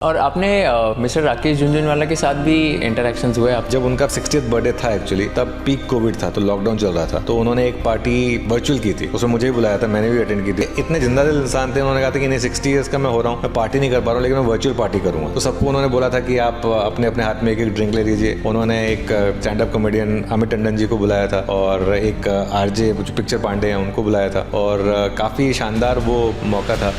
और आपने मिस्टर राकेश झुनझुनवाला के साथ भी इंटरेक्शंस हुए आप? जब उनका 60th बर्थडे था एक्चुअली, तब पीक कोविड था, तो लॉकडाउन चल रहा था, तो उन्होंने एक पार्टी वर्चुअल की थी, उसमें मुझे भी बुलाया था, मैंने भी अटेंड की थी। इतने जिंदा दिल इंसान थे, उन्होंने कहा था कि नहीं 60 ईयर्स का मैं हो रहा हूँ, मैं पार्टी नहीं कर पा रहा हूँ, लेकिन मैं वर्चुअल पार्टी करूंगा। तो सबको उन्होंने बोला था कि आप अपने अपने हाथ में एक ड्रिंक ले लीजिए। उन्होंने एक stand up comedian Amit Tandon ji को बुलाया था और एक आरजे पिक्चर पांडे हैं उनको बुलाया था, और काफी शानदार वो मौका था।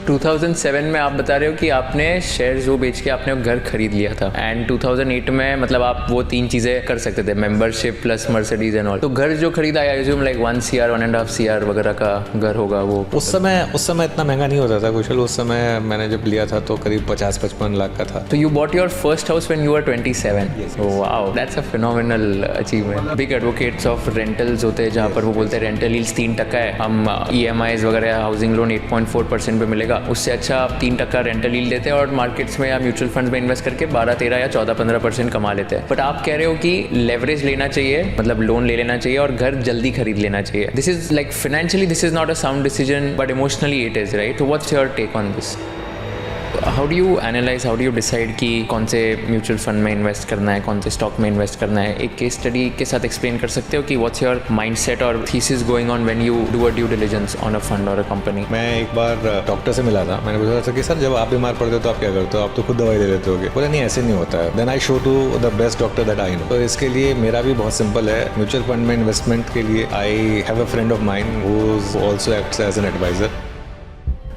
2007 में आप बता रहे हो कि आपने शेयर्स वो बेच के आपने घर खरीद लिया था, एंड 2008 में मतलब आप वो तीन चीज़ें कर सकते थे, membership plus Mercedes and all. तो घर जो खरीदा I assume like 1 CR 1.5 CR वगैरह का घर होगा वो। उस समय इतना महंगा नहीं होता था कुशल। उस समय मैंने जब लिया था तो करीब 50-55 लाख का था। तो you bought your first house when you were 27? Wow, that's a phenomenal achievement. Big advocates of rentals होते हैं जहाँ पर वो बोलते हैं रेंटल यील्ड्स 3% है, हम EMIs वगैरह हाउसिंग लोन 8.4% पे मिलेगा, उससे अच्छा आप 3% रेंटल यील्ड देते हैं और मार्केट्स में या म्यूचुअल फंड्स में इन्वेस्ट करके 12-13 या 14-15% कमा लेते हैं। बट आप कह रहे हो कि लेवरेज लेना चाहिए, मतलब लोन ले लेना चाहिए और घर जल्दी खरीद लेना चाहिए। This is like financially this is not a sound decision, but emotionally it is, right? तो what's your take on this? How do you analyse, how do you decide कि कौन से म्यूचुअल फंड में इन्वेस्ट करना है, कौन से stock में इन्वेस्ट करना है? एक केस स्टडी के साथ एक्सप्लेन कर सकते हो कि व्हाट्स योर माइंडसेट और thesis going on when you do a due diligence on a fund और अ कंपनी? मैं एक बार डॉक्टर से मिला था, मैंने पूछा था कि सर जब आप बीमार पड़ते हो तो आप क्या करते हो, आप तो खुद दवाई ले लेते होगे। बोला नहीं ऐसे नहीं होता है। Then I show to the best doctor that I know. तो इसके लिए मेरा भी बहुत सिंपल है, म्यूचुअल फंड में इन्वेस्टमेंट के लिए I have a friend of mine who also acts as an advisor.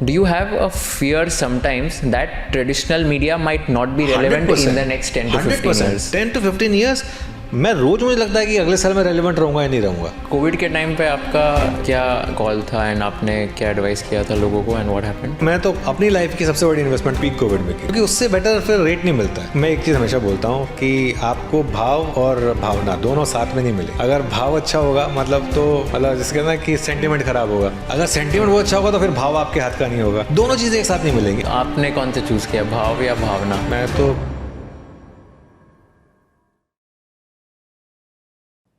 Do you have a fear sometimes that traditional media might not be relevant 100%, in the next 10 to 15 years? 10 to 15 years मैं रोज मुझे लगता है कि अगले साल मैं relevant रहूंगा या नहीं रहूंगा। कोविड के टाइम पे आपका क्या कॉल था एंड आपने क्या एडवाइस किया था लोगों को एंड व्हाट हैपेंड? मैं तो अपनी लाइफ की सबसे बड़ी इन्वेस्टमेंट पीक कोविड में की, क्योंकि उससे बेटर फिर रेट नहीं मिलता है। मैं एक चीज हमेशा बोलता हूँ कि आपको भाव और भावना दोनों साथ में नहीं मिले। अगर भाव अच्छा होगा मतलब जिसके कहना कि सेंटीमेंट खराब होगा, अगर सेंटीमेंट वो अच्छा होगा तो फिर भाव आपके हाथ का नहीं होगा। दोनों चीजें एक साथ नहीं मिलेंगी। आपने कौन से चूज किया, भाव या भावना? मैं तो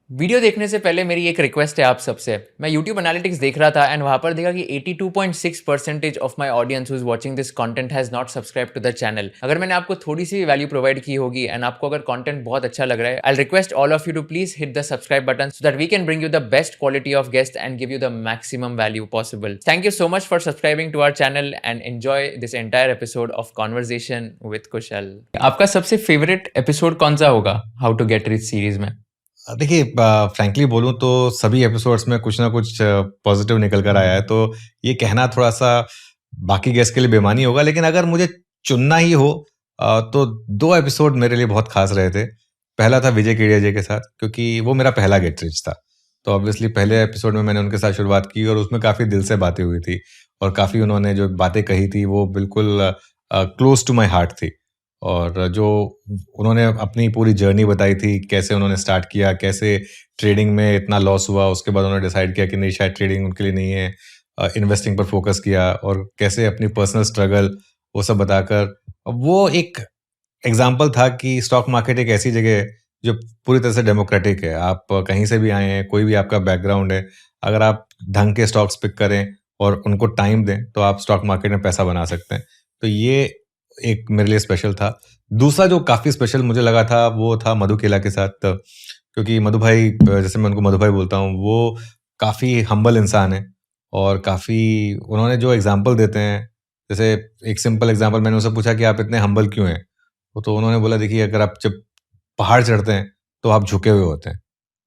वीडियो देखने से पहले मेरी एक रिक्वेस्ट है आप सबसे। मैं YouTube एनालिटिक्स देख रहा था एंड वहां पर देखा कि 82.6% of my audience who is watching this content has not subscribe to the channel. अगर मैंने आपको थोड़ी सी वैल्यू प्रोवाइड की होगी एंड आपको अगर कंटेंट बहुत अच्छा लग रहा है, I request all of you to please hit the subscribe button so that we can bring you the best quality of guest and give you the maximum value possible. Thank you so much for subscribing to our channel and enjoy this entire episode of conversation with Kushal. आपका सबसे favourite episode कौन सा होगा how to get rich series में? देखिए, frankly बोलूं तो सभी एपिसोड्स में कुछ ना कुछ पॉजिटिव निकल कर आया है, तो ये कहना थोड़ा सा बाकी गेस्ट के लिए बेमानी होगा। लेकिन अगर मुझे चुनना ही हो तो 2 एपिसोड मेरे लिए बहुत खास रहे थे। पहला था विजय केडिया जी के साथ, क्योंकि वो मेरा पहला गेट रिच था। तो ऑब्वियसली पहले एपिसोड में मैंने उनके साथ शुरुआत की और उसमें काफ़ी दिल से बातें हुई थी और काफ़ी उन्होंने जो बातें कही थी वो बिल्कुल क्लोज टू माई हार्ट थी। और जो उन्होंने अपनी पूरी जर्नी बताई थी, कैसे उन्होंने स्टार्ट किया, कैसे ट्रेडिंग में इतना लॉस हुआ, उसके बाद उन्होंने डिसाइड किया कि नहीं शायद ट्रेडिंग उनके लिए नहीं है, इन्वेस्टिंग पर फोकस किया और कैसे अपनी पर्सनल स्ट्रगल वो सब बताकर वो एक एग्जाम्पल था कि स्टॉक मार्केट एक ऐसी जगह है जो पूरी तरह से डेमोक्रेटिक है। आप कहीं से भी आए हैं, कोई भी आपका बैकग्राउंड है, अगर आप ढंग के स्टॉक्स पिक करें और उनको टाइम दें तो आप स्टॉक मार्केट में पैसा बना सकते हैं। तो ये एक मेरे लिए स्पेशल था। दूसरा जो काफ़ी स्पेशल मुझे लगा था वो था मधु केला के साथ, क्योंकि मधु भाई, जैसे मैं उनको मधु भाई बोलता हूँ, वो काफ़ी हम्बल इंसान है और काफ़ी उन्होंने जो एग्जाम्पल देते हैं, जैसे एक सिंपल एग्जाम्पल मैंने उनसे पूछा कि आप इतने हम्बल क्यों हैं? तो उन्होंने बोला देखिए, अगर आप जब पहाड़ चढ़ते हैं तो आप झुके हुए होते हैं,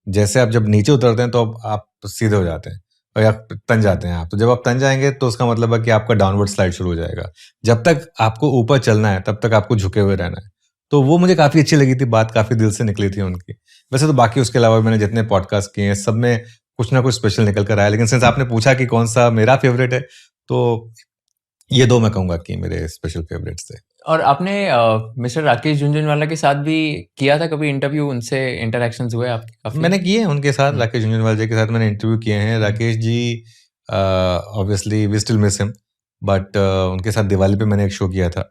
जैसे आप जब नीचे उतरते हैं तो आप सीधे हो जाते हैं और या तन जाते हैं आप। तो जब आप तन जाएंगे तो उसका मतलब है कि आपका डाउनवर्ड स्लाइड शुरू हो जाएगा। जब तक आपको ऊपर चलना है तब तक आपको झुके हुए रहना है। तो वो मुझे काफ़ी अच्छी लगी थी, बात काफ़ी दिल से निकली थी उनकी। वैसे तो बाकी उसके अलावा मैंने जितने पॉडकास्ट किए हैं सब में कुछ ना कुछ स्पेशल निकल कर आया, लेकिन सिंस आपने पूछा कि कौन सा मेरा फेवरेट है, तो ये 2 मैं कहूँगा कि मेरे स्पेशल फेवरेट्स थे। और आपने मिस्टर राकेश झुनझुनवाला के साथ भी किया था कभी इंटरव्यू, उनसे इंटरेक्शंस हुए आपके काफी? मैंने किए हैं उनके साथ, राकेश झुनझुनवाला जी के साथ मैंने इंटरव्यू किए हैं। Rakesh ji obviously we still miss him, but उनके साथ दिवाली पे मैंने एक शो किया था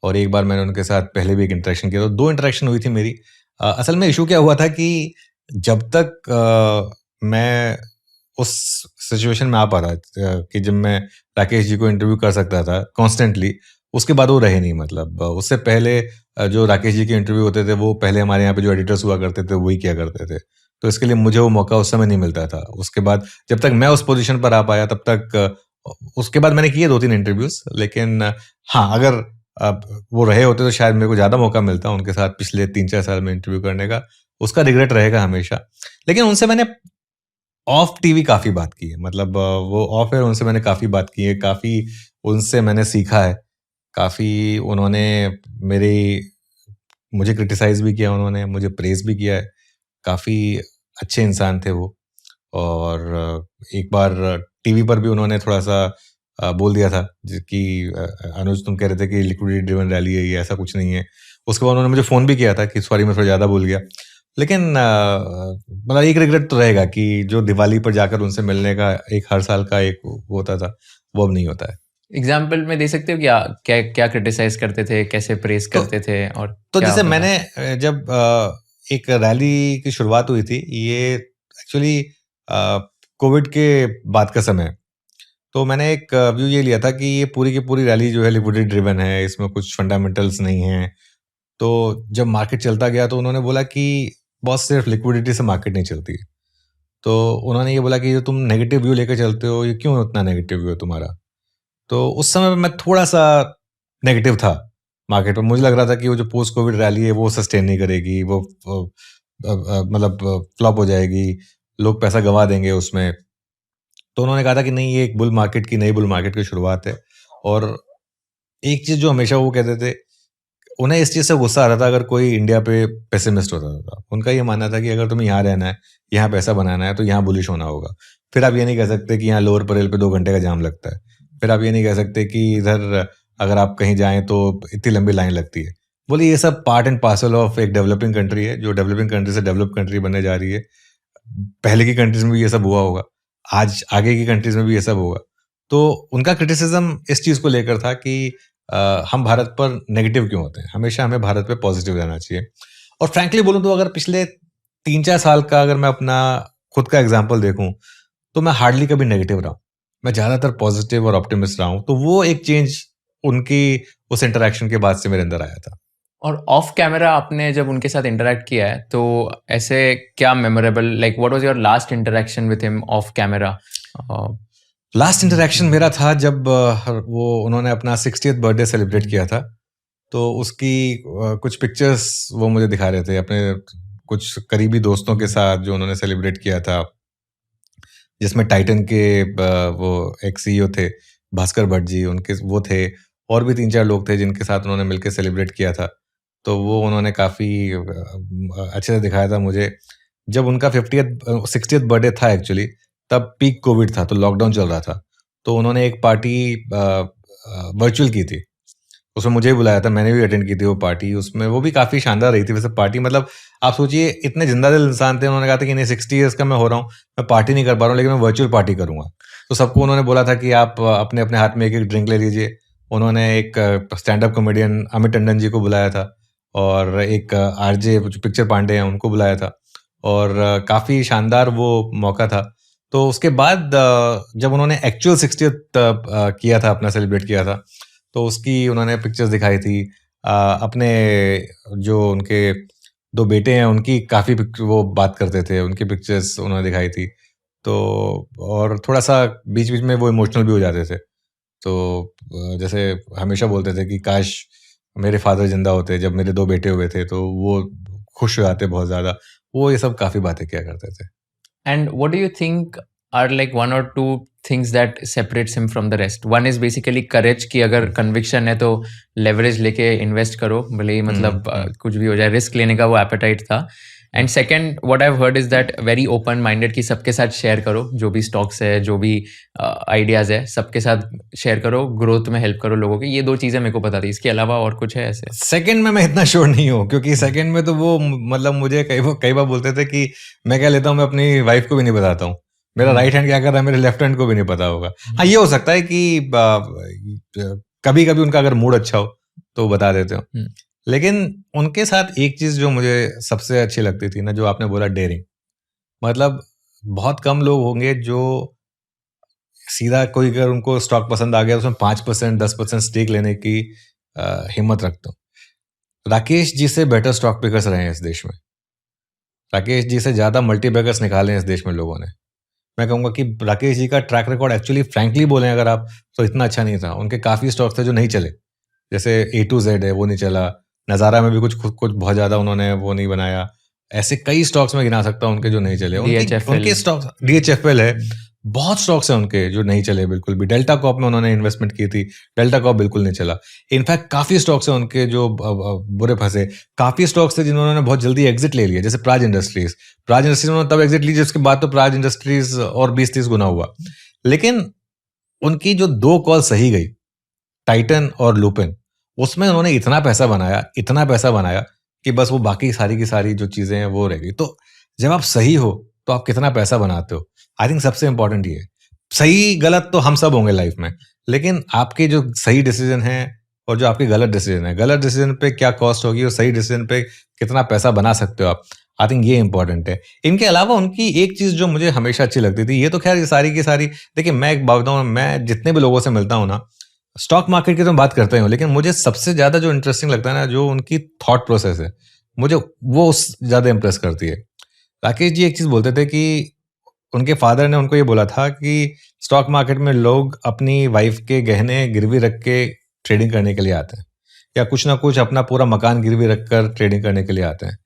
और एक बार मैंने उनके साथ पहले भी एक इंटरेक्शन किया, तो 2 इंटरेक्शन हुई थी मेरी। असल में इशू क्या हुआ था कि जब तक मैं उस सिचुएशन में आ पा रहा कि जब मैं राकेश जी को इंटरव्यू कर सकता था कॉन्स्टेंटली, उसके बाद वो रहे नहीं, मतलब उससे पहले जो राकेश जी के इंटरव्यू होते थे वो पहले हमारे यहाँ पे जो एडिटर्स हुआ करते थे वही किया करते थे, तो इसके लिए मुझे वो मौका उस समय नहीं मिलता था। उसके बाद जब तक मैं उस पोजीशन पर आ पाया तब तक उसके बाद मैंने किए 2-3 इंटरव्यूज, लेकिन हाँ, अगर वो रहे होते तो शायद मेरे को ज़्यादा मौका मिलता उनके साथ पिछले 3-4 साल में इंटरव्यू करने का। उसका रिग्रेट रहेगा हमेशा। लेकिन उनसे मैंने ऑफ टीवी काफ़ी बात की है, मतलब वो ऑफ एयर उनसे मैंने काफ़ी बात की है, काफ़ी उनसे मैंने सीखा है, काफ़ी उन्होंने मेरी मुझे क्रिटिसाइज़ भी किया, उन्होंने मुझे प्रेज़ भी किया है। काफ़ी अच्छे इंसान थे वो। और एक बार टीवी पर भी उन्होंने थोड़ा-सा बोल दिया था कि अनुज तुम कह रहे थे कि लिक्विडिटी ड्रिवन रैली है ये, ऐसा कुछ नहीं है। उसके बाद उन्होंने मुझे फ़ोन भी किया था कि सॉरी मैं थोड़ा ज़्यादा बोल गया। लेकिन मतलब एक रिग्रेट तो रहेगा कि जो दिवाली पर जाकर उनसे मिलने का एक हर साल का एक वो होता था, वो अब नहीं होता है। एग्जाम्पल में दे सकते हो क्या क्या क्या क्रिटिसाइज करते थे, कैसे प्रेस तो करते थे और तो क्या जैसे होता था? मैंने जब एक रैली की शुरुआत हुई थी, ये एक्चुअली कोविड के बाद का समय। तो मैंने एक व्यू ये लिया था कि ये पूरी की पूरी रैली जो है लिक्विडिटी ड्रिवन है, इसमें कुछ फंडामेंटल्स नहीं हैं। तो जब मार्केट चलता गया तो उन्होंने बोला कि बॉस सिर्फ लिक्विडिटी से मार्केट नहीं चलती है। तो उन्होंने ये बोला कि जो तुम नेगेटिव व्यू लेके चलते हो, ये क्यों इतना नेगेटिव व्यू है तुम्हारा? तो उस समय पे मैं थोड़ा-सा नेगेटिव था मार्केट में। मुझे लग रहा था कि वो जो पोस्ट कोविड रैली है वो सस्टेन नहीं करेगी, वो मतलब फ्लॉप हो जाएगी, लोग पैसा गँवा देंगे उसमें। तो उन्होंने कहा था कि नहीं, ये एक बुल मार्केट की नई बुल मार्केट की शुरुआत है। और एक चीज़ जो हमेशा वो कहते थे, उन्हें इस चीज़ से गुस्सा आ रहा था अगर कोई इंडिया पे पेसिमिस्ट होता था। उनका ये मानना था कि अगर तुम्हें यहाँ रहना है, यहाँ पैसा बनाना है, तो यहाँ बुलिश होना होगा। फिर आप ये नहीं कह सकते कि यहाँ लोअर परेल पे 2 घंटे का जाम लगता है। फिर आप ये नहीं कह सकते कि इधर अगर आप कहीं जाएँ तो इतनी लंबी लाइन लगती है। बोले ये सब पार्ट एंड पार्सल ऑफ एक डेवलपिंग कंट्री है, जो डेवलपिंग कंट्री से डेवलप्ड कंट्री बनने जा रही है। पहले की कंट्रीज़ में भी ये सब हुआ होगा। आज आगे की कंट्रीज़ में भी ये सब होगा। तो उनका क्रिटिसिज़्म इस चीज़ को लेकर था कि हम भारत पर नेगेटिव क्यों होते हैं? हमेशा हमें भारत पे पॉज़िटिव रहना चाहिए। और फ्रैंकली बोलूँ तो अगर पिछले 3-4 साल का अगर मैं अपना खुद का एग्ज़ाम्पल देखूँ, तो मैं हार्डली कभी नेगेटिव रहा हूँ। मैं ज़्यादातर पॉज़िटिव और ऑप्टिमिस्ट रहा हूँ। तो वो एक चेंज उनकी उस इंटरैक्शन के बाद से मेरे अंदर आया था। और ऑफ कैमरा आपने जब उनके साथ इंटरेक्ट किया है तो ऐसे क्या memorable, like what was your last interaction with him of camera? Last interaction मेरा था जब वो उन्होंने अपना 60th बर्थडे सेलिब्रेट किया था। तो उसकी कुछ पिक्चर्स वो मुझे दिखा रहे थे अपने कुछ करीबी दोस्तों के साथ जो उन्होंने सेलिब्रेट किया था, जिसमें टाइटन के वो एक सीईओ थे, भास्कर भट्ट जी, उनके वो थे, और भी 3-4 लोग थे जिनके साथ उन्होंने मिलके सेलिब्रेट किया था। तो वो उन्होंने काफ़ी अच्छे से दिखाया था मुझे। जब उनका 60th बर्थडे था एक्चुअली, तब पीक कोविड था, तो लॉकडाउन चल रहा था। तो उन्होंने एक पार्टी वर्चुअल की थी। उसमें मुझे भी बुलाया था, मैंने भी अटेंड की थी वो पार्टी। उसमें वो भी काफ़ी शानदार रही थी वैसे पार्टी, मतलब आप सोचिए इतने ज़िंदा-दिल इंसान थे, उन्होंने कहा था कि नहीं 60 इयर्स का मैं हो रहा हूँ, मैं पार्टी नहीं कर पा रहा हूँ लेकिन मैं वर्चुअल पार्टी करूँगा। तो सबको उन्होंने बोला था कि आप अपने-अपने हाथ में एक-एक ड्रिंक ले लीजिए। उन्होंने एक stand up comedian Amit Tandon ji को बुलाया था और एक आरजे जो पिक्चर पांडे हैं उनको बुलाया था और काफ़ी शानदार वो मौका था। तो उसके बाद जब उन्होंने एक्चुअल 60th किया था, अपना सेलिब्रेट किया था, तो उसकी उन्होंने पिक्चर्स दिखाई थी। अपने जो उनके 2 बेटे हैं, उनकी काफ़ी वो बात करते थे, उनकी पिक्चर्स उन्होंने दिखाई थी। तो और थोड़ा-सा बीच-बीच में वो इमोशनल भी हो जाते थे। तो जैसे हमेशा बोलते थे कि काश मेरे फादर ज़िंदा होते जब मेरे 2 बेटे हुए थे, तो वो खुश हो जाते बहुत ज़्यादा। वो ये सब काफ़ी बातें किया करते थे। And what do you think are like one or two things that separates him from the rest? One is basically courage कि अगर conviction है तो leverage लेके invest करो, भले ही मतलब कुछ भी हो जाए, risk लेने का वो appetite था. And second what I have heard is that very open minded कि सबके साथ शेयर करो, जो भी स्टॉक्स है, जो भी आइडियाज़ है, सबके साथ शेयर करो, ग्रोथ में हेल्प करो लोगों की. ये 2 चीज़ें मेरे को पता थी. इसके अलावा और कुछ है ऐसे? सेकंड में मैं इतना श्योर नहीं हूँ क्योंकि सेकंड में तो वो मतलब मुझे कई बार बोलते थे कि मैं क्या लेता हूँ, मैं अपनी वाइफ को भी नहीं बताता हूँ. मेरा राइट हैंड क्या कर रहा है मेरे लेफ्ट हैंड को भी नहीं पता होगा. हाँ, ये हो सकता है कि कभी-कभी उनका अगर मूड अच्छा हो तो वो बता देते हो. लेकिन उनके साथ एक चीज़ जो मुझे सबसे अच्छी लगती थी ना, जो आपने बोला डेयरिंग. मतलब बहुत कम लोग होंगे जो सीधा कोई अगर उनको स्टॉक पसंद आ गया उसमें 5% 10% स्टेक लेने की हिम्मत रखता हूँ। राकेश जी से बेटर स्टॉक पिकर्स रहे हैं इस देश में। राकेश जी से ज़्यादा मल्टीबैगर्स निकाले हैं इस देश में लोगों ने। मैं कहूँगा कि राकेश जी का ट्रैक रिकॉर्ड एक्चुअली फ्रैंकली बोलें अगर आप, तो इतना अच्छा नहीं था। उनके काफ़ी स्टॉक्स थे जो नहीं चले। जैसे ए टू ज़ेड है, वो नहीं चला। नज़ारा में भी कुछ बहुत ज़्यादा उन्होंने वो नहीं बनाया। ऐसे कई स्टॉक्स मैं गिना सकता हूँ उनके जो नहीं चले। DHFL। उनके स्टॉक्स डीएचएफएल है, बहुत स्टॉक्स हैं उनके जो नहीं चले बिल्कुल भी। डेल्टा कॉर्प में उन्होंने इन्वेस्टमेंट की थी, डेल्टा कॉर्प बिल्कुल नहीं चला। इनफैक्ट काफ़ी स्टॉक्स हैं उनके जो बुरे फंसे। काफ़ी स्टॉक्स थे जिन्होंने बहुत जल्दी एग्जिट ले लिया, जैसे प्राज इंडस्ट्रीज। प्राज इंडस्ट्रीज उन्होंने तब एग्जिट ली जिसके बाद तो प्राज इंडस्ट्रीज और 20-30 गुना हुआ। लेकिन उनकी जो 2 कॉल सही गई, टाइटन और लुपिन, उसमें उन्होंने इतना पैसा बनाया कि बस वो बाकी सारी की सारी जो चीज़ें हैं वो रह गई। तो जब आप सही हो, तो आप कितना पैसा बनाते हो? आई थिंक सबसे इम्पोर्टेंट ये है। सही गलत तो हम सब होंगे लाइफ में, लेकिन आपके जो सही डिसीजन हैं और जो आपके गलत डिसीजन है, गलत डिसीजन पे क्या कॉस्ट होगी और सही डिसीजन पे कितना पैसा बना सकते हो आप, आई थिंक ये इम्पोर्टेंट है। इनके अलावा उनकी एक चीज़ जो मुझे हमेशा अच्छी लगती थी, ये तो खैर ये सारी की सारी, देखिए मैं एक बात बताऊँ, मैं जितने भी लोगों से मिलता हूँ ना, स्टॉक मार्केट की तो बात करते हूँ, लेकिन मुझे सबसे ज़्यादा जो इंटरेस्टिंग लगता है ना, जो उनकी थॉट प्रोसेस है, मुझे वो ज़्यादा इम्प्रेस करती है। राकेश जी एक चीज़ बोलते थे कि उनके फादर ने उनको ये बोला था कि स्टॉक मार्केट में लोग अपनी वाइफ के गहने गिरवी रख के ट्रेडिंग करने के लिए आते हैं, या कुछ ना कुछ अपना पूरा मकान गिरवी रखकर ट्रेडिंग करने के लिए आते हैं।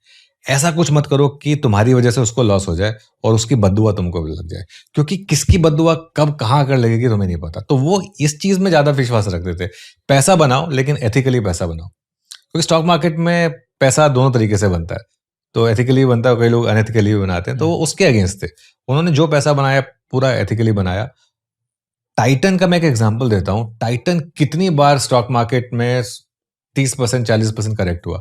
ऐसा कुछ मत करो कि तुम्हारी वजह से उसको लॉस हो जाए और उसकी बददुआ तुमको भी लग जाए, क्योंकि किसकी बददुआ कब कहाँ आकर लगेगी तुम्हें नहीं पता। तो वो इस चीज़ में ज़्यादा विश्वास रखते थे। पैसा बनाओ, लेकिन एथिकली पैसा बनाओ, क्योंकि स्टॉक मार्केट में पैसा दोनों तरीके से बनता है। तो एथिकली भी बनता है, कई लोग अनएथिकली भी बनाते हैं, तो वो उसके अगेंस्ट थे। उन्होंने जो पैसा बनाया पूरा एथिकली बनाया। टाइटन का मैं एक एग्जांपल देता हूँ। टाइटन कितनी बार स्टॉक मार्केट में 30% 40% करेक्ट हुआ।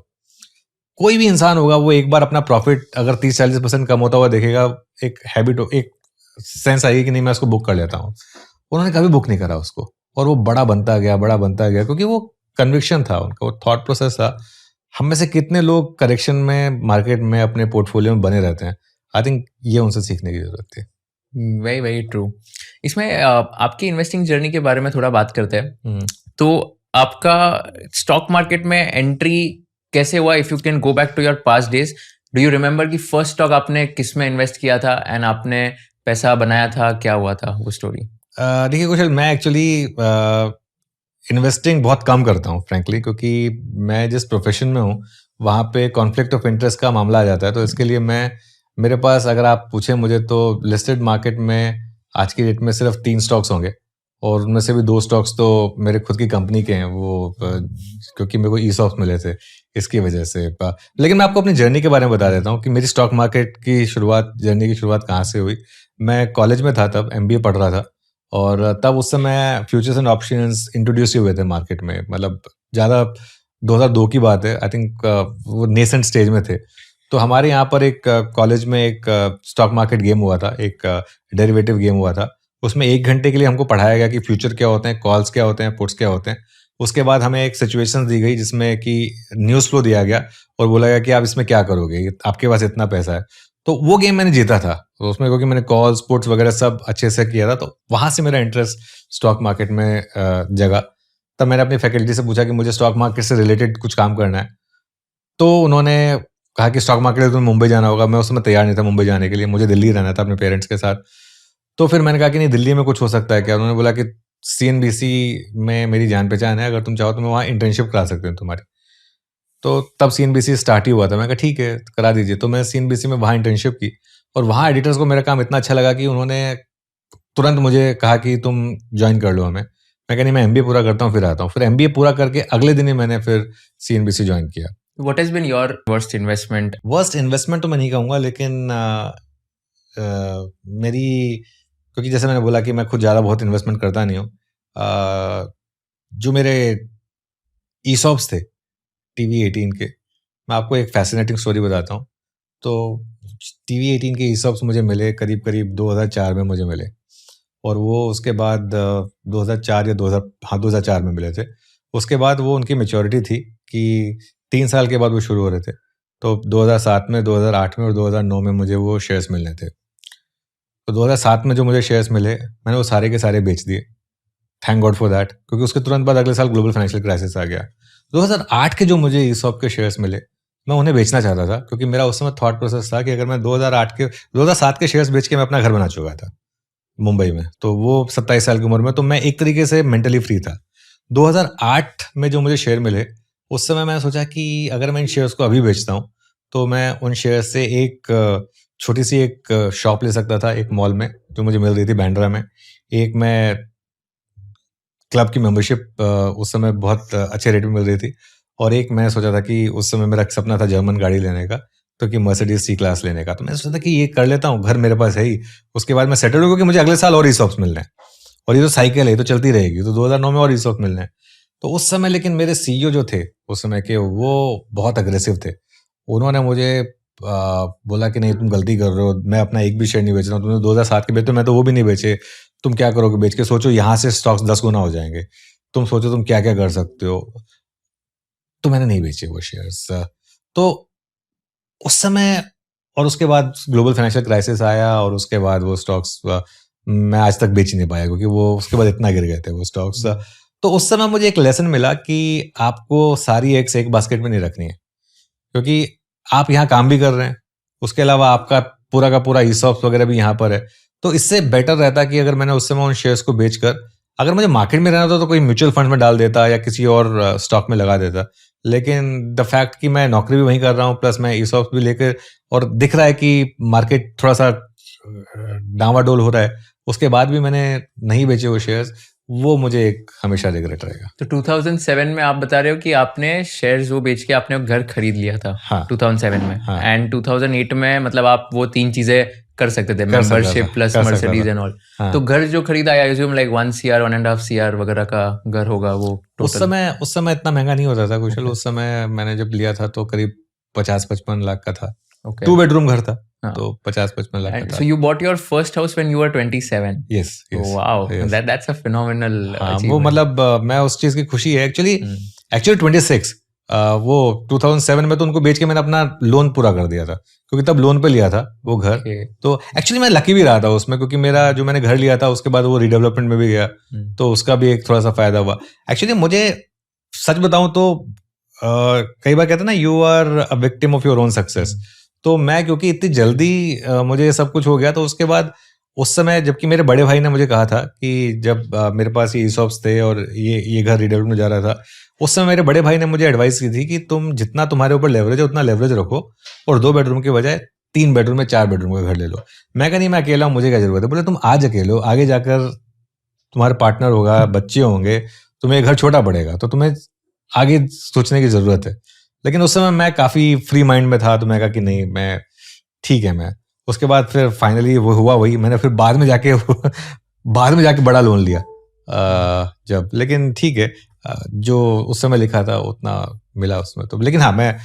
कोई भी इंसान होगा, वो एक बार अपना प्रॉफिट अगर 30-40% कम होता हुआ देखेगा, एक हैबिट, एक सेंस आएगी कि नहीं मैं उसको बुक कर लेता हूँ। उन्होंने कभी बुक नहीं करा उसको, और वो बड़ा बनता गया, क्योंकि वो कन्विक्शन था उनका, वो थॉट प्रोसेस था। हम में से कितने लोग करेक्शन में मार्केट में अपने पोर्टफोलियो में बने रहते हैं? आई थिंक ये उनसे सीखने की जरूरत थी। Very very true. इसमें आपकी इन्वेस्टिंग जर्नी के बारे में थोड़ा बात करते हैं। तो आपका स्टॉक मार्केट में एंट्री कैसे हुआ? If you can go back to your past days, do you remember कि फर्स्ट स्टॉक आपने किस में इन्वेस्ट किया था एंड आपने पैसा बनाया था, क्या हुआ था वो स्टोरी? देखिए कुशल, मैं एक्चुअली इन्वेस्टिंग बहुत कम करता हूँ फ्रैंकली, क्योंकि मैं जिस प्रोफेशन में हूँ वहाँ पे कॉन्फ्लिक्ट ऑफ इंटरेस्ट का मामला आ जाता है। तो इसके लिए मेरे पास, अगर आप पूछें मुझे, तो लिस्टेड मार्केट में आज की डेट में सिर्फ 3 स्टॉक्स होंगे, और उनमें से भी 2 स्टॉक्स तो मेरे खुद की कंपनी के हैं, वो क्योंकि मेरे को ईसॉप्स मिले थे इसकी वजह से। लेकिन मैं आपको अपनी जर्नी के बारे में बता देता हूँ कि मेरी स्टॉक मार्केट की जर्नी की शुरुआत कहाँ से हुई। मैं कॉलेज में था, तब एमबीए पढ़ रहा था, और तब उस समय फ्यूचर्स एंड ऑप्शंस इंट्रोड्यूस हुए थे मार्केट में। मतलब ज़्यादा 2002 की बात है, आई थिंक वो नेसेंट स्टेज में थे। तो हमारे यहाँ पर एक कॉलेज में एक स्टॉक मार्केट गेम हुआ था, एक डेरिवेटिव गेम हुआ था। उसमें 1 घंटे के लिए हमको पढ़ाया गया कि फ्यूचर क्या होते हैं, कॉल्स क्या होते हैं, पुट्स क्या होते हैं। उसके बाद हमें एक सिचुएशन दी गई जिसमें कि न्यूज़ फ्लो दिया गया और बोला गया कि आप इसमें क्या करोगे, आपके पास इतना पैसा है। तो वो गेम मैंने जीता था, तो उसमें क्योंकि मैंने कॉल्स पुट्स वगैरह सब अच्छे से किया था, तो वहाँ से मेरा इंटरेस्ट स्टॉक मार्केट में जगा। तब मैंने अपनी फैकल्टी से पूछा कि मुझे स्टॉक मार्केट से रिलेटेड कुछ काम करना है। तो उन्होंने कहा कि स्टॉक मार्केट में तुम्हें मुंबई जाना होगा। मैं उस समय तैयार नहीं था मुंबई जाने के लिए, मुझे दिल्ली रहना था अपने पेरेंट्स के साथ। तो फिर मैंने कहा कि नहीं, दिल्ली में कुछ हो सकता है क्या? उन्होंने बोला कि सीएनबीसी में मेरी जान पहचान है, अगर तुम चाहो तो मैं वहाँ इंटर्नशिप करा सकती हूँ तुम्हारी। तो तब सीएनबीसी स्टार्ट ही हुआ था। मैं कहा ठीक है, करा दीजिए। तो मैं सीएनबीसी में वहाँ इंटर्नशिप की, और वहाँ एडिटर्स को मेरा काम इतना अच्छा लगा कि उन्होंने तुरंत मुझे कहा कि तुम ज्वाइन कर लो हमें। मैं कहा नहीं, मैं एमबीए पूरा करता हूँ फिर आता हूँ। फिर एमबीए पूरा करके अगले दिन ही मैंने फिर सीएनबीसी ज्वाइन किया। What has been your worst investment? Worst investment तो मैं नहीं कहूँगा, लेकिन मेरी, क्योंकि जैसे मैंने बोला कि मैं खुद ज़्यादा बहुत इन्वेस्टमेंट करता नहीं हूँ। जो मेरे ईसॉप्स थे टीवी 18 के, मैं आपको एक फैसिनेटिंग स्टोरी बताता हूँ। तो टीवी 18 के ईसॉप्स मुझे मिले करीब 2004 में मुझे मिले, और वो उसके बाद 2004 या 2000, हाँ 2004 में मिले थे। उसके बाद वो उनकी मैच्योरिटी थी कि 3 साल के बाद वो शुरू हो रहे थे। तो 2007 में, 2008 में और 2009 में मुझे वो शेयर्स मिलने थे। तो 2007 में जो मुझे शेयर्स मिले मैंने वो सारे के सारे बेच दिए, थैंक गॉड फॉर दैट, क्योंकि उसके तुरंत बाद अगले साल ग्लोबल फाइनेंशियल क्राइसिस आ गया। 2008 के जो मुझे ईसॉप के शेयर्स मिले मैं उन्हें बेचना चाहता था, क्योंकि मेरा उस समय थॉट प्रोसेस था कि अगर मैं 2007 के शेयर्स बेच के मैं अपना घर बना चुका था मुंबई में, तो वो 27 साल की उम्र में, तो मैं एक तरीके से मेंटली फ्री था। 2008 में जो मुझे शेयर मिले उस समय मैंने सोचा कि अगर मैं इन शेयर्स को अभी बेचता हूँ तो मैं उन शेयर से एक छोटी सी एक शॉप ले सकता था एक मॉल में जो मुझे मिल रही थी बांद्रा में। एक मैं क्लब की मेंबरशिप उस समय बहुत अच्छे रेट में मिल रही थी, और एक मैं सोचा था कि उस समय मेरा सपना था जर्मन गाड़ी लेने का, तो कि मर्सिडीज सी क्लास लेने का। तो मैंने सोचा था कि ये कर लेता हूँ, घर मेरे पास है ही, उसके बाद मैं सेटल हूँ, क्योंकि मुझे अगले साल और ईसॉप्स मिलने हैं और ये तो साइकिल है, ये तो चलती रहेगी, तो 2009 में और ईसॉप मिलने हैं। तो उस समय लेकिन मेरे सीईओ जो थे उस समय के वो बहुत अग्रेसिव थे। उन्होंने मुझे बोला कि नहीं तुम गलती कर रहे हो, मैं अपना एक भी शेयर नहीं बेच रहा हूँ, तुमने 2007 के बेचे मैं तो वो भी नहीं बेचे, तुम क्या करोगे बेच के, सोचो यहाँ से स्टॉक्स 10 गुना हो जाएंगे, तुम सोचो तुम क्या क्या कर सकते हो। तो मैंने नहीं बेचे वो शेयर्स। तो उस समय और उसके बाद ग्लोबल फाइनेंशियल क्राइसिस आया और उसके बाद वो स्टॉक्स मैं आज तक बेच ही नहीं पाया, क्योंकि वो उसके बाद इतना गिर गए थे वो स्टॉक्स। तो उस समय मुझे एक लेसन मिला कि आपको सारी एग्स एक बास्केट में नहीं रखनी है, क्योंकि आप यहाँ काम भी कर रहे हैं, उसके अलावा आपका पूरा का पूरा ईसॉप्स वगैरह भी यहाँ पर है। तो इससे बेटर रहता कि अगर मैंने उस समय उन शेयर्स को बेचकर अगर मुझे मार्केट में रहना था तो कोई म्यूचुअल फंड में डाल देता या किसी और स्टॉक में लगा देता। लेकिन द फैक्ट कि मैं नौकरी भी वहीं कर रहा हूँ प्लस मैं ईसॉप्स भी लेकर, और दिख रहा है कि मार्केट थोड़ा सा डावाडोल हो रहा है, उसके बाद भी मैंने नहीं बेचे वो शेयर्स, वो मुझे एक हमेशा रिग्रेट रहेगा। तो 2007 में आप बता रहे हो कि आपने शेयर्स वो बेच के आपने घर खरीद लिया था। हाँ 2007 में। हाँ। एंड 2008 में मतलब आप वो 3 चीजें कर सकते थे, कर सकता मेंबरशिप था, प्लस कर सकता मर्सिडीज था। And all. हाँ। तो घर जो खरीदा I assume like 1 CR 1.5 CR वगैरह का घर होगा वो उस टोटल। समय इतना महंगा नहीं होता था कुशल। Okay. उस समय मैंने जब लिया था तो करीब 50-55 लाख का था। Okay. 2 बेडरूम घर था, हाँ. तो 50-55 लाख का And था। so you bought your first house when you were 27. Yes, yes, Oh, wow, yes. that's a phenomenal हाँ, वो achievement. मतलब मैं उस चीज की खुशी है एक्चुअली 26 वो 2007 में तो उनको बेच के मैंने अपना लोन पूरा कर दिया था, क्योंकि तब लोन पे लिया था वो घर। Okay. तो एक्चुअली मैं लकी भी रहा था उसमें, क्योंकि मेरा जो मैंने घर लिया था उसके बाद वो रीडेवलपमेंट में भी गया, तो उसका भी एक थोड़ा सा फायदा हुआ। एक्चुअली मुझे सच बताऊं तो कई बार कहते हैं ना you are a victim of your own success. तो मैं क्योंकि इतनी जल्दी मुझे सब कुछ हो गया, तो उसके बाद उस समय जबकि मेरे बड़े भाई ने मुझे कहा था कि जब मेरे पास ये ईसॉप्स थे और ये घर रीडेवलपमेंट में जा रहा था, उस समय मेरे बड़े भाई ने मुझे एडवाइस की थी कि तुम जितना तुम्हारे ऊपर लेवरेज है उतना लेवरेज रखो, और 2 बेडरूम के बजाय 3 बेडरूम में 4 बेडरूम का घर ले लो। मैं कहा नहीं मैं अकेला हूँ, मुझे क्या जरूरत है। बोले तुम आज अकेले हो, आगे जाकर तुम्हारे पार्टनर होगा, बच्चे होंगे, तुम्हें घर छोटा पड़ेगा, तो तुम्हें आगे सोचने की जरूरत है। लेकिन उस समय मैं काफी फ्री माइंड में था, तो मैं कहा कि नहीं मैं ठीक है। मैं उसके बाद फिर फाइनली वो हुआ वही, मैंने फिर बाद में जाके बड़ा लोन लिया जब। लेकिन ठीक है, जो उस समय लिखा था उतना मिला उसमें तो। लेकिन हाँ, मैं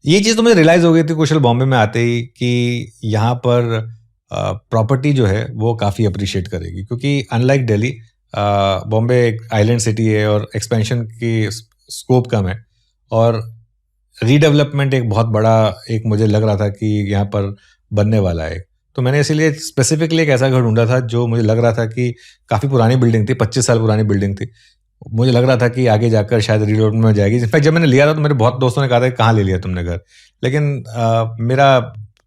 ये चीज़ तो मुझे रियलाइज हो गई थी कुशल बॉम्बे में आते ही कि यहाँ पर प्रॉपर्टी जो है वो काफ़ी अप्रिशिएट करेगी, क्योंकि अनलाइक दिल्ली, बॉम्बे एक आइलैंड सिटी है और एक्सपेंशन की स्कोप कम है, और रीडेवलपमेंट एक बहुत बड़ा एक मुझे लग रहा था कि यहाँ पर बनने वाला है। तो मैंने इसीलिए स्पेसिफिकली एक ऐसा घर ढूंढा था जो मुझे लग रहा था कि काफ़ी पुरानी बिल्डिंग थी, 25 साल पुरानी बिल्डिंग थी। मुझे लग रहा था कि आगे जाकर शायद रीडेवलपमेंट में जाएगी। इनफैक्ट जब मैंने लिया था तो मेरे बहुत दोस्तों ने कहा था कि कहाँ ले लिया तुमने घर, लेकिन मेरा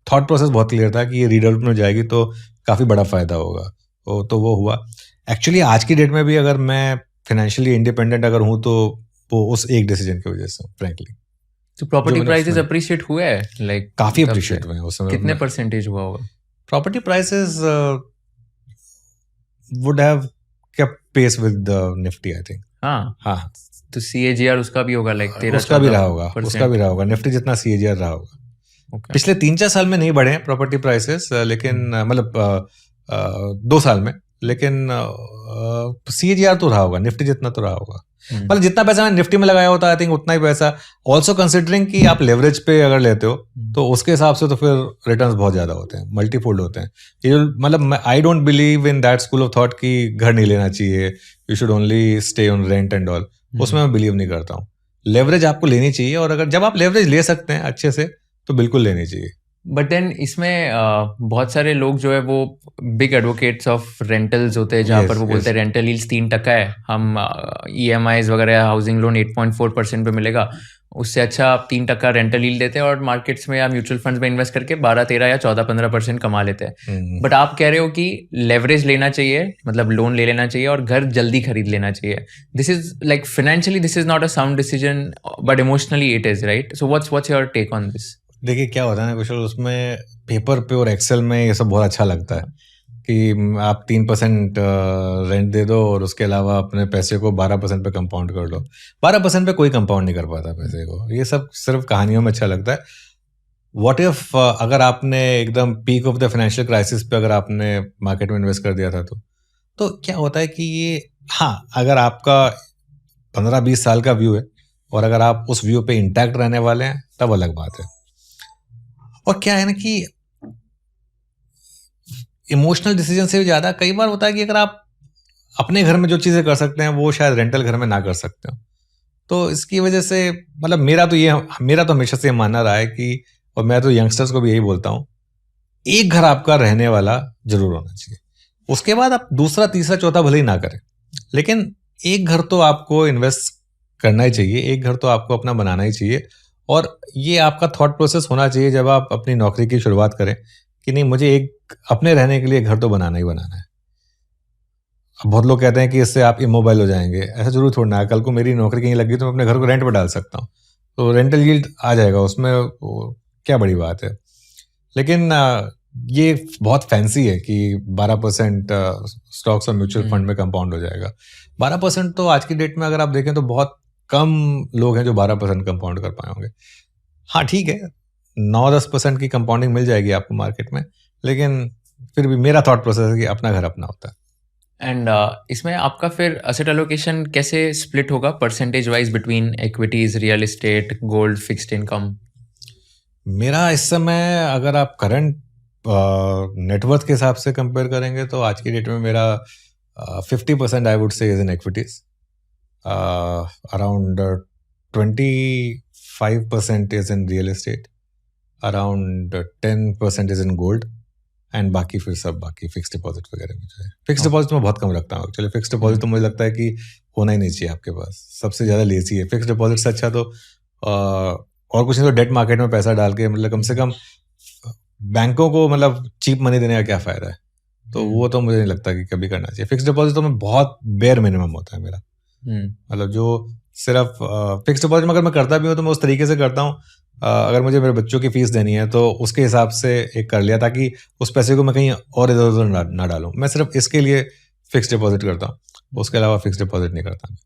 थॉट प्रोसेस बहुत क्लियर था कि ये रीडेवलपमेंट में जाएगी तो काफ़ी बड़ा फ़ायदा होगा। तो वो हुआ। एक्चुअली आज की डेट में भी अगर मैं फाइनेंशियली इंडिपेंडेंट अगर हूँ तो वो उस एक डिसीजन की वजह से फ्रैंकली। तो प्रॉपर्टी प्राइसेस अप्रिशिएट हुए हैं लाइक काफी अप्रिशिएट हुए हैं उस समय। कितने परसेंटेज हुआ होगा? Property prices would have kept pace with the Nifty I think. हाँ तो CAGR उसका भी होगा लाइक 13 उसका भी रहा होगा निफ्टी जितना CAGR रहा होगा। पिछले 3-4 साल में नहीं बढ़े हैं प्रॉपर्टी प्राइसेस, लेकिन मतलब 2 साल में, लेकिन CAGR तो रहा होगा निफ्टी जितना तो रहा होगा। मतलब जितना पैसा मैंने निफ्टी में लगाया होता है आई थिंक उतना ही पैसा, ऑल्सो कंसिडरिंग कि आप लेवरेज पे अगर लेते हो तो उसके हिसाब से तो फिर रिटर्न्स बहुत ज्यादा होते हैं, मल्टीफोल्ड होते हैं। ये मतलब I don't believe in that school of thought कि घर नहीं लेना चाहिए, you should only stay on rent and all, उसमें मैं बिलीव नहीं करता हूँ। लेवरेज आपको लेनी चाहिए, और अगर जब आप लेवरेज ले सकते हैं अच्छे से तो बिल्कुल लेनी चाहिए। बट देन इसमें बहुत सारे लोग जो है वो बिग एडवोकेट्स ऑफ रेंटल्स होते हैं जहाँ पर यस वो बोलते यस हैं रेंटल यील्ड्स 3% है, हम EMIs वगैरह हाउसिंग लोन 8.4% पे मिलेगा, उससे अच्छा आप 3% रेंटल यील्ड देते हैं और मार्केट्स में या म्यूचुअल फंड्स में इन्वेस्ट करके 12-13 या 14-15% कमा लेते हैं। बट आप कह रहे हो कि लेवरेज लेना चाहिए, मतलब लोन ले लेना चाहिए और घर जल्दी खरीद लेना चाहिए। This is like financially this is not a sound decision, but emotionally it is, right? So what's your take on this? देखिए क्या होता है ना कुशल, उसमें पेपर पे और एक्सेल में ये सब बहुत अच्छा लगता है कि आप 3% रेंट दे दो और उसके अलावा अपने पैसे को 12% पे कंपाउंड कर लो। 12% पे कोई कंपाउंड नहीं कर पाता पैसे को, ये सब सिर्फ कहानियों में अच्छा लगता है। व्हाट इफ अगर आपने एकदम peak of the financial crisis पे अगर आपने मार्केट में इन्वेस्ट कर दिया था तो क्या होता है कि ये, हाँ, अगर आपका 15-20 साल का व्यू है और अगर आप उस व्यू पे इंटैक्ट रहने वाले हैं तब अलग बात है। और क्या है ना कि इमोशनल डिसीजन से भी ज़्यादा कई बार होता है कि अगर आप अपने घर में जो चीज़ें कर सकते हैं वो शायद रेंटल घर में ना कर सकते हो। तो इसकी वजह से मतलब मेरा तो हमेशा से ये मानना रहा है कि, और मैं तो यंगस्टर्स को भी यही बोलता हूँ, एक घर आपका रहने वाला जरूर होना चाहिए। उसके बाद आप दूसरा तीसरा चौथा भले ही ना करें, लेकिन एक घर तो आपको इन्वेस्ट करना ही चाहिए, एक घर तो आपको अपना बनाना ही चाहिए। और ये आपका थॉट प्रोसेस होना चाहिए जब आप अपनी नौकरी की शुरुआत करें कि नहीं, मुझे एक अपने रहने के लिए घर तो बनाना ही बनाना है। अब बहुत लोग कहते हैं कि इससे आप इमोबाइल हो जाएंगे, ऐसा जरूर थोड़ा ना है। कल को मेरी नौकरी कहीं लगी तो मैं अपने घर को रेंट पर डाल सकता हूँ, तो रेंटल यील्ड आ जाएगा उसमें, क्या बड़ी बात है। लेकिन ये बहुत फैंसी है कि 12% स्टॉक्स और म्यूचुअल फंड में कंपाउंड हो जाएगा। 12% तो आज की डेट में अगर आप देखें तो बहुत कम लोग हैं जो 12% कंपाउंड कर पाए होंगे। हाँ ठीक है, 9-10% की कंपाउंडिंग मिल जाएगी आपको मार्केट में, लेकिन फिर भी मेरा थॉट प्रोसेस है कि अपना घर अपना होता है। एंड इसमें आपका फिर असेट एलोकेशन कैसे स्प्लिट होगा percentage wise between equities, real estate, gold, fixed income? मेरा इस समय अगर आप करंट नेटवर्थ के हिसाब से कंपेयर करेंगे तो आज की डेट में मेरा 50% I would say is in equities, around 25% is in real estate, around 10% is in gold, and बाकी फिर सब बाकी फिक्स डिपॉजिट वगैरह में जो है। फिक्स डिपॉजिट मैं बहुत कम रखता हूँ एक्चुअली। फिक्स डिपॉजिट तो मुझे लगता है कि होना ही नहीं चाहिए आपके पास, सबसे ज़्यादा लेजी है। फिक्स डिपॉजिट से अच्छा तो और कुछ नहीं तो डेट मार्केट में पैसा डाल के, मतलब कम से कम बैंकों को मतलब चीप मनी देने का क्या फ़ायदा है। तो वो तो मुझे नहीं लगता कि कभी करना चाहिए। फिक्स डिपॉजिट तो मैं बहुत बेयर मिनिमम होता है मेरा, मतलब जो सिर्फ फिक्स डिपॉजिट में अगर मैं करता भी हूँ तो मैं उस तरीके से करता हूँ, अगर मुझे मेरे बच्चों की फीस देनी है तो उसके हिसाब से एक कर लिया, ताकि उस पैसे को मैं कहीं और इधर उधर ना डालूं। मैं सिर्फ इसके लिए फिक्स डिपॉजिट करता हूँ, उसके अलावा फिक्स डिपॉजिट नहीं करता।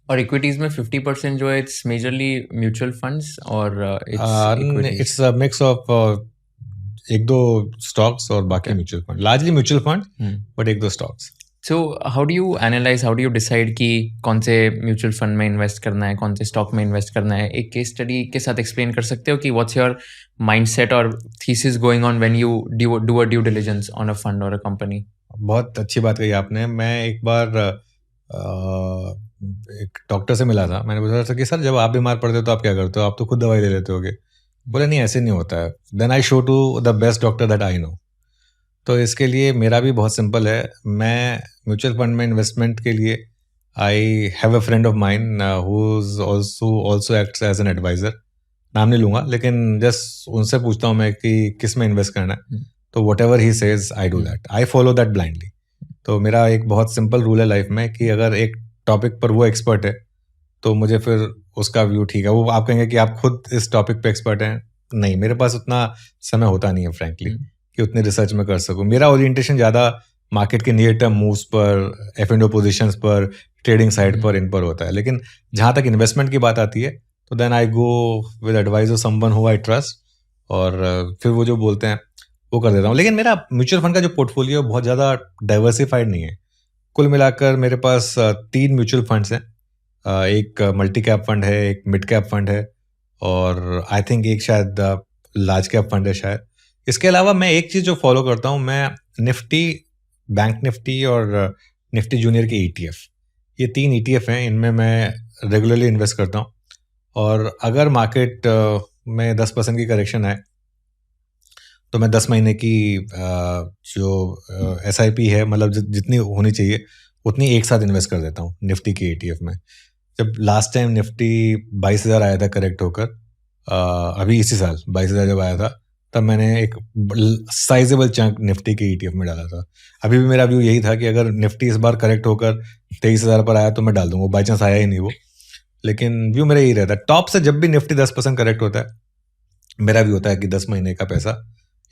और इक्विटीज में 50% जो है इट्स मेजरली म्यूचुअल फंड्स और it's it's a mix of एक दो स्टॉक्स और बाकी mutual fund, largely mutual fund, but एक दो stocks. So how do you analyse, how do you decide कि कौन से म्यूचुअल फंड में इन्वेस्ट करना है, कौन से स्टॉक में इन्वेस्ट करना है? एक केस स्टडी के साथ एक्सप्लेन कर सकते हो कि व्हाट्स योर माइंडसेट और thesis going on when you do a due diligence on a fund और अ कंपनी? बहुत अच्छी बात कही आपने। मैं एक बार एक डॉक्टर से मिला था, मैंने पूछा था कि सर जब आप बीमार पड़ते हो तो आप क्या करते हो, आप तो खुद दवाई ले लेते होगे। बोले नहीं, ऐसे नहीं होता है। Then I show to the best doctor that I know. तो इसके लिए मेरा भी बहुत सिंपल है। मैं म्यूचुअल फंड में इन्वेस्टमेंट के लिए I have a friend of mine who is also acts as an advisor. नाम नहीं लूंगा, लेकिन जस्ट उनसे पूछता हूँ मैं कि किस में इन्वेस्ट करना है, तो what ever he says I do that, I follow that blindly. तो मेरा एक बहुत सिंपल रूल है लाइफ में कि अगर एक टॉपिक पर वो एक्सपर्ट है तो मुझे फिर उसका व्यू ठीक है। वो आप कहेंगे कि आप खुद इस टॉपिक पे एक्सपर्ट हैं, नहीं, मेरे पास उतना समय होता नहीं है फ्रैंकली कि उतनी रिसर्च में कर सकूं। मेरा ओरिएंटेशन ज़्यादा मार्केट के नियर टर्म मूव्स पर, F&O पोजीशंस पर, ट्रेडिंग साइड पर, इन पर होता है। लेकिन जहाँ तक इन्वेस्टमेंट की बात आती है तो then I go with advice of someone who I trust, और फिर वो जो बोलते हैं वो कर देता हूँ। लेकिन मेरा म्यूचुअल फंड का जो पोर्टफोलियो बहुत ज़्यादा डाइवर्सिफाइड नहीं है। कुल मिलाकर मेरे पास 3 म्यूचुअल फंड्स हैं। एक मल्टी कैप फंड है, एक मिड कैप फंड है, और आई थिंक एक शायद लार्ज कैप फंड है शायद। इसके अलावा मैं एक चीज़ जो फॉलो करता हूँ, मैं निफ्टी, बैंक निफ्टी और निफ्टी जूनियर के ETF, ये 3 ETF हैं, इनमें मैं रेगुलरली इन्वेस्ट करता हूँ। और अगर मार्केट में 10% की करेक्शन आए तो मैं 10 महीने की जो SIP है, मतलब जितनी होनी चाहिए उतनी एक साथ इन्वेस्ट कर देता हूँ निफ्टी के ETF में। जब लास्ट टाइम निफ्टी 22,000 आया था करेक्ट होकर, अभी इसी साल 22,000 जब आया था, तब मैंने एक साइजेबल चंक निफ्टी के ETF में डाला था। अभी भी मेरा व्यू यही था कि अगर निफ्टी इस बार करेक्ट होकर 23,000 पर आया तो मैं डाल दूंगा, बाई चांस आया ही नहीं वो। लेकिन व्यू मेरा यही रहता है, टॉप से जब भी निफ्टी 10% करेक्ट होता है, मेरा व्यू होता है कि 10 महीने का पैसा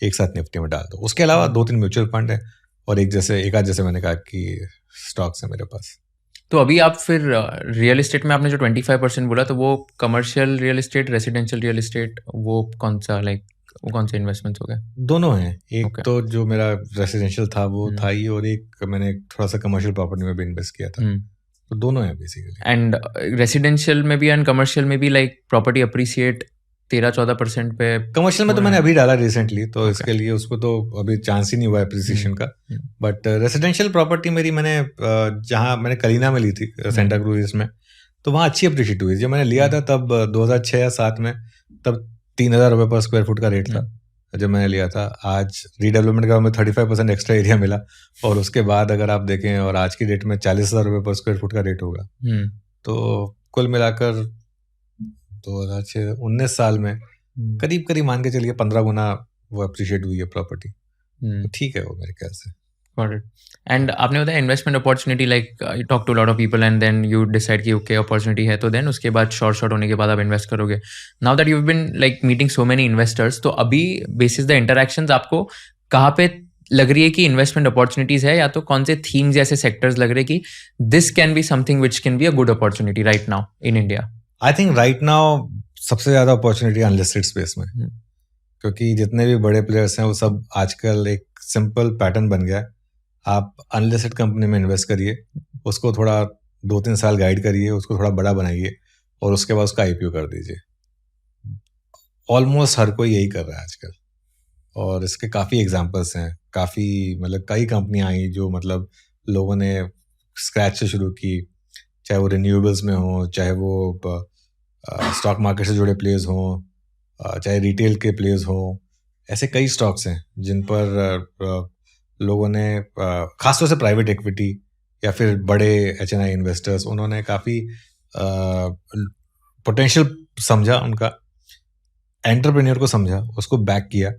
एक साथ निफ्टी में डाल दो। उसके अलावा 2-3 म्यूचुअल फंड है और एक आध जैसे मैंने कहा कि स्टॉक्स है मेरे पास। तो अभी आप फिर रियल एस्टेट में आपने जो 25% बोला, तो वो commercial real estate, residential real estate, वो कौन से इन्वेस्टमेंट्स हो गए? दोनों हैं। एक Okay. तो जो मेरा रेसिडेंशियल था वो था ही, और एक मैंने थोड़ा सा कमर्शियल प्रॉपर्टी में भी इन्वेस्ट किया था। तो दोनों हैं बेसिकली। एंड रेसिडेंशियल में भी एंड कमर्शियल में भी लाइक प्रॉपर्टी अप्रिसिएट 13-14% पे। कमर्शियल में तो मैंने अभी डाला रिसेंटली, तो इसके लिए उसको तो अभी चांस ही नहीं हुआ एप्रिसिएशन का। बट रेसिडेंशियल प्रॉपर्टी मेरी मैंने जहाँ मैंने कलीना में ली थी, सेंटा क्रूज में, तो वहाँ अच्छी अप्रिशिएट हुई। जब मैंने लिया था तब 2006 या 7 में, तब 3,000 रुपये पर स्क्वायर फुट का रेट था जब मैंने लिया था। आज रीडेवलपमेंट का हमें 35% एक्स्ट्रा एरिया मिला, और उसके बाद अगर आप देखें और आज की डेट में 40,000 रुपये पर स्क्वायर फुट का रेट होगा। तो कुल मिलाकर 2019 साल में करीब करीब मान के चलिए 15 गुना वो अप्रिशिएट हुई है प्रॉपर्टी। तो ठीक है वो मेरे ख्याल से। Got it. एंड आपने बताया investment opportunity, like you talk to lot of people and then you decide कि ओके अपॉर्चुनिटी है, तो देन उसके बाद शॉर्ट होने के बाद आप इन्वेस्ट करोगे। Now that you have been like meeting so many investors, तो अभी बेसिस द इंटरेक्शंस आपको कहाँ पे लग रही है कि इन्वेस्टमेंट अपॉर्चुनिटीज है, या तो कौन से थीम्स जैसे सेक्टर्स लग रहे हैं कि this can be something which can be a good opportunity right now in India? I think right now सबसे ज्यादा अपॉर्चुनिटी अनलिस्टेड स्पेस में, क्योंकि जितने भी बड़े प्लेयर्स हैं वो सब आजकल एक सिंपल पैटर्न बन गया है। आप अनलिस्टेड कंपनी में इन्वेस्ट करिए, उसको थोड़ा 2-3 साल गाइड करिए, उसको थोड़ा बड़ा बनाइए, और उसके बाद उसका IPO कर दीजिए। ऑलमोस्ट हर कोई यही कर रहा है आजकल, और इसके काफ़ी एग्जांपल्स हैं। काफ़ी मतलब कई कंपनियां आई जो मतलब लोगों ने स्क्रैच से शुरू की, चाहे वो रिन्यूएबल्स में हो, चाहे वो स्टॉक मार्केट से जुड़े प्लेयर्स हों, चाहे रिटेल के प्लेयर्स हों। ऐसे कई स्टॉक्स हैं जिन पर लोगों ने खासतौर से प्राइवेट इक्विटी या फिर बड़े HNI इन्वेस्टर्स, उन्होंने काफ़ी पोटेंशियल समझा, उनका एंटरप्रेन्योर को समझा, उसको बैक किया,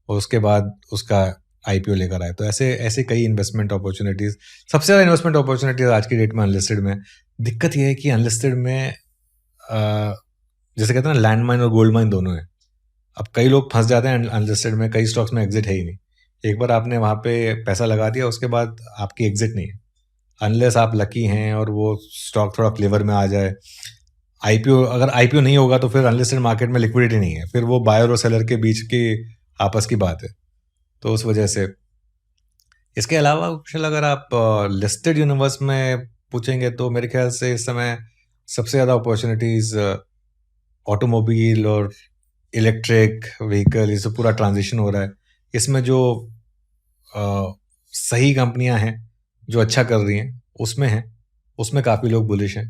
और उसके बाद उसका IPO लेकर आए। तो ऐसे कई इन्वेस्टमेंट अपॉर्चुनिटीज़, सबसे ज़्यादा इन्वेस्टमेंट अपॉर्चुनिटीज़ आज की डेट में अनलिस्टेड में। दिक्कत यह है कि अनलिस्टेड में जैसे कहते हैं ना, लैंड माइन और गोल्ड माइन दोनों है। अब कई लोग फंस जाते हैं अनलिस्टेड में, कई स्टॉक्स में एग्जिट है ही नहीं। एक बार आपने वहाँ पे पैसा लगा दिया, उसके बाद आपकी एग्जिट नहीं है, अनलेस आप लकी हैं और वो स्टॉक थोड़ा फ्लेवर में आ जाए। अगर IPO नहीं होगा तो फिर अनलिस्टेड मार्केट में लिक्विडिटी नहीं है, फिर वो बायर और सेलर के बीच की आपस की बात है। तो उस वजह से इसके अलावा कुशल, अगर आप लिस्टेड यूनिवर्स में पूछेंगे तो मेरे ख्याल से इस समय सबसे ज़्यादा अपॉर्चुनिटीज़ ऑटोमोबाइल और इलेक्ट्रिक व्हीकल, ये सब पूरा ट्रांजिशन हो रहा है। इसमें जो सही कंपनियां हैं जो अच्छा कर रही हैं उसमें काफ़ी लोग बुलिश हैं।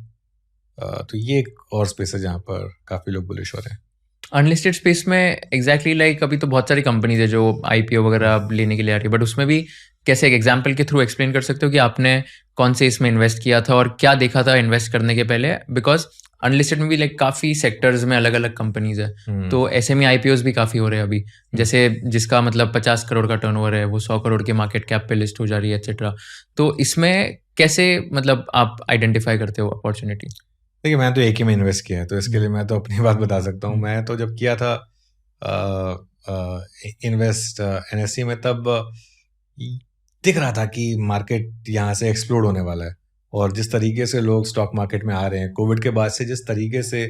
तो ये एक और स्पेस है जहाँ पर काफ़ी लोग बुलिश हो रहे हैं। अनलिस्टेड स्पेस में एग्जैक्टली लाइक अभी तो बहुत सारी कंपनीज है जो IPO वगैरह लेने के लिए आ रही है, बट उसमें भी कैसे एक एग्जांपल के थ्रू एक्सप्लेन कर सकते हो कि आपने कौन से इसमें इन्वेस्ट किया था और क्या देखा था इन्वेस्ट करने के पहले? बिकॉज अनलिस्टेड में भी लाइक काफ़ी सेक्टर्स में अलग अलग कंपनीज है, तो ऐसे में IPOs भी काफ़ी हो रहे हैं अभी। जैसे जिसका मतलब 50 करोड़ का टर्नओवर है, वो 100 करोड़ के मार्केट कैप पे लिस्ट हो जा रही है, एक्सेट्रा। तो इसमें कैसे मतलब आप आइडेंटिफाई करते हो अपॉर्चुनिटी? देखिए, मैं तो एक ही में इन्वेस्ट किया है, तो इसके लिए मैं तो अपनी बात बता सकता हूँ। मैं तो जब किया था इन्वेस्ट NSE में, तब दिख रहा था कि मार्केट यहाँ से एक्सप्लोड होने वाला है, और जिस तरीके से लोग स्टॉक मार्केट में आ रहे हैं कोविड के बाद से, जिस तरीके से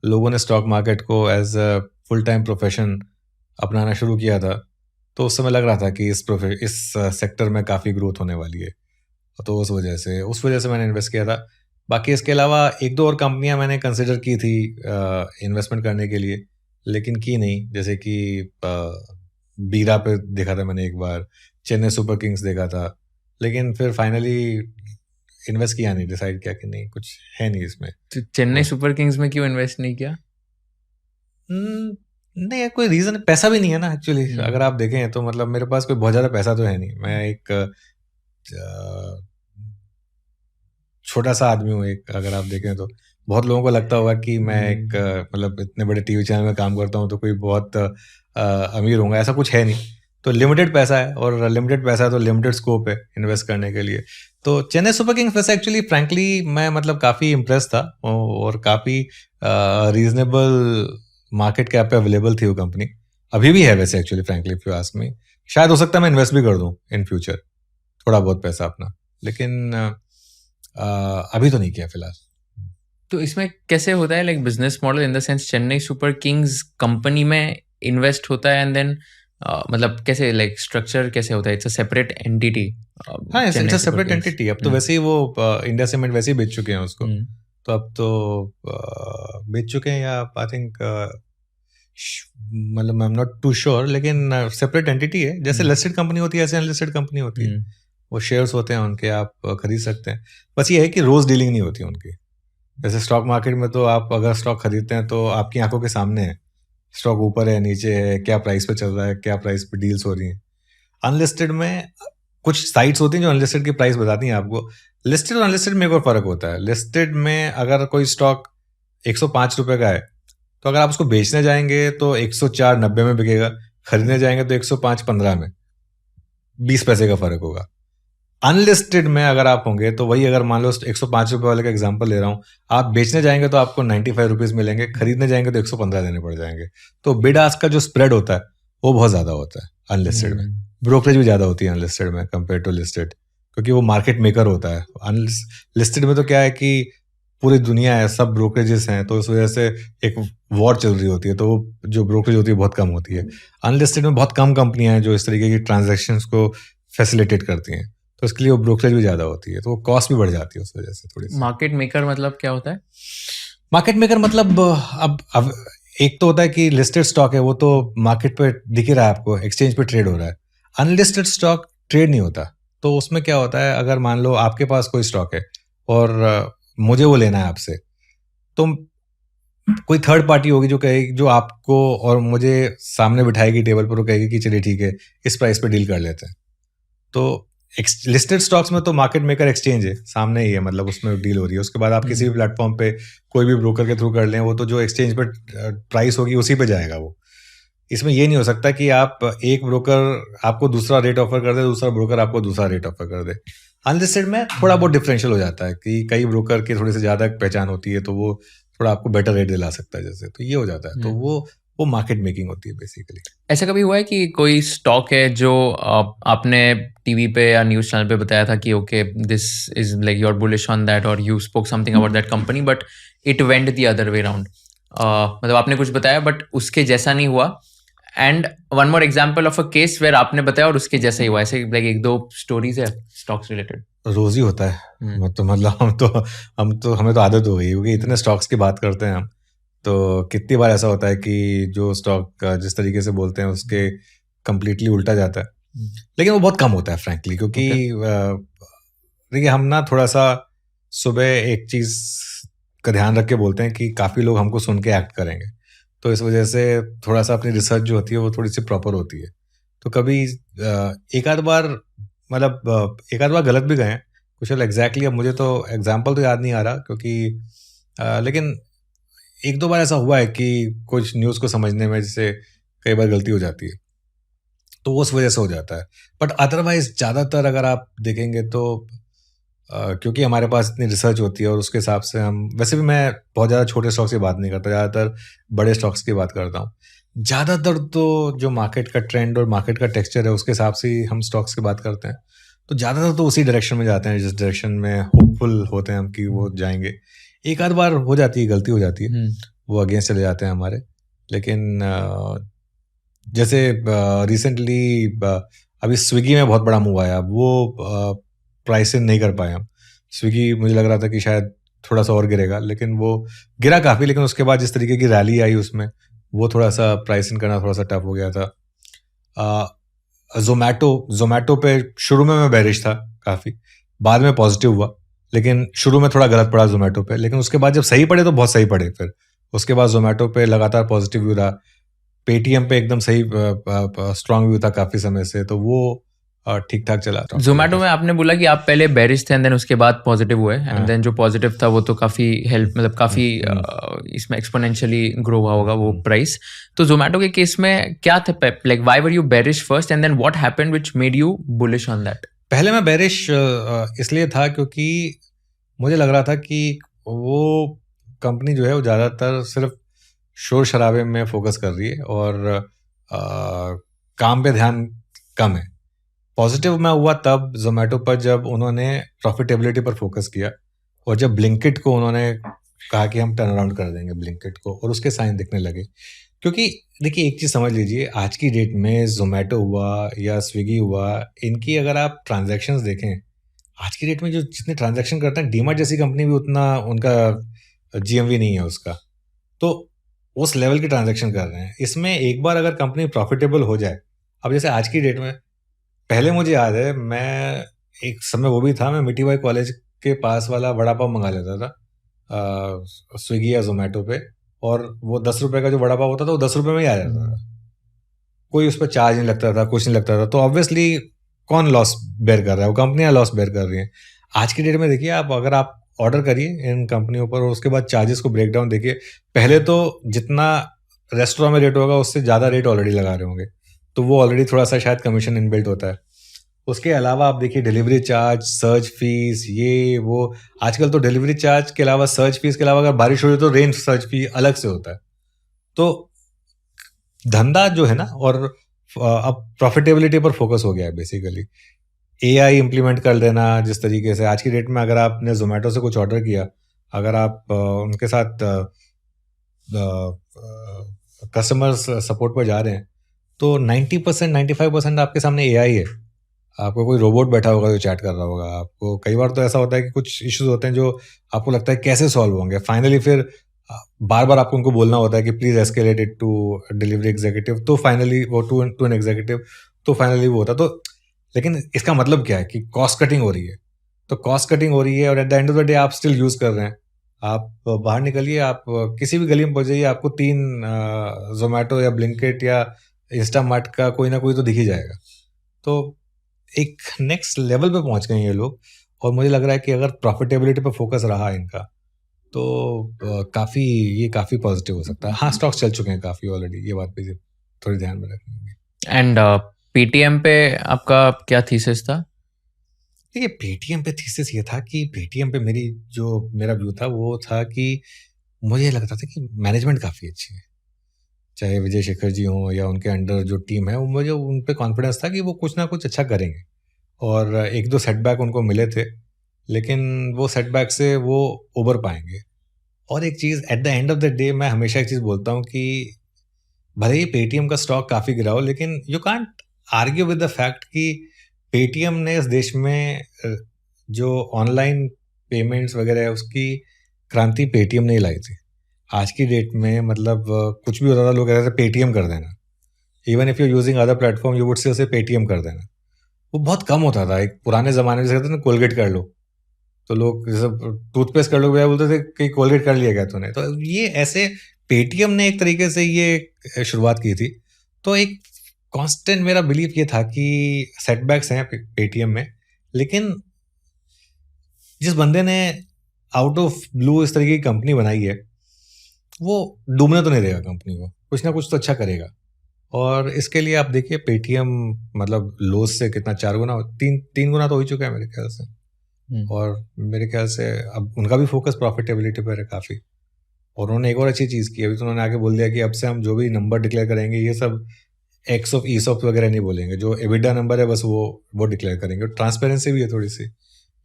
लोगों ने स्टॉक मार्केट को as a full time profession अपनाना शुरू किया था, तो उस समय लग रहा था कि इस सेक्टर में काफ़ी ग्रोथ होने वाली है। तो उस वजह से मैंने इन्वेस्ट किया था। बाकी इसके अलावा 1-2 और कंपनियां मैंने कंसिडर की थी इन्वेस्टमेंट करने के लिए, लेकिन की नहीं। जैसे कि बीरा पे देखा था मैंने एक बार, चेन्नई सुपर किंग्स देखा था, लेकिन फिर फाइनली इन्वेस्ट किया नहीं, डिसाइड किया कि नहीं, कुछ है नहीं इसमें। तो चेन्नई सुपर किंग्स में क्यों इन्वेस्ट नहीं किया? नहीं, कोई रीजन, पैसा भी नहीं है ना एक्चुअली। हम्म। अगर आप देखें तो मतलब मेरे पास कोई बहुत ज्यादा पैसा तो है नहीं। मैं एक छोटा सा आदमी हूँ एक, अगर आप देखें तो। बहुत लोगों को लगता होगा कि मैं एक मतलब इतने बड़े टीवी चैनल में काम करता हूँ तो कोई बहुत अमीर होऊंगा, ऐसा कुछ है नहीं। तो लिमिटेड पैसा है, और लिमिटेड पैसा है तो लिमिटेड स्कोप है इन्वेस्ट करने के लिए। तो चेन्नई सुपर किंग्स वैसे एक्चुअली फ्रैंकली मैं मतलब काफ़ी इम्प्रेस था, और काफ़ी रीजनेबल मार्केट कैप पे अवेलेबल थी वो कंपनी। अभी भी है वैसे actually, frankly if you ask me. शायद हो सकता है मैं इन्वेस्ट भी कर दूं इन फ्यूचर थोड़ा बहुत पैसा अपना, लेकिन अभी तो नहीं किया फिलहाल। तो इसमें कैसे होता है like business model in the sense Chennai super Kings company में इन्वेस्ट होता है एंड देन मतलब कैसे लाइक स्ट्रक्चर कैसे होता है? It's a separate entity. हाँ, इट्स सेपरेट एंटिटी। अब तो वैसे ही वो इंडिया सीमेंट वैसे ही बेच चुके हैं उसको। तो अब तो बेच चुके हैं, या आई थिंक मतलब I am not too sure, लेकिन सेपरेट एंटिटी है। जैसे लिस्टेड कंपनी होती है ऐसे अनलिस्टेड कंपनी होती है। वो शेयर्स होते हैं उनके, आप खरीद सकते हैं। बस ये है कि रोज डीलिंग नहीं होती उनकी। जैसे स्टॉक मार्केट में तो आप अगर स्टॉक खरीदते हैं तो आपकी आंखों के सामने है स्टॉक ऊपर है नीचे है, क्या प्राइस पे चल रहा है, क्या प्राइस पे डील्स हो रही हैं। अनलिस्टेड में कुछ साइट्स होती हैं जो अनलिस्टेड की प्राइस बताती हैं आपको। लिस्टेड और अनलिस्टेड में एक और फर्क होता है। लिस्टेड में अगर कोई स्टॉक 105 रुपए का है तो अगर आप उसको बेचने जाएंगे तो 104.90 में बिकेगा, खरीदने जाएंगे तो 105.15 में, 20 पैसे का फर्क होगा। अनलिस्टेड में अगर आप होंगे तो वही, अगर मान लो 105 रुपए वाले का एग्जांपल ले रहा हूं, आप बेचने जाएंगे तो आपको 95 रुपीज मिलेंगे, खरीदने जाएंगे तो 115 देने पड़ जाएंगे। तो बिड आस्क का जो स्प्रेड होता है वो बहुत ज्यादा होता है अनलिस्टेड में। ब्रोकरेज भी ज्यादा होती है अनलिस्टेड में कंपेयर टू लिस्टेड, क्योंकि वो मार्केट मेकर होता है। अनलिस्टेड में तो क्या है कि पूरी दुनिया है, सब ब्रोकरेजेस हैं, तो उस वजह से एक वॉर चल रही होती है, तो जो ब्रोकरेज होती है बहुत कम होती है। अनलिस्टेड में बहुत कम कंपनियां हैं जो इस तरीके की ट्रांजेक्शन को फैसिलिटेट करती हैं, तो इसके लिए वो ब्रोकरेज भी ज्यादा होती है, तो वो कॉस्ट भी बढ़ जाती है उस वजह से थोड़ी सी। मार्केट मेकर मतलब क्या होता है? मार्केट मेकर मतलब अब एक तो होता है कि लिस्टेड स्टॉक है, वो तो मार्केट पे दिख ही रहा है आपको, एक्सचेंज पे ट्रेड हो रहा है। अनलिस्टेड स्टॉक ट्रेड नहीं होता। तो उसमें क्या होता है, अगर मान लो आपके पास कोई स्टॉक है और मुझे वो लेना है आपसे, तो कोई थर्ड पार्टी होगी जो कहेगी, जो आपको और मुझे सामने बिठाएगी टेबल पर, वो कहेगी कि चलिए ठीक है इस प्राइस पे डील कर लेते हैं। तो लिस्टेड स्टॉक्स में तो मार्केट मेकर एक्सचेंज है, सामने ही है, मतलब उसमें डील हो रही है। उसके बाद आप किसी भी प्लेटफॉर्म पे कोई भी ब्रोकर के थ्रू कर लें, वो तो जो एक्सचेंज पे प्राइस होगी उसी पे जाएगा वो। इसमें ये नहीं हो सकता कि आप एक ब्रोकर आपको दूसरा रेट ऑफर कर दे, दूसरा ब्रोकर आपको दूसरा रेट ऑफर कर दे। अनलिस्टेड में थोड़ा बहुत डिफरेंशियल हो जाता है कि कई ब्रोकर की थोड़ी सी ज्यादा पहचान होती है, तो वो थोड़ा आपको बेटर रेट दिला सकता है, जैसे, तो ये हो जाता है। तो वो मार्केट मेकिंग होती है बेसिकली। ऐसा कभी हुआ है कि कोई स्टॉक है जो आपने टीवी पे या न्यूज़ चैनल पे बताया था कि okay this is like you are bullish on that और you spoke something about that company but it went the other way round? मतलब आपने कुछ बताया बट उसके जैसा नहीं हुआ, and one more example of a case where आपने बताया और उसके जैसा ही हुआ, ऐसे लाइक एक दो स्टोरीज है स्टॉक्स रिलेटेड? रोज ही होता है। मतलब हमें तो आदत हो गई, क्योंकि इतने स्टॉक्स की बात करते हैं हम, तो कितनी बार ऐसा होता है कि जो स्टॉक जिस तरीके से बोलते हैं उसके कंप्लीटली उल्टा जाता है। लेकिन वो बहुत कम होता है फ्रैंकली, क्योंकि देखिए हम ना थोड़ा सा सुबह एक चीज का ध्यान रख के बोलते हैं कि काफी लोग हमको सुन के एक्ट करेंगे, तो इस वजह से थोड़ा सा अपनी रिसर्च जो होती है वो थोड़ी सी प्रॉपर होती है। तो कभी एक आध बार मतलब एक आध बार गलत भी गए हैं कुछ एग्जैक्टली। अब मुझे तो एग्जाम्पल तो याद नहीं आ रहा, क्योंकि लेकिन एक दो बार ऐसा हुआ है कि कुछ न्यूज़ को समझने में जैसे कई बार गलती हो जाती है, तो वो उस वजह से हो जाता है। बट अदरवाइज ज़्यादातर अगर आप देखेंगे तो क्योंकि हमारे पास इतनी रिसर्च होती है और उसके हिसाब से हम, वैसे भी मैं बहुत ज़्यादा छोटे स्टॉक्स की बात नहीं करता, ज़्यादातर बड़े स्टॉक्स की बात करता हूँ। ज़्यादातर तो जो मार्केट का ट्रेंड और मार्केट का टेक्सचर है उसके हिसाब से ही हम स्टॉक्स की बात करते हैं। तो ज़्यादातर तो उसी डायरेक्शन में जाते हैं जिस डायरेक्शन में होपफुल होते हैं हम कि वो जाएंगे। एक आध बार हो जाती है, गलती हो जाती है, वो अगेंस्ट चले जाते हैं हमारे। लेकिन जैसे रिसेंटली अभी स्विगी में बहुत बड़ा मूव आया, वो प्राइसिंग नहीं कर पाए हम। स्विगी मुझे लग रहा था कि शायद थोड़ा सा और गिरेगा, लेकिन वो गिरा काफ़ी। लेकिन उसके बाद जिस तरीके की रैली आई उसमें, वो थोड़ा सा प्राइसिंग करना थोड़ा सा टफ हो गया था। जोमैटो पे शुरू में मैं बेरिश था काफ़ी, बाद में पॉजिटिव हुआ, लेकिन शुरू में थोड़ा गलत पड़ा जोमैटो पे। लेकिन उसके बाद जब सही पड़े तो बहुत सही पड़े, फिर उसके बाद जोमैटो पे लगातार पॉजिटिव व्यू रहा। पेटीएम पे एकदम सही स्ट्रांग व्यू था काफ़ी समय से, तो वो ठीक-ठाक चला। जोमेटो में आपने बोला कि आप पहले बेरिश थे एंड देन उसके बाद पॉजिटिव हुए एंड हाँ। देन जो पॉजिटिव था वो तो काफ़ी हेल्प मतलब काफ़ी इसमें एक्सपोनेंशियली ग्रो हुआ होगा वो प्राइस। तो जोमेटो के केस में क्या था, like why were you bearish first and then what happened which made you bullish on that? पहले मैं बेरिश इसलिए था क्योंकि मुझे लग रहा था कि वो कंपनी जो है वो ज़्यादातर सिर्फ शोर शराबे में फोकस कर रही है और काम पे ध्यान कम है। पॉजिटिव मैं हुआ तब जोमेटो पर जब उन्होंने प्रॉफिटेबिलिटी पर फोकस किया और जब ब्लिंकिट को उन्होंने कहा कि हम टर्न अराउंड कर देंगे ब्लिंकिट को, और उसके साइन दिखने लगे। क्योंकि देखिए एक चीज़ समझ लीजिए, आज की डेट में जोमेटो हुआ या स्विगी हुआ, इनकी अगर आप ट्रांजैक्शंस देखें, आज की डेट में जो जितने ट्रांजैक्शन करते हैं, डीमार्ट जैसी कंपनी भी उतना उनका जीएमवी नहीं है उसका। तो उस लेवल की ट्रांजैक्शन कर रहे हैं। इसमें एक बार अगर कंपनी प्रॉफिटेबल हो जाए, अब जैसे आज की डेट में, पहले मुझे याद है मैं एक समय वो भी था, मैं मिट्टी बाई कॉलेज के पास वाला वड़ा पाव मंगा लेता था स्विगी या जोमेटो पे, और वो 10 रुपए का जो वड़ा पाव होता था वो 10 रुपए में ही आ जाता था। कोई उस पर चार्ज नहीं लगता था, कुछ नहीं लगता था। तो ऑब्वियसली कौन लॉस बेयर कर रहा है? वो कंपनियां लॉस बेयर कर रही हैं। आज की डेट में देखिए, आप अगर आप ऑर्डर करिए इन कंपनियों पर और उसके बाद चार्जेस को ब्रेक डाउन देखिए, पहले तो जितना रेस्टोरेंट में रेट होगा उससे ज़्यादा रेट ऑलरेडी लगा रहे होंगे, तो वो ऑलरेडी थोड़ा सा शायद कमीशन इनबिल्ट होता है। उसके अलावा आप देखिए डिलीवरी चार्ज, सर्च फीस, ये वो। आजकल तो डिलीवरी चार्ज के अलावा, सर्च फीस के अलावा, अगर बारिश हो रही तो रेंज सर्च फी अलग से होता है। तो धंधा जो है ना, और अब प्रॉफिटेबिलिटी पर फोकस हो गया है बेसिकली। एआई इम्प्लीमेंट कर देना, जिस तरीके से आज की डेट में अगर आपने जोमेटो से कुछ ऑर्डर किया, अगर आप उनके साथ कस्टमर सपोर्ट पर जा रहे हैं, तो 90% 95% आपके सामने एआई है। आपको कोई रोबोट बैठा होगा जो चैट कर रहा होगा। आपको कई बार तो ऐसा होता है कि कुछ इश्यूज होते हैं जो आपको लगता है कैसे सॉल्व होंगे, फाइनली फिर बार बार आपको उनको बोलना होता है कि please escalate it to delivery executive, तो फाइनली वो टू एन एग्जीक्यूटिव, तो फाइनली वो होता। तो लेकिन इसका मतलब क्या है कि कॉस्ट कटिंग हो रही है। तो कॉस्ट कटिंग हो रही है और eight the end of the day आप स्टिल यूज कर रहे हैं। आप बाहर निकलिए, आप किसी भी गली में पहुंच जाइए, आपको 3 जोमेटो या ब्लिंकिट या इंस्टामार्ट का कोई ना कोई तो दिख ही जाएगा। तो एक नेक्स्ट लेवल पे पहुंच गए हैं ये लोग, और मुझे लग रहा है कि अगर प्रॉफिटेबिलिटी पे फोकस रहा इनका, तो ये काफ़ी पॉजिटिव हो सकता है। हाँ, स्टॉक्स चल चुके हैं काफ़ी ऑलरेडी, ये बात भी थोड़ी ध्यान में रखनी होगी। एंड पेटीएम पे आपका क्या थीसिस था? देखिए, पेटीएम पे थीसिस ये था कि पेटीएम पे मेरा व्यू था वो था कि मुझे लगता था कि मैनेजमेंट काफ़ी अच्छी है। चाहे विजय शेखर जी हों या उनके अंडर जो टीम है, वो मुझे उन पे कॉन्फिडेंस था कि वो कुछ ना कुछ अच्छा करेंगे। और 1-2 सेटबैक उनको मिले थे, लेकिन वो सेटबैक से वो उबर पाएँगे। और एक चीज़, at the end of the day मैं हमेशा एक चीज़ बोलता हूँ कि भले ही पेटीएम का स्टॉक काफ़ी गिरा हो, लेकिन you can't argue with the fact कि पेटीएम ने इस देश में जो ऑनलाइन पेमेंट्स वगैरह है उसकी क्रांति पेटीएम ने ही लाई थी। आज की डेट में मतलब कुछ भी होता था, लोग कहते थे पेटीएम कर देना। Even if you using other platform you would say Paytm कर देना। वो बहुत कम होता था। एक पुराने ज़माने में जैसे कहते थे ना, कोलगेट कर लो, तो लोग जैसे टूथपेस्ट कर लो भैया बोलते थे कि कोलगेट कर लिया क्या तूने। तो ये ऐसे पेटीएम ने एक तरीके से ये शुरुआत की थी। तो एक कांस्टेंट मेरा बिलीफ ये था कि सेटबैक्स हैं पेटीएम में, लेकिन जिस बंदे ने आउट ऑफ ब्लू इस तरीके की कंपनी बनाई है, वो डूबने तो नहीं देगा कंपनी को, कुछ ना कुछ तो अच्छा करेगा। और इसके लिए आप देखिए पेटीएम मतलब लोस से कितना 4 गुना, 3 गुना तो हो ही चुका है मेरे ख्याल से। और मेरे ख्याल से अब उनका भी फोकस प्रॉफिटेबिलिटी पर है काफ़ी। और उन्होंने एक और अच्छी चीज़ की, अभी तो उन्होंने आगे बोल दिया कि अब से हम जो भी नंबर डिक्लेयर करेंगे, ये सब एक्स ऑफ ईसॉप वगैरह नहीं बोलेंगे, जो एबिटा नंबर है बस वो डिक्लेयर करेंगे। ट्रांसपेरेंसी भी है थोड़ी सी,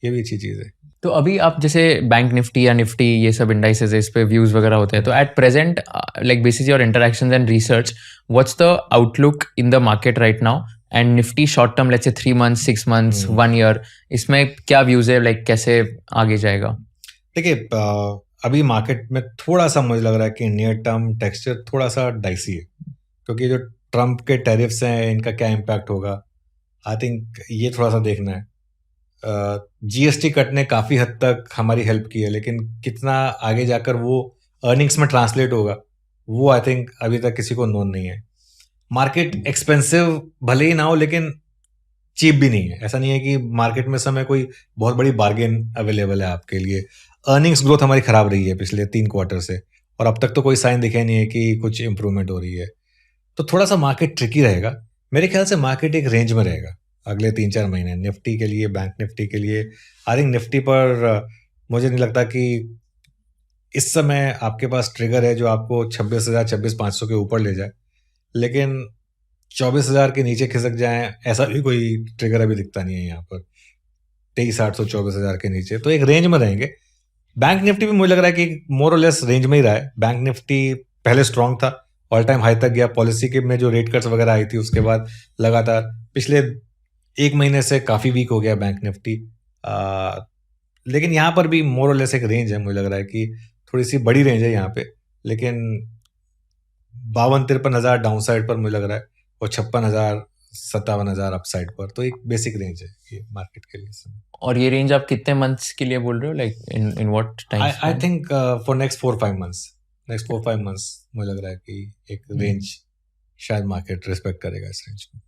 ये भी अच्छी चीज़ है। तो अभी आप जैसे बैंक निफ्टी या निफ्टी ये सब इंडाइसेस है, इस पे व्यूज वगैरह होते हैं, तो at present like basis your interactions and research, what's the outlook in the market right now? And Nifty short term, let's say 3 months, 6 months, 1 year, इसमें क्या व्यूज है, लाइक कैसे आगे जाएगा? देखिए, अभी मार्केट में थोड़ा सा मुझे लग रहा है कि नियर टर्म टेक्सचर थोड़ा सा डाइसी है, क्योंकि जो ट्रम्प के टैरिफ्स हैं इनका क्या इम्पैक्ट होगा, आई थिंक ये थोड़ा सा देखना है। जीएसटी कट ने काफ़ी हद तक हमारी हेल्प की है, लेकिन कितना आगे जाकर वो अर्निंग्स में ट्रांसलेट होगा, वो आई थिंक अभी तक किसी को नोन नहीं है। मार्केट एक्सपेंसिव भले ही ना हो लेकिन चीप भी नहीं है। ऐसा नहीं है कि मार्केट में समय कोई बहुत बड़ी बार्गेन अवेलेबल है आपके लिए। अर्निंग्स ग्रोथ हमारी खराब रही है पिछले 3 क्वार्टर से, और अब तक तो कोई साइन दिखे नहीं है कि कुछ इंप्रूवमेंट हो रही है। तो थोड़ा सा मार्केट ट्रिकी रहेगा। मेरे ख्याल से मार्केट एक रेंज में रहेगा अगले 3-4 महीने। निफ्टी के लिए, बैंक निफ्टी के लिए, आई थिंक निफ्टी पर मुझे नहीं लगता कि इस समय आपके पास ट्रिगर है जो आपको 26,000, 26,500 के ऊपर ले जाए, लेकिन 24,000 के नीचे खिसक जाए ऐसा भी कोई ट्रिगर अभी दिखता नहीं है यहाँ पर। 23,800, 24,000 के नीचे तो एक रेंज में रहेंगे। बैंक निफ्टी भी मुझे लग रहा है कि मोर और लेस रेंज में ही रहा है। बैंक निफ्टी पहले स्ट्रांग था, ऑल टाइम हाई तक गया। पॉलिसी के में जो रेट कट्स वगैरह आई थी उसके बाद लगातार पिछले 1 महीने से काफ़ी वीक हो गया बैंक निफ्टी। लेकिन यहाँ पर भी मोर और लेस एक रेंज है। मुझे लग रहा है कि थोड़ी सी बड़ी रेंज है यहाँ पे, लेकिन 52-53 हज़ार डाउन साइड पर मुझे लग रहा है, और 56,000-57,000 अप साइड पर। तो एक बेसिक रेंज है ये मार्केट के लिए इस समय। और ये रेंज आप कितने मंथ्स के लिए बोल रहे हो, like in what time? I think for next 4-5 months मुझे लग रहा है कि एक रेंज शायद मार्केट रिस्पेक्ट करेगा इस रेंज को।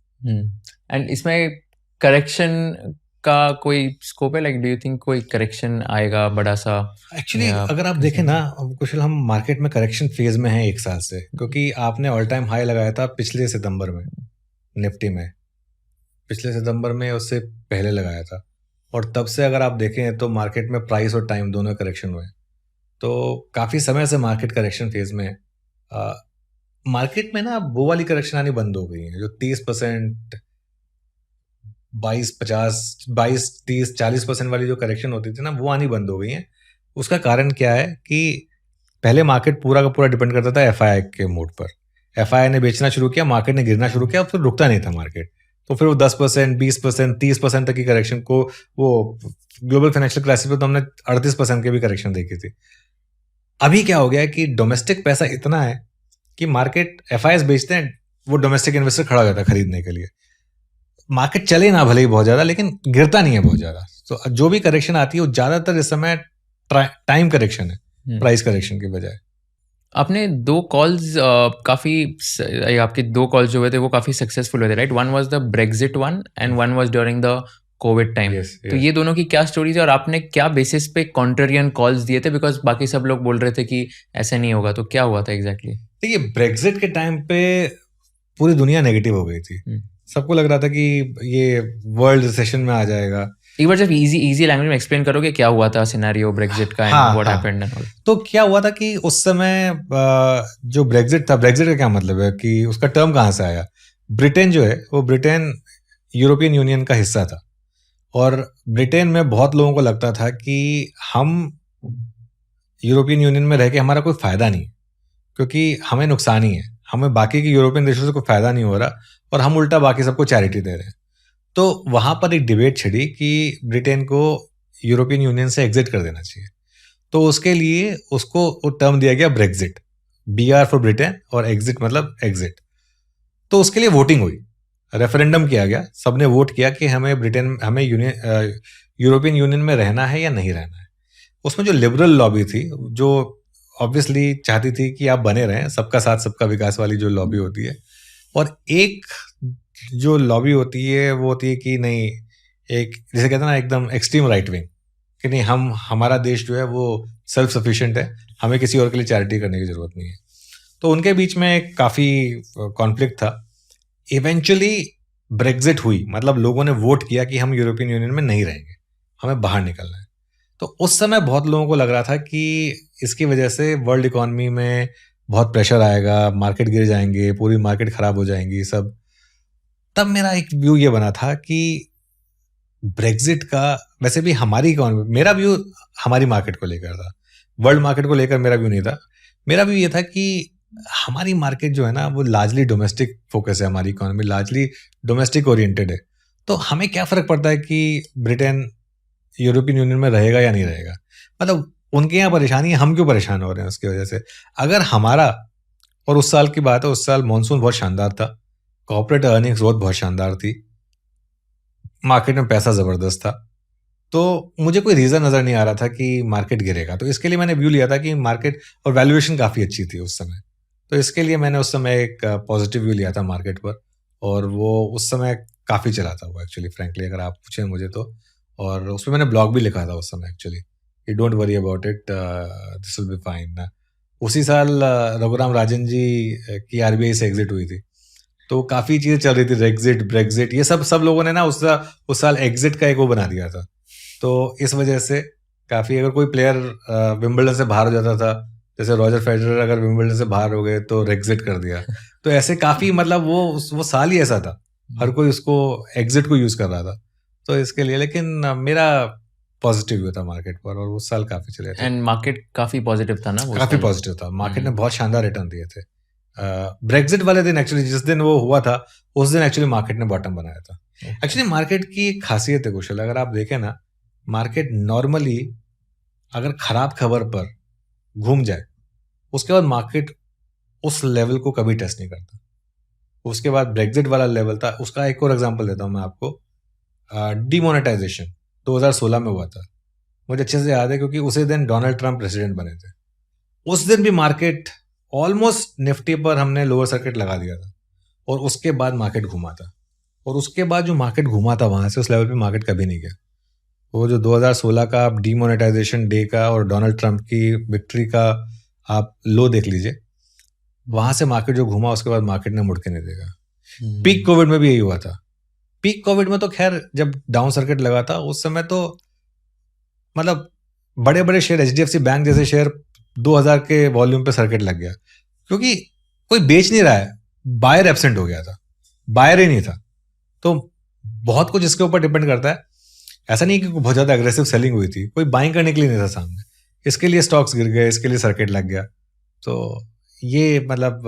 एंड इसमें करेक्शन का कोई स्कोप है? लाइक डू यू थिंक कोई करेक्शन आएगा बड़ा सा? एक्चुअली अगर आप देखें ना कुशल, हम मार्केट में करेक्शन फेज में हैं 1 साल से, क्योंकि आपने ऑल टाइम हाई लगाया था पिछले सितंबर में निफ्टी में, पिछले सितंबर में उससे पहले लगाया था, और तब से अगर आप देखें तो मार्केट में प्राइस और टाइम दोनों करेक्शन हुए। तो काफ़ी समय से मार्केट करेक्शन फेज में है। मार्केट में ना वो वाली करेक्शन आनी बंद हो गई है जो 30%, 22-30-40% वाली जो करेक्शन होती थी ना, वो आनी बंद हो गई है। उसका कारण क्या है कि पहले मार्केट पूरा का पूरा डिपेंड करता था एफआईआई के मूड पर। एफआईआई ने बेचना शुरू किया, मार्केट ने गिरना शुरू किया, फिर रुकता नहीं था मार्केट। तो फिर वो 10%, 20%, 30% तक की करेक्शन को, वो ग्लोबल फाइनेंशियल क्राइसिस पे तो हमने 38% के भी करेक्शन देखी थी। अभी क्या हो गया है कि डोमेस्टिक पैसा इतना है कि मार्केट एफआईआई बेचते हैं, वो डोमेस्टिक इन्वेस्टर खड़ा हो जाता है खरीदने के लिए। मार्केट चले ना भले ही बहुत ज्यादा, लेकिन गिरता नहीं है बहुत ज्यादा। तो जो भी करेक्शन आती है वो ज्यादातर इस समय टाइम करेक्शन है, प्राइस करेक्शन के बजाय। आपने 2 कॉल्स आपके 2 कॉल्स जो हुए थे वो काफ़ी सक्सेसफुल हुए थे, right? One was the Brexit one and one was during the Covid time. तो ये दोनों की क्या स्टोरीज है, और आपने क्या बेसिस पे कॉन्ट्रेरियन कॉल्स दिए थे? बिकॉज बाकी सब लोग बोल रहे थे कि ऐसा नहीं होगा, तो क्या हुआ था एग्जैक्टली? देखिए, ब्रेक्जिट के टाइम पे पूरी दुनिया नेगेटिव हो गई थी। सबको लग रहा था कि ये वर्ल्ड रिसेशन में आ जाएगा। एक बार जब इजी लैंग्वेज में एक्सप्लेन करोगे क्या हुआ था सिनेरियो ब्रेक्जिट का and what happened and all? तो क्या हुआ था कि उस समय जो ब्रेक्जिट था, ब्रेक्जिट का क्या मतलब है कि उसका टर्म कहाँ से आया? ब्रिटेन जो है वो ब्रिटेन यूरोपियन यूनियन का हिस्सा था, और ब्रिटेन में बहुत लोगों को लगता था कि हम यूरोपियन यूनियन में रह के हमारा कोई फायदा नहीं, क्योंकि हमें नुकसान ही है, हमें बाकी के यूरोपियन देशों से कोई फायदा नहीं हो रहा, और हम उल्टा बाकी सबको चैरिटी दे रहे हैं। तो वहां पर एक डिबेट छिड़ी कि ब्रिटेन को यूरोपियन यूनियन से एग्जिट कर देना चाहिए। तो उसके लिए उसको वो टर्म दिया गया ब्रेक्जिट, BR फॉर ब्रिटेन, और एग्जिट मतलब एग्जिट। तो उसके लिए वोटिंग हुई, रेफरेंडम किया गया, सबने वोट किया कि हमें यूरोपियन यूनियन में रहना है या नहीं रहना है। उसमें जो लिबरल लॉबी थी, जो ऑब्वियसली चाहती थी कि आप बने रहें, सबका साथ सबका विकास वाली जो लॉबी होती है, और एक जो लॉबी होती है वो होती है कि नहीं, एक जैसे कहते हैं ना एकदम एक्सट्रीम राइट विंग, कि नहीं, हमारा देश जो है वो सेल्फ सफिशिएंट है, हमें किसी और के लिए चैरिटी करने की जरूरत नहीं है। तो उनके बीच में काफ़ी कॉन्फ्लिक्ट था। इवेंचुअली ब्रेक्जिट हुई, मतलब लोगों ने वोट किया कि हम यूरोपियन यूनियन में नहीं रहेंगे, हमें बाहर निकलना है। तो उस समय बहुत लोगों को लग रहा था कि इसकी वजह से वर्ल्ड इकोनॉमी में बहुत प्रेशर आएगा, मार्केट गिर जाएंगे, पूरी मार्केट खराब हो जाएंगी सब। तब मेरा एक व्यू ये बना था कि ब्रेक्जिट का, वैसे भी हमारी इकोनॉमी, मेरा व्यू हमारी मार्केट को लेकर था, वर्ल्ड मार्केट को लेकर मेरा व्यू नहीं था। मेरा व्यू ये था कि हमारी मार्केट जो है ना वो लार्जली डोमेस्टिक फोकस है, हमारी इकोनॉमी लार्जली डोमेस्टिक ओरिएंटेड है। तो हमें क्या फर्क पड़ता है कि ब्रिटेन यूरोपियन यूनियन में रहेगा या नहीं रहेगा? मतलब उनके यहाँ परेशानी है, हम क्यों परेशान हो रहे हैं उसकी वजह से? अगर हमारा, और उस साल की बात है, उस साल मॉनसून बहुत शानदार था, कॉर्पोरेट अर्निंग्स बहुत शानदार थी, मार्केट में पैसा जबरदस्त था, तो मुझे कोई रीजन नजर नहीं आ रहा था कि मार्केट गिरेगा। तो इसके लिए मैंने व्यू लिया था कि मार्केट, और वैल्यूएशन काफी अच्छी थी उस समय, तो इसके लिए मैंने उस समय एक पॉजिटिव व्यू लिया था मार्केट पर, और वो उस समय काफ़ी चला था वो एक्चुअली, फ्रैंकली अगर आप पूछें मुझे तो। और उस पर मैंने ब्लॉग भी लिखा था उस समय actually, you don't worry about it, this will be fine. उसी साल रघुराम राजन जी की आरबीआई से एग्जिट हुई थी, तो काफ़ी चीज़ें चल रही थी, रेग्जिट ब्रेग्जिट, ये सब लोगों ने ना उस साल एग्जिट का एक वो बना दिया था। तो इस वजह से काफ़ी, अगर कोई प्लेयर विंबलडन से बाहर हो जाता था, जैसे रॉजर फेडरर अगर विंबलडन से बाहर हो गए तो रेग्जिट कर दिया, तो ऐसे काफ़ी मतलब वो साल ही ऐसा था, हर कोई उसको एग्जिट को यूज़ कर रहा था। तो इसके लिए, लेकिन मेरा पॉजिटिव व्यू था मार्केट पर, और उस साल काफ़ी चले थे। एंड मार्केट काफ़ी पॉजिटिव था ना वो काफ़ी साल? पॉजिटिव था, मार्केट ने बहुत शानदार रिटर्न दिए थे। ब्रेग्जिट वाले दिन एक्चुअली, जिस दिन वो हुआ था उस दिन एक्चुअली मार्केट ने बॉटम बनाया था। एक्चुअली मार्केट की एक खासियत है कुशल, अगर आप देखें ना, मार्केट नॉर्मली अगर खराब खबर पर घूम जाए, उसके बाद मार्केट उस लेवल को कभी टेस्ट नहीं करता। उसके बाद ब्रेग्जिट वाला लेवल था, उसका एक और एग्जांपल देता हूं मैं आपको। डीमोनेटाइजेशन 2016 में हुआ था, मुझे अच्छे से याद है क्योंकि उसी दिन डोनाल्ड ट्रंप प्रेसिडेंट बने थे। उस दिन भी मार्केट ऑलमोस्ट निफ्टी पर हमने लोअर सर्किट लगा दिया था, और उसके बाद मार्केट घुमा था, और उसके बाद जो मार्केट घुमा था वहां से उस लेवल पे मार्केट कभी नहीं गया। वो जो 2016 का आप डीमोनेटाइजेशन डे का और डोनाल्ड ट्रंप की विक्ट्री का आप लो देख लीजिए, वहां से मार्केट जो घुमा उसके बाद मार्केट ने मुड़ के नहीं देखा। पीक कोविड में भी यही हुआ था। पीक कोविड में तो खैर जब डाउन सर्किट लगा था उस समय तो मतलब बड़े बड़े शेयर, एचडीएफसी बैंक जैसे शेयर 2000 के वॉल्यूम पे सर्किट लग गया, क्योंकि कोई बेच नहीं रहा है, बायर एब्सेंट हो गया था, बायर ही नहीं था। तो बहुत कुछ इसके ऊपर डिपेंड करता है, ऐसा नहीं कि बहुत ज्यादा एग्रेसिव सेलिंग हुई थी, कोई बाइंग करने के लिए नहीं था सामने, इसके लिए स्टॉक्स गिर गए, इसके लिए सर्किट लग गया। तो ये मतलब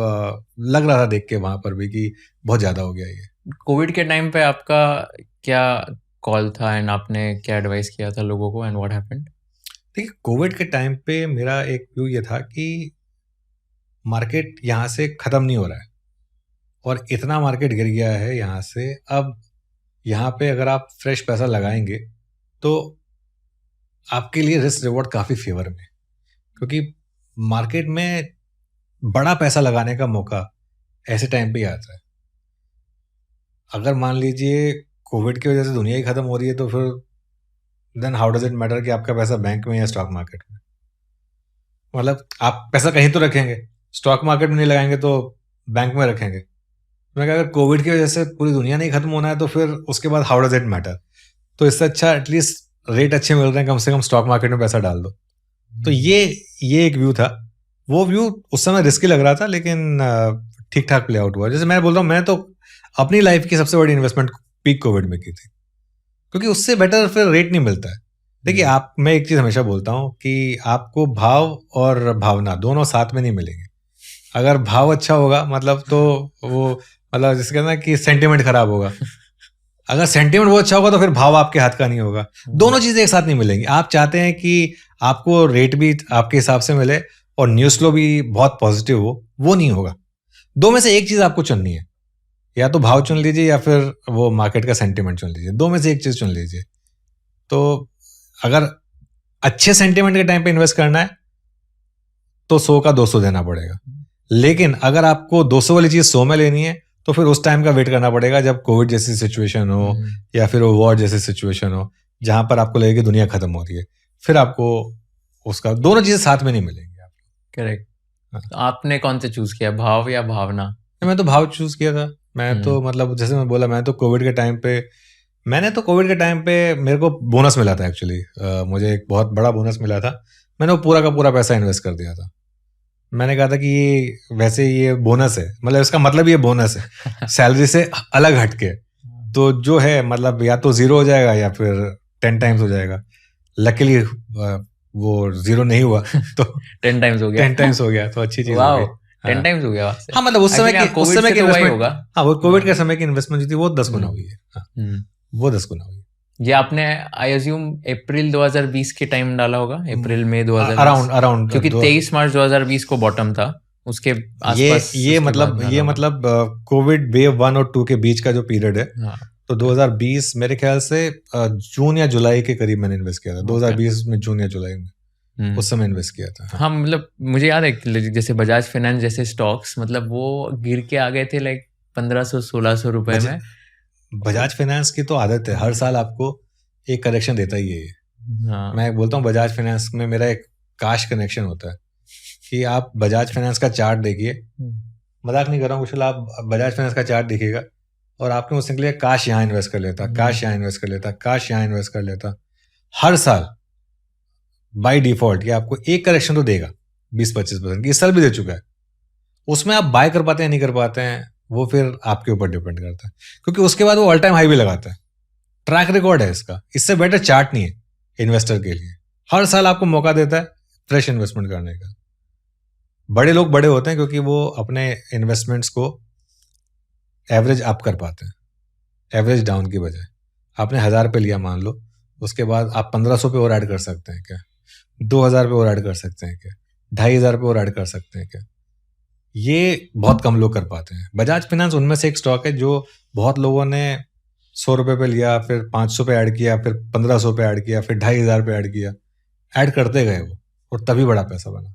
लग रहा था देख के वहां पर भी कि बहुत ज्यादा हो गया ये। कोविड के टाइम पे आपका क्या कॉल था एंड आपने क्या एडवाइस किया था लोगों को, एंड व्हाट हैपेंड? देखिए, कोविड के टाइम पे मेरा एक व्यू ये था कि मार्केट यहाँ से खत्म नहीं हो रहा है, और इतना मार्केट गिर गया है यहाँ से, अब यहाँ पे अगर आप फ्रेश पैसा लगाएंगे तो आपके लिए रिस्क रिवॉर्ड काफ़ी फेवर में, क्योंकि मार्केट में बड़ा पैसा लगाने का मौका ऐसे टाइम पे ही आता है। अगर मान लीजिए कोविड की वजह से दुनिया ही खत्म हो रही है, तो फिर then how does it matter कि आपका पैसा बैंक में या स्टॉक मार्केट में? मतलब आप पैसा कहीं तो रखेंगे, स्टॉक मार्केट में नहीं लगाएंगे तो बैंक में रखेंगे। मैं कहा, अगर कोविड की वजह से पूरी दुनिया नहीं खत्म होना है तो फिर उसके बाद हाउ डज इट मैटर? तो इससे अच्छा एटलीस्ट रेट अच्छे मिल रहे हैं, कम से कम स्टॉक मार्केट में पैसा डाल दो। तो ये एक व्यू था। वो व्यू उस समय रिस्की लग रहा था, लेकिन ठीक ठाक प्ले आउट हुआ। जैसे मैं बोल रहा हूँ, मैं तो अपनी लाइफ की सबसे बड़ी इन्वेस्टमेंट पीक कोविड में की थी, क्योंकि उससे बेटर फिर रेट नहीं मिलता है। देखिए, मैं एक चीज हमेशा बोलता हूँ कि आपको भाव और भावना दोनों साथ में नहीं मिलेंगे। अगर भाव अच्छा होगा मतलब तो वो मतलब जिसके कहते हैं कि सेंटिमेंट खराब होगा, अगर सेंटिमेंट बहुत अच्छा होगा तो फिर भाव आपके हाथ का नहीं होगा। दोनों चीजें एक साथ नहीं मिलेंगी। आप चाहते हैं कि आपको रेट भी आपके हिसाब से मिले और न्यूज फ्लो भी बहुत पॉजिटिव हो, वो नहीं होगा। दो में से एक चीज आपको चुननी है, या तो भाव चुन लीजिए या फिर वो मार्केट का सेंटिमेंट चुन लीजिए, दो में से एक चीज चुन लीजिए। तो अगर अच्छे सेंटिमेंट के टाइम पे इन्वेस्ट करना है तो 100 का 200 देना पड़ेगा, लेकिन अगर आपको 200 वाली चीज 100 में लेनी है तो फिर उस टाइम का वेट करना पड़ेगा जब कोविड जैसी सिचुएशन हो या फिर वो वॉर जैसी सिचुएशन हो, जहां पर आपको लगे कि दुनिया खत्म हो रही है, फिर आपको उसका दोनों चीजें साथ में नहीं मिलेंगी आपको। करेक्ट। तो आपने कौन से चूज किया, भाव या भावना? मैं तो भाव चूज किया था। मैं तो मतलब जैसे मैं बोला, मैं तो कोविड के टाइम पे मेरे को बोनस मिला था एक्चुअली। मुझे एक बहुत बड़ा बोनस मिला था, मैंने वो पूरा का पूरा पैसा इन्वेस्ट कर दिया था। मैंने कहा था कि ये वैसे ये बोनस है, मतलब इसका मतलब ये बोनस है सैलरी से अलग हटके, तो जो है मतलब या तो 0 हो जाएगा या फिर 10 टाइम्स हो जाएगा। लकीली वो 0 नहीं हुआ तो 10 टाइम्स हो गया। 10 टाइम्स हो गया, तो अच्छी चीज हो वाओ, गई। 10 टाइम्स हो गया वहाँ से। हाँ, मतलब उस समय की इन्वेस्टमेंट होगा। हाँ, वो कोविड के समय की इन्वेस्टमेंट जो थी वो 10 गुना हुई है। हाँ, वो 10 गुना हुई है। ये आपने आई अज्यूम अप्रैल 2020 के टाइम डाला होगा, अप्रैल में 2020 अराउंड, क्योंकि 23 मार्च 2020 को बॉटम था, उसके आसपास। ये मतलब कोविड वेव 1 और 2 के बीच का जो पीरियड है, तो 2020 मेरे ख्याल से जून या जुलाई के करीब मैंने इन्वेस्ट किया था। 2020 में जून या जुलाई में उस समय इन्वेस्ट किया था। हाँ मतलब मुझे याद है कि जैसे बजाज फाइनेंस जैसे स्टॉक्स मतलब वो गिर के आ गए थे लाइक 1500-1600 रुपए में। बजाज फाइनेंस की तो आदत है, हर साल आपको एक करेक्शन देता ही है ये। हाँ मैं बोलता हूँ बजाज फाइनेंस में मेरा एक काश कनेक्शन होता है कि आप बजाज फाइनेंस का चार्ट देखिए, मजाक नहीं कर रहा हूँ कुशल, आप बजाज फाइनेंस का चार्ट देखिएगा और आपने उसके लिए काश यहाँ इन्वेस्ट कर लेता, काश यहाँ इन्वेस्ट कर लेता, काश यहाँ इन्वेस्ट कर लेता। हर साल बाय डिफॉल्ट ये आपको एक करेक्शन तो देगा 20-25%, इस साल भी दे चुका है। उसमें आप बाय कर पाते हैं नहीं कर पाते हैं वो फिर आपके ऊपर डिपेंड करता है, क्योंकि उसके बाद वो ऑल टाइम हाई भी लगाता है। ट्रैक रिकॉर्ड है इसका, इससे बेटर चार्ट नहीं है इन्वेस्टर के लिए। हर साल आपको मौका देता है फ्रेश इन्वेस्टमेंट करने का। बड़े लोग बड़े होते हैं क्योंकि वो अपने इन्वेस्टमेंट्स को एवरेज अप कर पाते हैं, एवरेज डाउन की बजाय। आपने 1000 पे लिया मान लो, उसके बाद आप 1500 पे और ऐड कर सकते हैं क्या, 2000 पे और ऐड कर सकते हैं क्या, 2500 पे और ऐड कर सकते हैं क्या। ये बहुत कम लोग कर पाते हैं। बजाज फाइनेंस उनमें से एक स्टॉक है जो बहुत लोगों ने 100 रुपए पे लिया, फिर 500 पे ऐड किया, फिर 1500 पे ऐड किया, फिर 2500 पे ऐड किया, ऐड करते गए वो, और तभी बड़ा पैसा बना।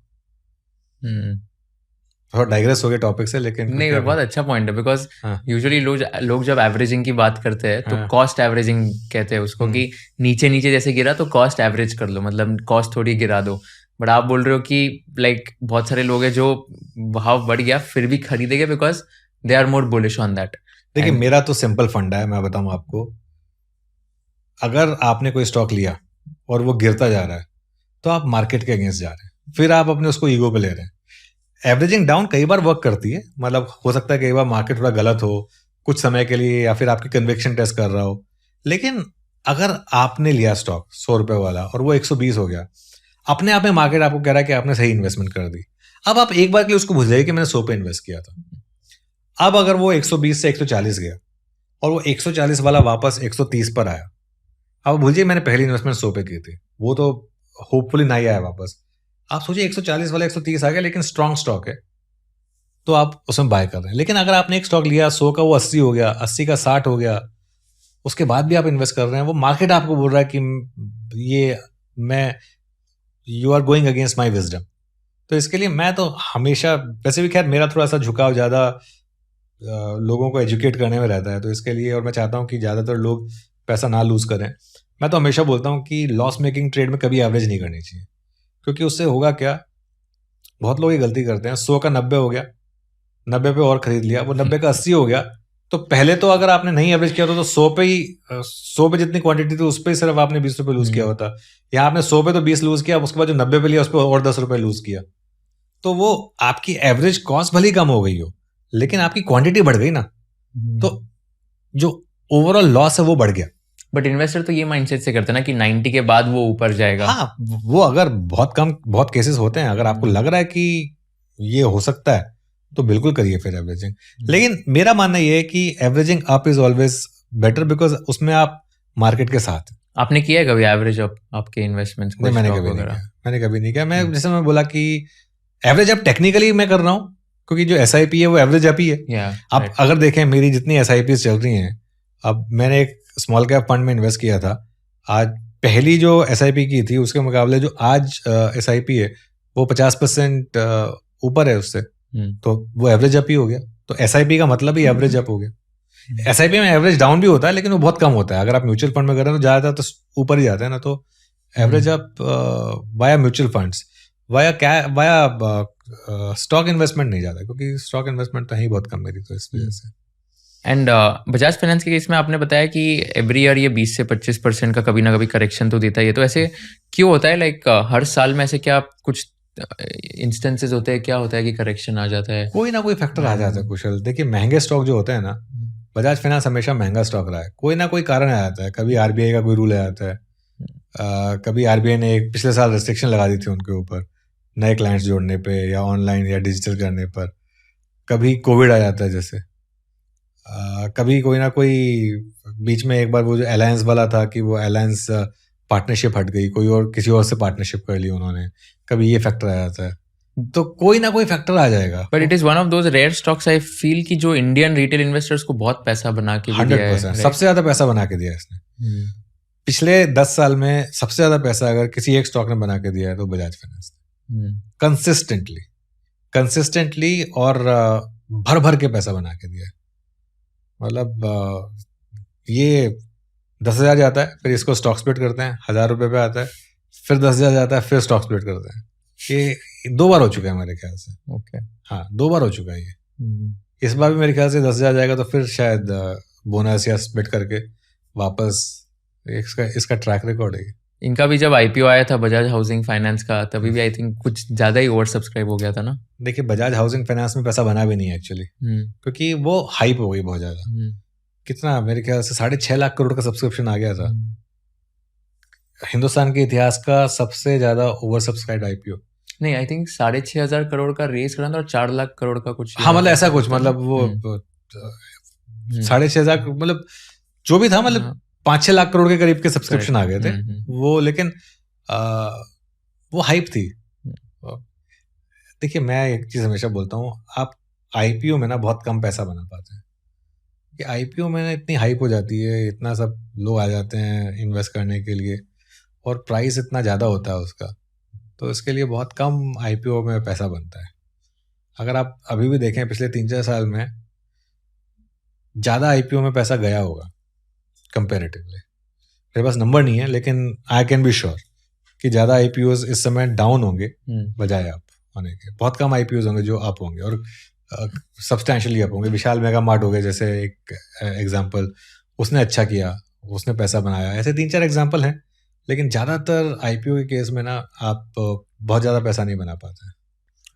थोड़ा डाइग्रेस हो गया टॉपिक से, लेकिन नहीं बहुत अच्छा पॉइंट है बिकॉज हाँ। यूजुअली लोग जब एवरेजिंग की बात करते हैं तो हाँ। कॉस्ट एवरेजिंग कहते हैं उसको कि नीचे नीचे जैसे गिरा तो कॉस्ट एवरेज कर लो, मतलब कॉस्ट थोड़ी गिरा दो। बट आप बोल रहे हो कि लाइक बहुत सारे लोग हैं जो भाव बढ़ गया फिर भी खरीदेंगे because they are more bullish on that. देखिए मेरा तो सिंपल फंडा है, मैं बताऊं आपको, अगर आपने कोई स्टॉक लिया और वो गिरता जा रहा है तो आप मार्केट के अगेंस्ट जा रहे हैं, फिर आप अपने उसको ईगो पे ले रहे हैं। एवरेजिंग डाउन कई बार वर्क करती है, मतलब हो सकता है कई बार मार्केट थोड़ा गलत हो कुछ समय के लिए, या फिर आपकी कन्विक्शन टेस्ट कर रहा हो। लेकिन अगर आपने लिया स्टॉक 100 रुपए वाला और वो 120 हो गया, अपने आप में मार्केट आपको कह रहा है कि आपने सही इन्वेस्टमेंट कर दी। अब आप एक बार के लिए उसको भूल जाइए कि मैंने 100 पे इन्वेस्ट किया था। अब अगर वो 120 से 140 गया और वो 140 वाला वापस 130 पर आया, अब भूलिए मैंने पहली इन्वेस्टमेंट 100 पे की थी, वो तो होपफुली नहीं आया वापस। आप सोचिए 140 वाला 130 आ गया, लेकिन स्ट्रॉन्ग स्टॉक है तो आप उसमें बाय कर रहे हैं। लेकिन अगर आपने एक स्टॉक लिया 100 का, वो 80 हो गया, 80 का 60 हो गया, उसके बाद भी आप इन्वेस्ट कर रहे हैं, वो मार्केट आपको बोल रहा है कि ये मैं you are going against my wisdom. तो इसके लिए मैं तो हमेशा, वैसे भी खैर मेरा थोड़ा सा झुकाव ज़्यादा लोगों को एजुकेट करने में रहता है, तो इसके लिए, और मैं चाहता हूँ कि ज़्यादातर लोग पैसा ना लूज करें। मैं तो हमेशा बोलता हूँ कि लॉस मेकिंग ट्रेड में कभी एवरेज नहीं करनी चाहिए, क्योंकि उससे होगा क्या, बहुत लोग ये गलती करते हैं, 100 का 90 हो गया, 90 पे और खरीद लिया, वो 90 का 80 हो गया, तो पहले तो अगर आपने नहीं एवरेज किया तो 100 पे ही 100 पे जितनी क्वांटिटी थी उस पर ही सिर्फ आपने 20 रुपए लूज किया होता। यहाँ आपने 100 पे तो 20 लूज किया, उसके बाद जो 90 पे लिया उस पर और 10 रुपए लूज किया, तो वो आपकी एवरेज कॉस्ट भले ही कम हो गई हो, लेकिन आपकी क्वांटिटी बढ़ गई ना, तो जो ओवरऑल लॉस है वो बढ़ गया। बट इन्वेस्टर तो ये माइंडसेट से करते हैं ना कि 90 के बाद वो ऊपर जाएगा। हाँ, वो अगर बहुत केसेस होते हैं, अगर आपको लग रहा है कि ये हो सकता है तो बिल्कुल करिए फिर एवरेजिंग। लेकिन मेरा मानना ये है कि averaging up is always better, because उसमें आप मार्केट के साथ। आपने किया है कभी एवरेज अप आपके इन्वेस्टमेंट्स? नहीं, मैंने कभी नहीं किया। मैं जैसे मैं बोला कि एवरेज अप टेक्निकली मैं कर रहा हूँ, क्योंकि जो SIP है वो एवरेज अप ही है। आप अगर देखें मेरी जितनी SIP चल रही हैं, अब मैंने एक स्मॉल कैप फंड में इन्वेस्ट किया था, आज पहली जो SIP की थी उसके मुकाबले जो आज SIP है वो 50% ऊपर है उससे, तो वो एवरेज अप ही हो गया। तो SIP का मतलब ही एवरेज अप हो गया। SIP में एवरेज डाउन भी होता है, लेकिन वो बहुत कम होता है। अगर आप म्यूचुअल फंड में कर रहे हैं तो ज्यादातर तो ऊपर ही जाते हैं ना, तो average up via mutual funds, via stock investment नहीं जाता, क्योंकि स्टॉक इन्वेस्टमेंट तो ही बहुत कम मेरी, तो इस वजह से। एंड बजाज फाइनेंस के केस में आपने बताया कि एवरी ईयर ये 20 से 25% का कभी ना कभी करेक्शन तो देता ही है, तो ऐसे क्यों होता है? लाइक हर साल में ऐसे क्या कुछ इंस्टेंसेस होते हैं, क्या होता है कि करेक्शन आ जाता है? कोई ना कोई फैक्टर आ जाता है कुशल। देखिए महंगे स्टॉक जो होते हैं ना, बजाज फाइनेंस हमेशा महंगा स्टॉक रहा है, कोई ना कोई कारण आ जाता है। कभी RBI का कोई रूल आ जाता है, कभी RBI ने पिछले साल रिस्ट्रिक्शन लगा दी थी उनके ऊपर नए क्लाइंट्स जोड़ने पे या ऑनलाइन या डिजिटल करने पर। कभी कोविड आ जाता है, जैसे कभी कोई ना कोई बीच में एक बार वो जो अलायंस वाला था कि वो अलायंस पार्टनरशिप हट गई, कोई और किसी और से पार्टनरशिप कर ली उन्होंने, कभी ये फैक्टर आ जाता है, तो कोई ना कोई फैक्टर आ जाएगा। But it is one of those rare stocks I feel कि जो इंडियन रिटेल इन्वेस्टर्स को बहुत पैसा बना के 100% सबसे ज्यादा पैसा बना के दिया इसने। पिछले 10 साल में सबसे ज्यादा पैसा अगर किसी एक स्टॉक ने बना के दिया है तो बजाज फाइनेंस ने कंसिस्टेंटली और भर भर के पैसा बना के दिया है। मतलब ये 10,000 जाता है, फिर इसको स्टॉक स्प्लिट करते हैं, 1,000 रुपए पे आता है, फिर 10,000 जाता है, फिर स्टॉक स्प्लिट करते हैं। ये 2 बार हो चुका है मेरे ख्याल से। ओके। हाँ, 2 बार हो चुका है ये। इस बार भी मेरे ख्याल से 10,000 जाएगा तो फिर शायद बोनस या स्प्लिट करके वापस इसका ट्रैक रिकॉर्ड है। इनका भी जब आईपीओ आया था बजाज हाउसिंग फाइनेंस का, तभी भी आई थिंक कुछ ज्यादा ही ओवर सब्सक्राइब हो गया था ना। देखिए, बजाज हाउसिंग फाइनेंस में पैसा बना भी नहीं है एक्चुअली, क्योंकि वो हाइप हो गई बहुत ज्यादा। कितना, मेरे ख्याल से 6.5 लाख करोड़ का सब्सक्रिप्शन आ गया था। हिंदुस्तान के इतिहास का सबसे ज्यादा ओवर सब्सक्राइब आईपीओ। नहीं, आई थिंक 6,500 करोड़ का रेस करा था और 4 लाख करोड़ का कुछ। हाँ, मतलब ऐसा कुछ, मतलब वो 6,500 मतलब जो भी था, मतलब 5-6 लाख करोड़ के करीब के सब्सक्रिप्शन आ गए थे वो। लेकिन वो हाइप थी। देखिए, मैं एक चीज हमेशा बोलता हूँ, आप आईपीओ में ना बहुत कम पैसा बना पाते हैं कि आईपीओ में ना इतनी हाइप हो जाती है, इतना सब लोग आ जाते हैं इन्वेस्ट करने के लिए और प्राइस इतना ज़्यादा होता है उसका, तो इसके लिए बहुत कम आईपीओ में पैसा बनता है। अगर आप अभी भी देखें पिछले 3-4 साल में ज़्यादा आईपीओ में पैसा गया होगा कंपेरेटिवली। मेरे पास नंबर नहीं है, लेकिन आई कैन बी श्योर कि ज़्यादा आईपीओज इस समय डाउन होंगे बजाय अप होने के। बहुत कम आईपीओज होंगे जो अप होंगे और सब्सटैंशियली अप होंगे। विशाल मेगा मार्ट हो गए जैसे एक एग्जांपल, उसने अच्छा किया, उसने पैसा बनाया। ऐसे 3-4 एग्जांपल हैं, लेकिन ज़्यादातर आईपीओ के केस में ना आप बहुत ज़्यादा पैसा नहीं बना पाते।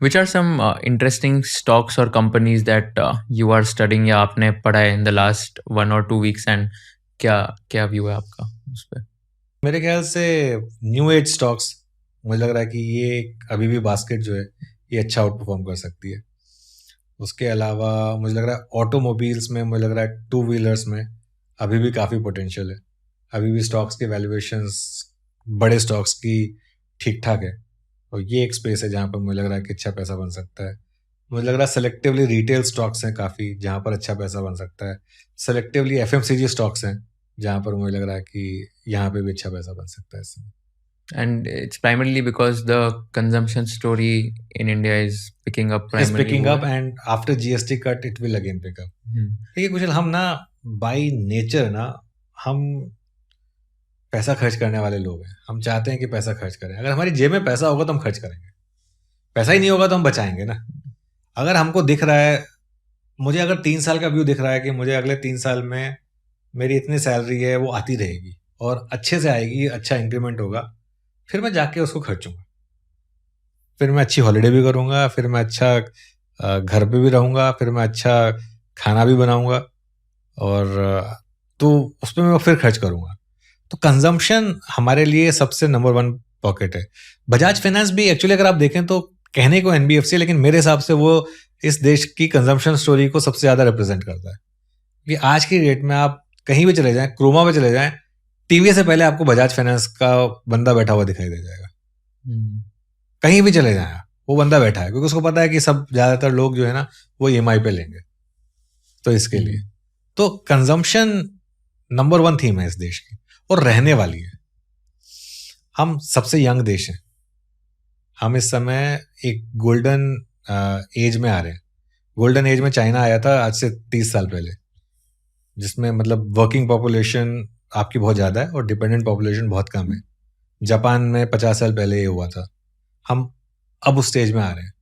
Which are some interesting stocks or companies that you are studying या आपने पढ़ा है in the last 1 or 2 weeks, and क्या व्यू है आपका उस पर? मेरे ख्याल से न्यू एज स्टॉक्स, मुझे लग रहा है कि ये अभी भी बास्केट जो है ये अच्छा आउट परफॉर्म कर सकती है। उसके अलावा मुझे लग रहा है ऑटोमोबाइल्स में, मुझे लग रहा है टू व्हीलर्स में अभी भी काफ़ी पोटेंशियल है। अभी भी स्टॉक्स के वैल्यूएशंस बड़े स्टॉक्स की ठीक ठाक है और ये एक स्पेस है जहाँ पर मुझे लग रहा है कि अच्छा पैसा बन सकता है। मुझे लग रहा है सेलेक्टिवली रिटेल स्टॉक्स हैं काफ़ी जहाँ पर अच्छा पैसा बन सकता है। सेलेक्टिवली एफएमसीजी स्टॉक्स हैं जहाँ पर मुझे लग रहा है कि यहाँ पे भी अच्छा पैसा बन सकता है इसमें। And it's primarily because the consumption story in India is picking up primarily. Is picking up, and after GST cut it will again pick up. देखिए कुशल, हम ना बाय नेचर ना हम पैसा खर्च करने वाले लोग हैं। हम चाहते हैं कि पैसा खर्च करें। अगर हमारी जेब में पैसा होगा तो हम खर्च करेंगे, पैसा ही नहीं होगा तो हम बचाएंगे ना। अगर हमको दिख रहा है, मुझे अगर 3 साल का व्यू दिख रहा है कि मुझे अगले 3 साल में मेरी इतनी सैलरी है वो आती रहेगी और अच्छे से आएगी, अच्छा इंक्रीमेंट होगा, फिर मैं जाके उसको खर्चूंगा। फिर मैं अच्छी हॉलीडे भी करूंगा, फिर मैं अच्छा घर पे भी रहूंगा, फिर मैं अच्छा खाना भी बनाऊंगा और तो उस पर मैं फिर खर्च करूंगा। तो कंजम्पशन हमारे लिए सबसे नंबर 1 पॉकेट है। बजाज फाइनेंस भी एक्चुअली अगर आप देखें तो कहने को एनबीएफसी, लेकिन मेरे हिसाब से वो इस देश की कंजम्पशन स्टोरी को सबसे ज़्यादा रिप्रेजेंट करता है। कि आज की डेट में आप कहीं भी चले जाएं, क्रोमा पे चले जाएं, टीवी से पहले आपको बजाज फाइनेंस का बंदा बैठा हुआ दिखाई दे जाएगा। कहीं भी चले जाएं वो बंदा बैठा है, क्योंकि उसको पता है कि सब ज़्यादातर लोग जो है ना वो ईएमआई पे लेंगे। तो इसके लिए तो कंजम्पशन नंबर 1 थीम है इस देश की और रहने वाली है। हम सबसे यंग देश हैं। हम इस समय एक गोल्डन एज में आ रहे हैं। गोल्डन एज में चाइना आया था आज से 30 साल पहले, जिसमें मतलब वर्किंग पॉपुलेशन आपकी बहुत ज़्यादा है और डिपेंडेंट पॉपुलेशन बहुत कम है। जापान में 50 साल पहले ये हुआ था। हम अब उस स्टेज में आ रहे हैं।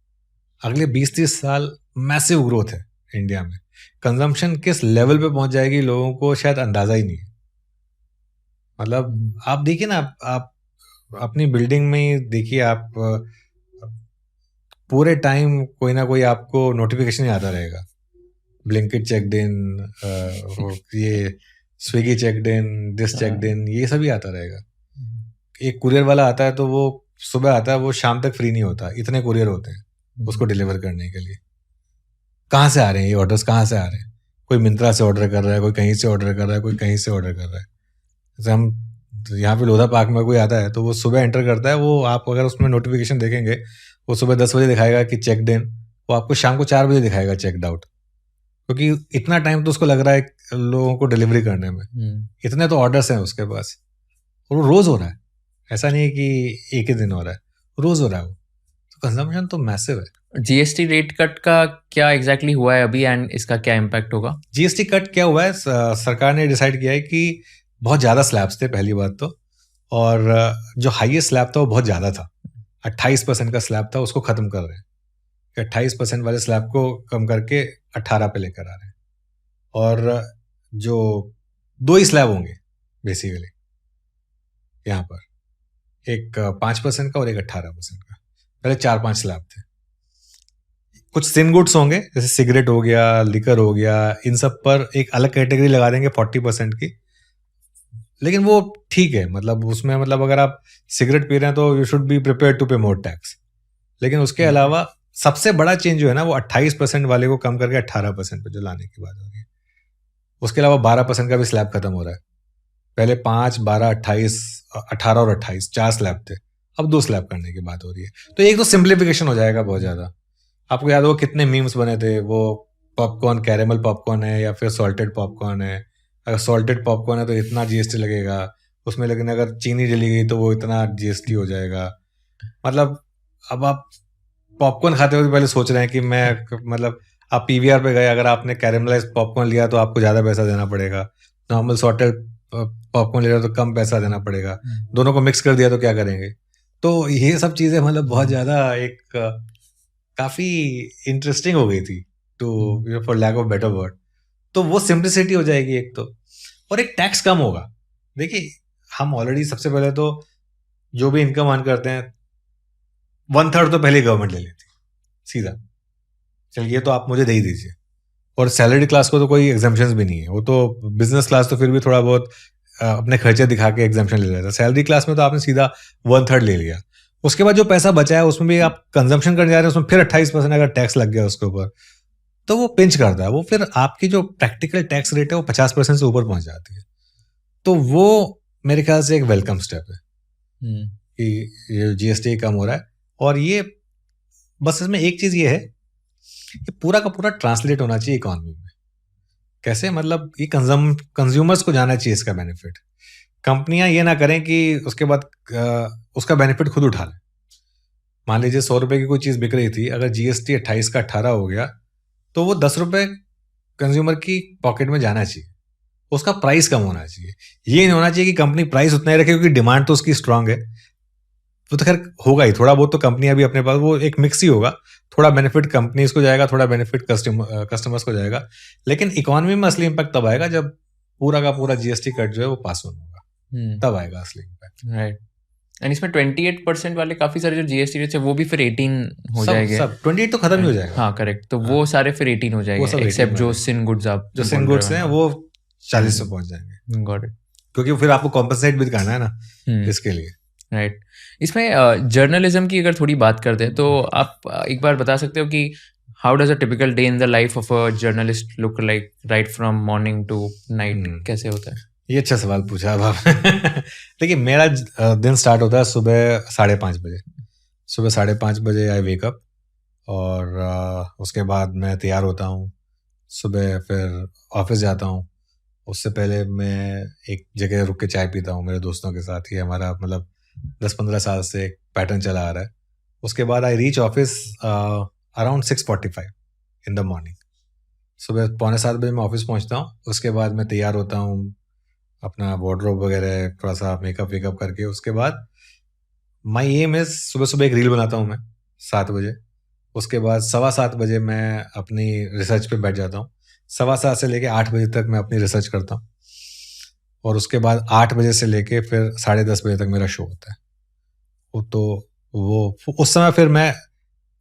अगले 20-30 साल मैसिव ग्रोथ है इंडिया में। कंजम्पशन किस लेवल पे पहुंच जाएगी लोगों को शायद अंदाजा ही नहीं है। मतलब आप देखिए ना, आप अपनी बिल्डिंग में ही देखिए, आप पूरे टाइम कोई ना कोई आपको नोटिफिकेशन ही आता रहेगा। ब्लिंकिट चेक्ड इन, ये Swiggy checked in, this checked in, ये सभी आता रहेगा। एक कुरियर वाला आता है तो वो सुबह आता है, वो शाम तक फ्री नहीं होता। इतने कुरियर होते हैं उसको डिलीवर करने के लिए। कहाँ से आ रहे हैं ये ऑर्डर्स, कहाँ से आ रहे हैं? कोई मिंत्रा से ऑर्डर कर रहा है, कोई कहीं से ऑर्डर कर रहा है, कोई कहीं से ऑर्डर कर रहा है। जैसे हम यहाँ पे लोधा पार्क में कोई आता है तो वो सुबह एंटर करता है, वो आप अगर उसमें नोटिफिकेशन देखेंगे वो सुबह 10 बजे दिखाएगा कि चेक्ड इन, वो आपको शाम को 4 बजे दिखाएगा चेक्ड आउट, क्योंकि इतना टाइम तो उसको लग रहा है लोगों को डिलीवरी करने में। इतने तो ऑर्डर्स हैं उसके पास। और वो रोज हो रहा है, ऐसा नहीं है कि एक ही दिन हो रहा है, रोज हो रहा है वो, तो कंजम्पशन तो मैसिव है। जीएसटी रेट कट का क्या एग्जैक्टली हुआ है अभी एंड इसका क्या इम्पैक्ट होगा? जीएसटी कट क्या हुआ है, सरकार ने डिसाइड किया है कि बहुत ज़्यादा स्लैब्स थे पहली बात तो, और जो हाईएस्ट स्लैब था वो बहुत ज़्यादा था, 28% का स्लैब था, उसको ख़त्म कर रहे हैं। 28% वाले स्लैब को कम करके 18 पे लेकर आ रहे हैं, और जो 2 ही स्लैब होंगे बेसिकली यहाँ पर, एक 5% का और एक 18% का। पहले 4-5 स्लैब थे। कुछ सिन गुड्स होंगे जैसे सिगरेट हो गया, लिकर हो गया, इन सब पर एक अलग कैटेगरी लगा देंगे 40% की, लेकिन वो ठीक है, मतलब उसमें मतलब अगर आप सिगरेट पी रहे हैं तो you should be prepare to pay more tax. लेकिन उसके अलावा सबसे बड़ा चेंज जो है ना वो 28% वाले को कम करके 18% पे जो लाने की बात हो रही है। उसके अलावा 12% का भी स्लैब खत्म हो रहा है। पहले 5, 12, 28, 18 और 28 4 स्लैब थे, अब 2 स्लैब करने की बात हो रही है। तो एक तो सिंप्लीफिकेशन हो जाएगा बहुत ज़्यादा। आपको याद होगा कितने मीम्स बने थे, वो पॉपकॉर्न कैरेमल पॉपकॉर्न है या फिर सॉल्टेड पॉपकॉर्न है। अगर सॉल्टेड पॉपकॉर्न है तो इतना जीएसटी लगेगा उसमें, लेकिन अगर चीनी जली गई तो वो इतना जीएसटी हो जाएगा। मतलब अब आप पॉपकॉर्न खाते हुए पहले सोच रहे हैं कि मैं, मतलब आप पीवीआर पे गए, अगर आपने कैरेमलाइज पॉपकॉर्न लिया तो आपको ज़्यादा पैसा देना पड़ेगा, नॉर्मल सॉल्टेड पॉपकॉर्न ले रहे हो तो कम पैसा देना पड़ेगा, दोनों को मिक्स कर दिया तो क्या करेंगे। तो ये सब चीज़ें मतलब बहुत ज़्यादा एक काफ़ी इंटरेस्टिंग हो गई थी, to for lack of better word. तो वो सिंप्लिसिटी हो जाएगी एक तो, और एक टैक्स कम होगा। देखिए हम ऑलरेडी सबसे पहले तो जो भी इनकम अर्न करते हैं 1/3 तो पहले गवर्नमेंट ले लेती सीधा, चलिए तो आप मुझे दे ही दीजिए। और सैलरी क्लास को तो कोई एग्जाम्पशंस भी नहीं है, वो तो बिजनेस क्लास तो फिर भी थोड़ा बहुत अपने खर्चे दिखा के एग्जाम्पशन ले लेता है। सैलरी क्लास में तो आपने सीधा 1/3 ले लिया। उसके बाद जो पैसा बचा है उसमें भी आप कंजम्पशन करने जा रहे हैं, उसमें फिर 28% अगर टैक्स लग गया उसके ऊपर तो वो पिंच करता है, वो फिर आपकी जो प्रैक्टिकल टैक्स रेट है वो 50% से ऊपर पहुंच जाती है। तो वो मेरे ख्याल से एक वेलकम स्टेप है कि ये जीएसटी कम हो रहा है। और ये बस इसमें एक चीज ये है कि पूरा का पूरा ट्रांसलेट होना चाहिए इकोनॉमी में। कैसे, मतलब ये कंज्यूमर्स को जाना चाहिए इसका बेनिफिट। कंपनियां ये ना करें कि उसके बाद उसका बेनिफिट खुद उठा लें। मान लीजिए 100 रुपए की कोई चीज बिक रही थी, अगर जीएसटी 28 का 18 हो गया तो वो 10 रुपए कंज्यूमर की पॉकेट में जाना चाहिए, उसका प्राइस कम होना चाहिए। ये नहीं होना चाहिए कि कंपनी प्राइस उतना ही रखे क्योंकि डिमांड तो उसकी स्ट्रांग है। वो तो खैर होगा ही, थोड़ा बहुत तो कंपनियां भी अपने पास, वो एक मिक्स ही होगा, थोड़ा बेनिफिट कंपनीज को जाएगा, थोड़ा बेनिफिट कस्टमर्स को जाएगा। लेकिन इकोनॉमी में असली इम्पैक्ट तब आएगा जब पूरा का पूरा जीएसटी कट जो है वो पास ऑन होगा, तब आएगा असली इम्पैक्ट। राइट। एंड इसमें 28% वाले काफी सारे जो जीएसटी रेट्स है वो भी फिर 18 हो जाएंगे। सब 28 तो खत्म ही हो जाएगा। हाँ करेक्ट, तो वो सारे फिर 18 हो जाएंगे, सब 18 एक्सेप्ट जो हो सिन गुड्स आप जो सिन गुड्स हैं वो 40 पे पहुंच जाएंगे। Got it. क्योंकि फिर आपको कॉम्पनसेट भी करना है ना इसके लिए। राइट। इसमें जर्नलिज्म की अगर थोड़ी बात करते हैं तो आप एक बार बता सकते हो कि how does a typical day in the life of a journalist look like, right from morning to night, कैसे होता है? ये अच्छा सवाल पूछा अब आप। देखिए मेरा दिन स्टार्ट होता है सुबह 5:30 बजे। सुबह 5:30 बजे आई वेक अप, और उसके बाद मैं तैयार होता हूँ, सुबह फिर ऑफिस जाता हूँ। उससे पहले मैं एक जगह रुक के चाय पीता हूँ मेरे दोस्तों के साथ। ये हमारा मतलब 10-15 साल से एक पैटर्न चला आ रहा है। उसके बाद I reach office around 6:45 in the morning. सुबह 6:45 बजे मैं ऑफिस पहुँचता हूँ। उसके बाद मैं तैयार होता हूँ, अपना वार्डरोब वगैरह थोड़ा सा मेकअप वेकअप करके। उसके बाद माई एम इज़ सुबह सुबह एक रील बनाता हूँ मैं 7 बजे। उसके बाद 7:15 बजे मैं अपनी रिसर्च पे बैठ जाता हूँ। 7:15 से लेके 8 बजे तक मैं अपनी रिसर्च करता हूँ, और उसके बाद 8 बजे से लेके फिर 10:30 बजे तक मेरा शो होता है। वो उस समय फिर मैं,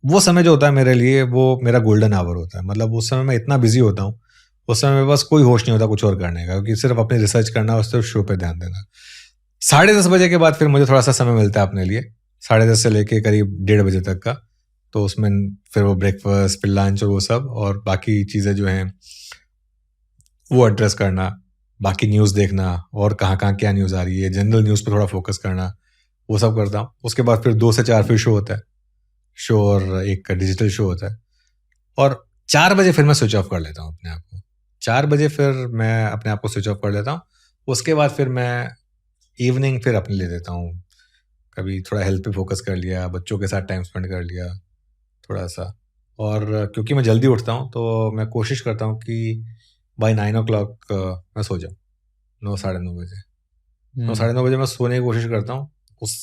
वो समय जो होता है मेरे लिए वो मेरा गोल्डन आवर होता है। मतलब उस समय मैं इतना बिजी होता हूँ, उस समय मेरे पास कोई होश नहीं होता कुछ और करने का, क्योंकि सिर्फ अपनी रिसर्च करना और सिर्फ शो पे ध्यान देना। 10:30 बजे के बाद फिर मुझे थोड़ा सा समय मिलता है अपने लिए, 10:30 से लेके करीब 1:30 बजे तक का। तो उसमें फिर वो ब्रेकफास्ट, फिर लंच और वो सब, और बाकी चीज़ें जो हैं वो एड्रेस करना, बाकी न्यूज़ देखना और कहाँ कहाँ क्या न्यूज़ आ रही है, जनरल न्यूज़ पे थोड़ा फोकस करना, वो सब करता हूँ। उसके बाद फिर 2 से 4 फिर शो होता है, शो और एक डिजिटल शो होता है। और 4 बजे फिर मैं स्विच ऑफ कर लेता हूँ अपने आप को। 4 बजे फिर मैं अपने आप को स्विच ऑफ कर लेता हूँ। उसके बाद फिर मैं इवनिंग फिर अपने ले लेता हूँ, कभी थोड़ा हेल्थ पे फोकस कर लिया, बच्चों के साथ टाइम स्पेंड कर लिया थोड़ा सा। और क्योंकि मैं जल्दी उठता हूँ तो मैं कोशिश करता हूँ कि बाय 9 o'clock मैं सो जाऊँ, 9 साढ़े 9 बजे। 9 साढ़े 9 बजे मैं सोने की कोशिश करता हूँ। उस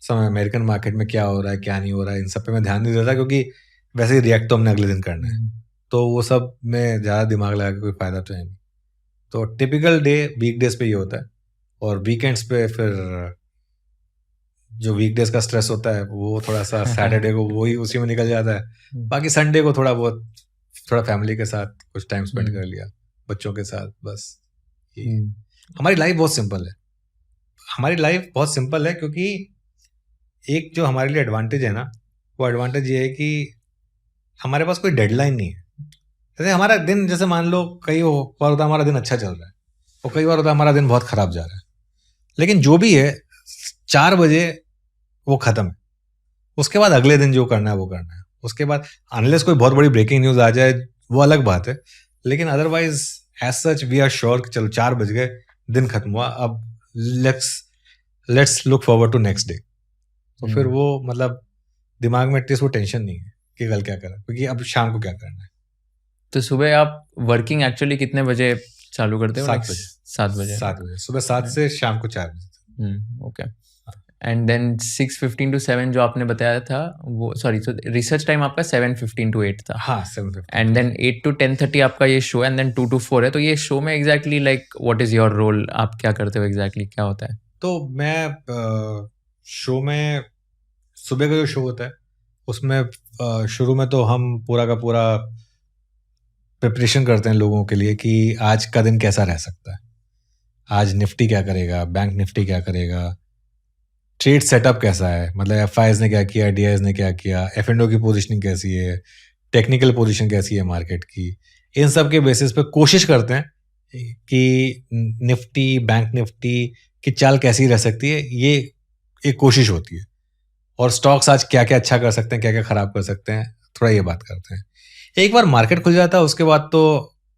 समय अमेरिकन मार्केट में क्या हो रहा है क्या नहीं हो रहा है इन सब पे मैं ध्यान नहीं देता, क्योंकि वैसे ही रिएक्ट तो हमने अगले दिन करना है, तो वो सब में ज़्यादा दिमाग लगा के कोई फ़ायदा तो है नहीं। तो टिपिकल डे वीकडेज पे ये होता है, और वीकेंड्स पे फिर जो वीकडेज का स्ट्रेस होता है वो थोड़ा सा सैटरडे को वही उसी में निकल जाता है। बाकी संडे को थोड़ा बहुत थोड़ा फैमिली के साथ कुछ टाइम स्पेंड कर लिया, बच्चों के साथ, बस यही। हमारी लाइफ बहुत सिंपल है, हमारी लाइफ बहुत सिंपल है, क्योंकि एक जो हमारे लिए एडवांटेज है ना, वो एडवांटेज ये है कि हमारे पास कोई डेडलाइन नहीं है। जैसे हमारा दिन, जैसे मान लो कई बार होता है हमारा दिन अच्छा चल रहा है और कई बार होता है हमारा दिन बहुत खराब जा रहा है, लेकिन जो भी है 4 बजे वो खत्म है, उसके बाद अगले दिन जो करना है वो करना है। उसके बाद अनलेस कोई बहुत बड़ी ब्रेकिंग न्यूज आ जाए वो अलग बात है, लेकिन otherwise as such we are sure कि चलो 4 बज गए, दिन खत्म हुआ, अब let's look forward to next day. तो फिर वो मतलब दिमाग में एटलीस्ट वो टेंशन नहीं है कि कल क्या करना है, क्योंकि अब शाम को क्या करना है। तो सुबह आप वर्किंग एक्चुअली कितने बजे चालू करते हो? 7 बजे। 7 बजे। 7 बजे, सुबह 7 से शाम को 4 बजे। ओके। एंड देन 6:15 to 7 जो आपने बताया था वो, सॉरी, तो रिसर्च टाइम आपका 7:15 to 8 था। हाँ 7:15। एंड देन 8 to 10:30 आपका ये शो है, एंड देन 2 to 4 है। तो ये शो में exactly like what is your role? आप क्या करते हो एग्जैक्टली, क्या होता है? तो मैं शो में, सुबह का जो शो होता है उसमें शुरू में तो हम पूरा का पूरा प्रिपरेशन करते हैं लोगों के लिए कि आज का दिन कैसा रह सकता है, आज निफ्टी क्या करेगा, बैंक निफ्टी क्या करेगा, ट्रेड सेटअप कैसा है, मतलब एफआईएस ने क्या किया, डीआईएस ने क्या किया, एफ&ओ की पोजीशनिंग कैसी है, टेक्निकल पोजीशन कैसी है मार्केट की। इन सब के बेसिस पे कोशिश करते हैं कि निफ्टी, बैंक निफ्टी की चाल कैसी रह सकती है, ये एक कोशिश होती है। और स्टॉक्स आज क्या क्या अच्छा कर सकते हैं, क्या क्या खराब कर सकते हैं, थोड़ा ये बात करते हैं। एक बार मार्केट खुल जाता है उसके बाद तो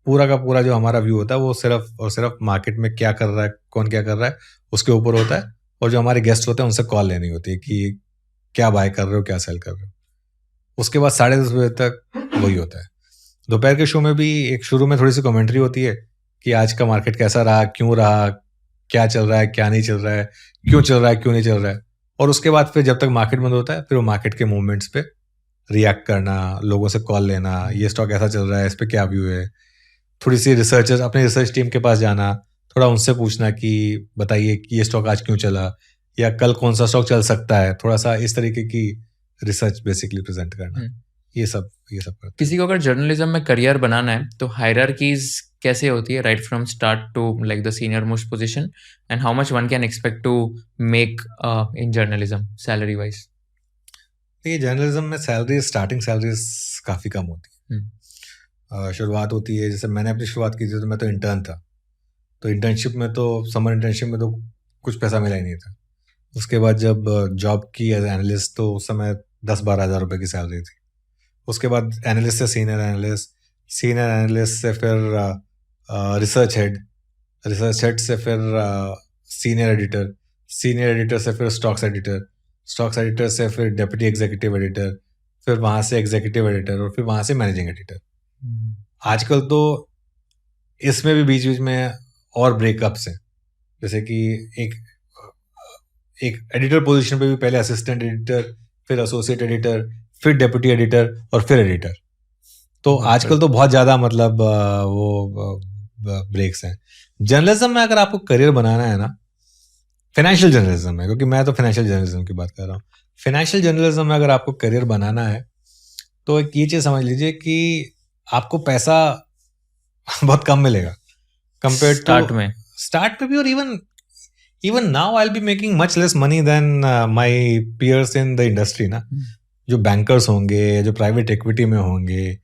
पूरा का पूरा जो हमारा व्यू होता है वो सिर्फ और सिर्फ मार्केट में क्या कर रहा है, कौन क्या कर रहा है उसके ऊपर होता है, और जो हमारे गेस्ट होते हैं उनसे कॉल लेनी होती है कि क्या बाय कर रहे हो, क्या सेल कर रहे हो। उसके बाद 10:30 बजे तक वही होता है। दोपहर के शो में भी एक शुरू में थोड़ी सी कमेंट्री होती है कि आज का मार्केट कैसा रहा, क्यों रहा, क्या चल रहा है, क्या नहीं चल रहा है, क्यों चल रहा है, क्यों नहीं चल रहा है। और उसके बाद फिर जब तक मार्केट बंद होता है फिर वो मार्केट के मूवमेंट्स पे रिएक्ट करना, लोगों से कॉल लेना, ये स्टॉक ऐसा चल रहा है, इस पे क्या व्यू है, थोड़ी सी रिसर्चर्स, अपने रिसर्च टीम के पास जाना, थोड़ा उनसे पूछना कि बताइए कि ये स्टॉक आज क्यों चला या कल कौन सा स्टॉक चल सकता है, थोड़ा सा इस तरीके की रिसर्च बेसिकली प्रेजेंट करना। ये सब करते हैं। किसी को अगर जर्नलिज्म में करियर बनाना है तो हायरार्कीज कैसे होती है, right from start to like the senior most position, and how much one can expect to make in journalism salary wise? देखिए जर्नलिज्म में स्टार्टिंग सैलरीज काफ़ी कम होती है। शुरुआत होती है, जैसे मैंने अपनी शुरुआत की थी तो मैं तो इंटर्न था, तो इंटर्नशिप में तो समर इंटर्नशिप में तो कुछ पैसा मिला ही नहीं था। उसके बाद जब जॉब की एज एनालिस्ट तो उस समय 10-12 हज़ार रुपये की सैलरी थी। उसके बाद एनालिस्ट से सीनियर एनालिस्ट से फिर रिसर्च हेड से फिर सीनियर एडिटर से फिर स्टॉक्स एडिटर से फिर डेप्यूटी एग्जीक्यूटिव एडिटर, फिर वहाँ से एग्जीक्यूटिव एडिटर और फिर वहाँ से मैनेजिंग एडिटर। आजकल तो इसमें भी बीच बीच में और ब्रेकअप्स हैं, जैसे कि एक एडिटर पोजीशन पे भी पहले असिस्टेंट एडिटर, फिर एसोसिएट एडिटर, फिर डेप्यूटी एडिटर और फिर एडिटर। तो आजकल तो बहुत ज़्यादा मतलब वो ब्रेक्स हैं। जर्नलिज्म में अगर आपको करियर बनाना है ना, फाइनेंशियल जर्नलिज्म में, क्योंकि मैं तो फाइनेंशियल जर्नलिज्म की बात कर रहा हूँ, फाइनेंशियल जर्नलिज्म में अगर आपको करियर बनाना है तो एक ये चीज़ समझ लीजिए कि आपको पैसा बहुत कम मिलेगा कंपेयर टू स्टार्ट में भी, और even now I will be making much less money than my peers in the industry ना। जो बैंकर्स होंगे, जो प्राइवेट इक्विटी में होंगे,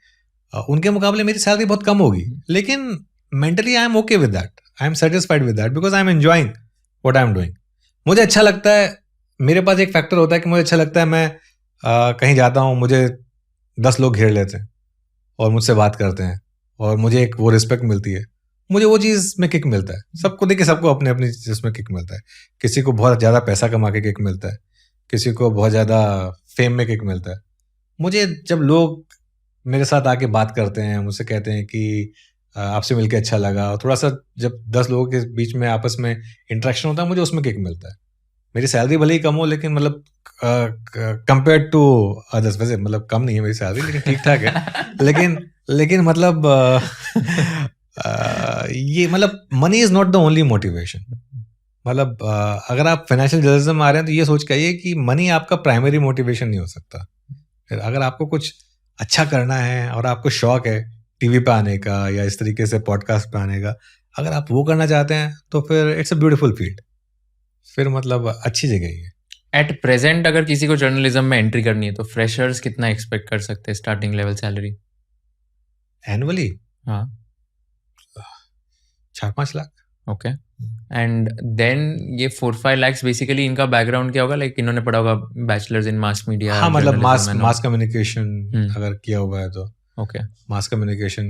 उनके मुकाबले मेरी सैलरी बहुत कम होगी, लेकिन mentally I am okay with that, I am satisfied with that because I am enjoying what I am doing. मुझे अच्छा लगता है, मेरे पास एक फैक्टर होता है कि मुझे अच्छा लगता है, मैं कहीं जाता हूँ, मुझे 10 लोग घेर लेते हैं और मुझसे बात करते हैं और मुझे एक वो रिस्पेक्ट मिलती है, मुझे वो चीज़ में किक मिलता है। सबको देखिए, सबको अपने अपनी चीज़ में किक मिलता है। किसी को बहुत ज़्यादा पैसा कमा के किक मिलता है, किसी को बहुत ज़्यादा फेम में किक मिलता है। मुझे जब लोग मेरे साथ आके बात करते हैं, मुझसे कहते हैं कि आपसे मिलके अच्छा लगा, और थोड़ा-सा जब 10 लोगों के बीच में आपस में इंटरेक्शन होता है, मुझे उसमें किक मिलता है। मेरी सैलरी भले ही कम हो, लेकिन मतलब कंपेयर्ड टू अदर्स, वैसे मतलब कम नहीं है मेरी सैलरी, लेकिन ठीक-ठाक है। लेकिन मतलब ये मतलब money is not the only motivation. मतलब अगर आप फाइनेंशियल जर्नलिज्म में आ रहे हैं, तो ये सोच के आइए कि मनी आपका प्राइमरी मोटिवेशन नहीं हो सकता। फिर अगर आपको कुछ अच्छा करना है और आपको शौक है टीवी पे आने का या इस तरीके से पॉडकास्ट पे आने का, अगर आप वो करना चाहते हैं, तो फिर इट्स अ ब्यूटीफुल फील्ड। फिर मतलब अच्छी जगह ही है। एट प्रेजेंट अगर किसी को जर्नलिज्म में एंट्री करनी है तो फ्रेशर्स कितना एक्सपेक्ट कर सकते हैं स्टार्टिंग लेवल सैलरी? एनुअली हाँ, 4-5 लाख। ओके। एंड देन ये 4-5 lakhs बेसिकली इनका बैकग्राउंड क्या होगा? लाइक इन्होंने पढ़ा होगा बैचलर्स इन मास मीडिया, हाँ, मतलब मास जर्नलिज्म एंड मास कम्युनिकेशन अगर किया हुआ है, तो ओके। मास कम्युनिकेशन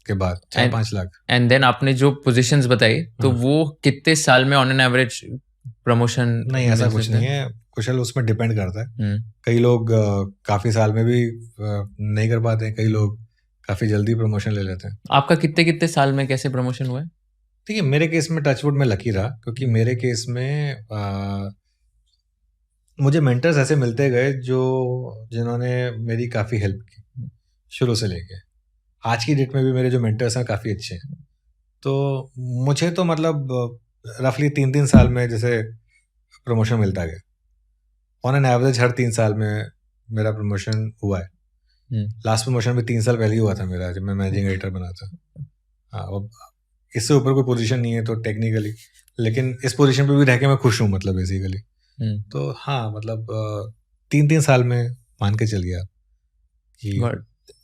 के बाद 4-5 लाख। एंड देन आपने जो पोजीशंस बताई, तो हाँ। वो कितने साल में ऑन एन एवरेज प्रमोशन नहीं, ऐसा कुछ नहीं है कुशल, उसमें डिपेंड करता है। कई लोग काफी साल में भी नहीं कर पाते हैं, कई लोग काफी जल्दी प्रमोशन ले लेते हैं। आपका कितने कितने साल में कैसे प्रमोशन हुआ है? देखिए, मेरे केस में टचवुड में लकी रहा, क्योंकि मेरे केस में मुझे मेंटर्स ऐसे मिलते गए जिन्होंने मेरी काफ़ी हेल्प की शुरू से लेके आज की डेट में भी। मेरे जो मेंटर्स हैं काफ़ी अच्छे हैं, तो मुझे तो मतलब रफली 3-3 साल में जैसे प्रमोशन मिलता गया। ऑन एन एवरेज हर 3 साल में मेरा प्रमोशन हुआ है। लास्ट प्रमोशन भी 3 साल पहले ही हुआ था मेरा, जब मैं मैनेजिंग एडिटर बना था। हाँ, अब इससे ऊपर कोई पोजीशन नहीं है तो टेक्निकली, लेकिन इस पोजीशन पे भी रह के मैं खुश हूँ, मतलब बेसिकली। तो हाँ, मतलब 3-3 साल में मान के चलिए आप कि।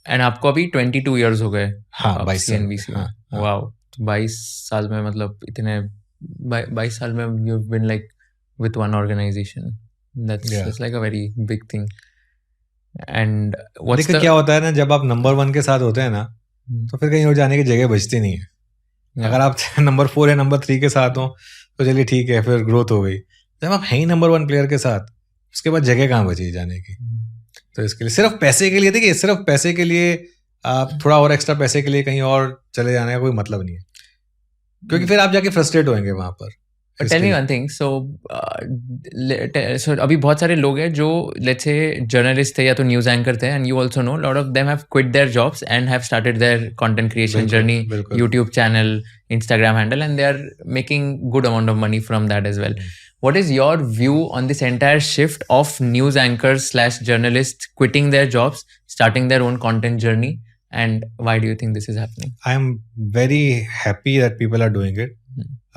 एंड आपको अभी 22 ईयर्स हो गए? हाँ, 22 साल। CNBC में। हाँ। वाओ, 22 साल में मतलब इतने 22 साल में you have been like with one organisation, that's like a very big thing. And देखिए, क्या होता है ना, जब आप नंबर 1 के साथ होते हैं ना, तो फिर कहीं और जाने की जगह बचती नहीं है। अगर आप नंबर 4 या नंबर 3 के साथ हो तो चलिए ठीक है, फिर ग्रोथ हो गई। जब आप हैं ही नंबर 1 प्लेयर के साथ, उसके बाद जगह कहाँ बची जाने की? तो इसके लिए सिर्फ पैसे के लिए, देखिए, सिर्फ पैसे के लिए आप थोड़ा और एक्स्ट्रा पैसे के लिए कहीं और चले जाने का कोई मतलब नहीं है, क्योंकि फिर आप जाके फ्रस्ट्रेट होंगे वहां पर। टेल मी वन थिंग, सो अभी बहुत सारे लोग हैं जो लेट्स से जर्नलिस्ट थे या तो न्यूज एंकर थे, and you also know lot of them have quit their jobs and have started their content creation journey, YouTube channel, Instagram handle, and they are making good amount of money from that as well. What is your view on this entire shift of news anchors / journalists quitting their jobs, starting their own content journey, and why do you think this is happening? I am very happy that people are doing it.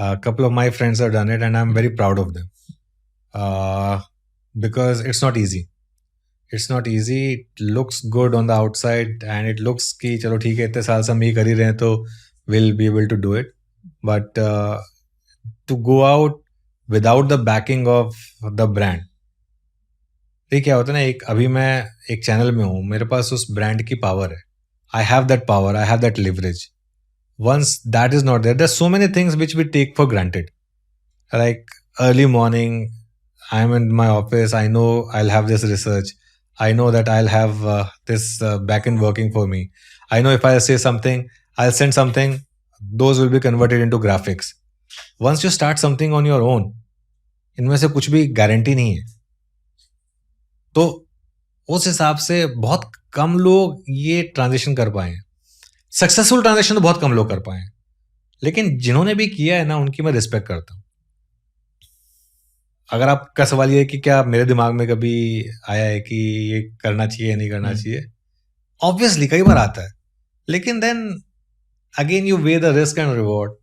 A couple of my friends have done it, and I'm very proud of them. Because it's not easy. It's not easy. It looks good on the outside, and it looks कि चलो ठीक है, इतने साल से हम ये कर ही रहे हैं तो we'll be able to do it. But to go out without the backing of the brand, ये क्या होता है ना, अभी मैं एक चैनल में हूँ, मेरे पास उस ब्रांड की पावर है. I have that power, I have that leverage. Once that is not there, there's so many things which we take for granted. Like early morning, I'm in my office, I know I'll have this research, I know that I'll have this backend working for me. I know if I say something, I'll send something, those will be converted into graphics. Once you start something on your own, इनमें से कुछ भी guarantee नहीं है. तो उस हिसाब से बहुत कम लोग ये ट्रांजिशन कर पाए हैं. सक्सेसफुल ट्रांजिशन तो बहुत कम लोग कर पाए हैं, लेकिन जिन्होंने भी किया है ना, उनकी मैं रिस्पेक्ट करता हूँ. अगर आपका सवाल ये है कि क्या मेरे दिमाग में कभी आया है कि ये करना चाहिए या नहीं करना चाहिए, ऑब्वियसली कई बार आता है, लेकिन then again you weigh the risk and reward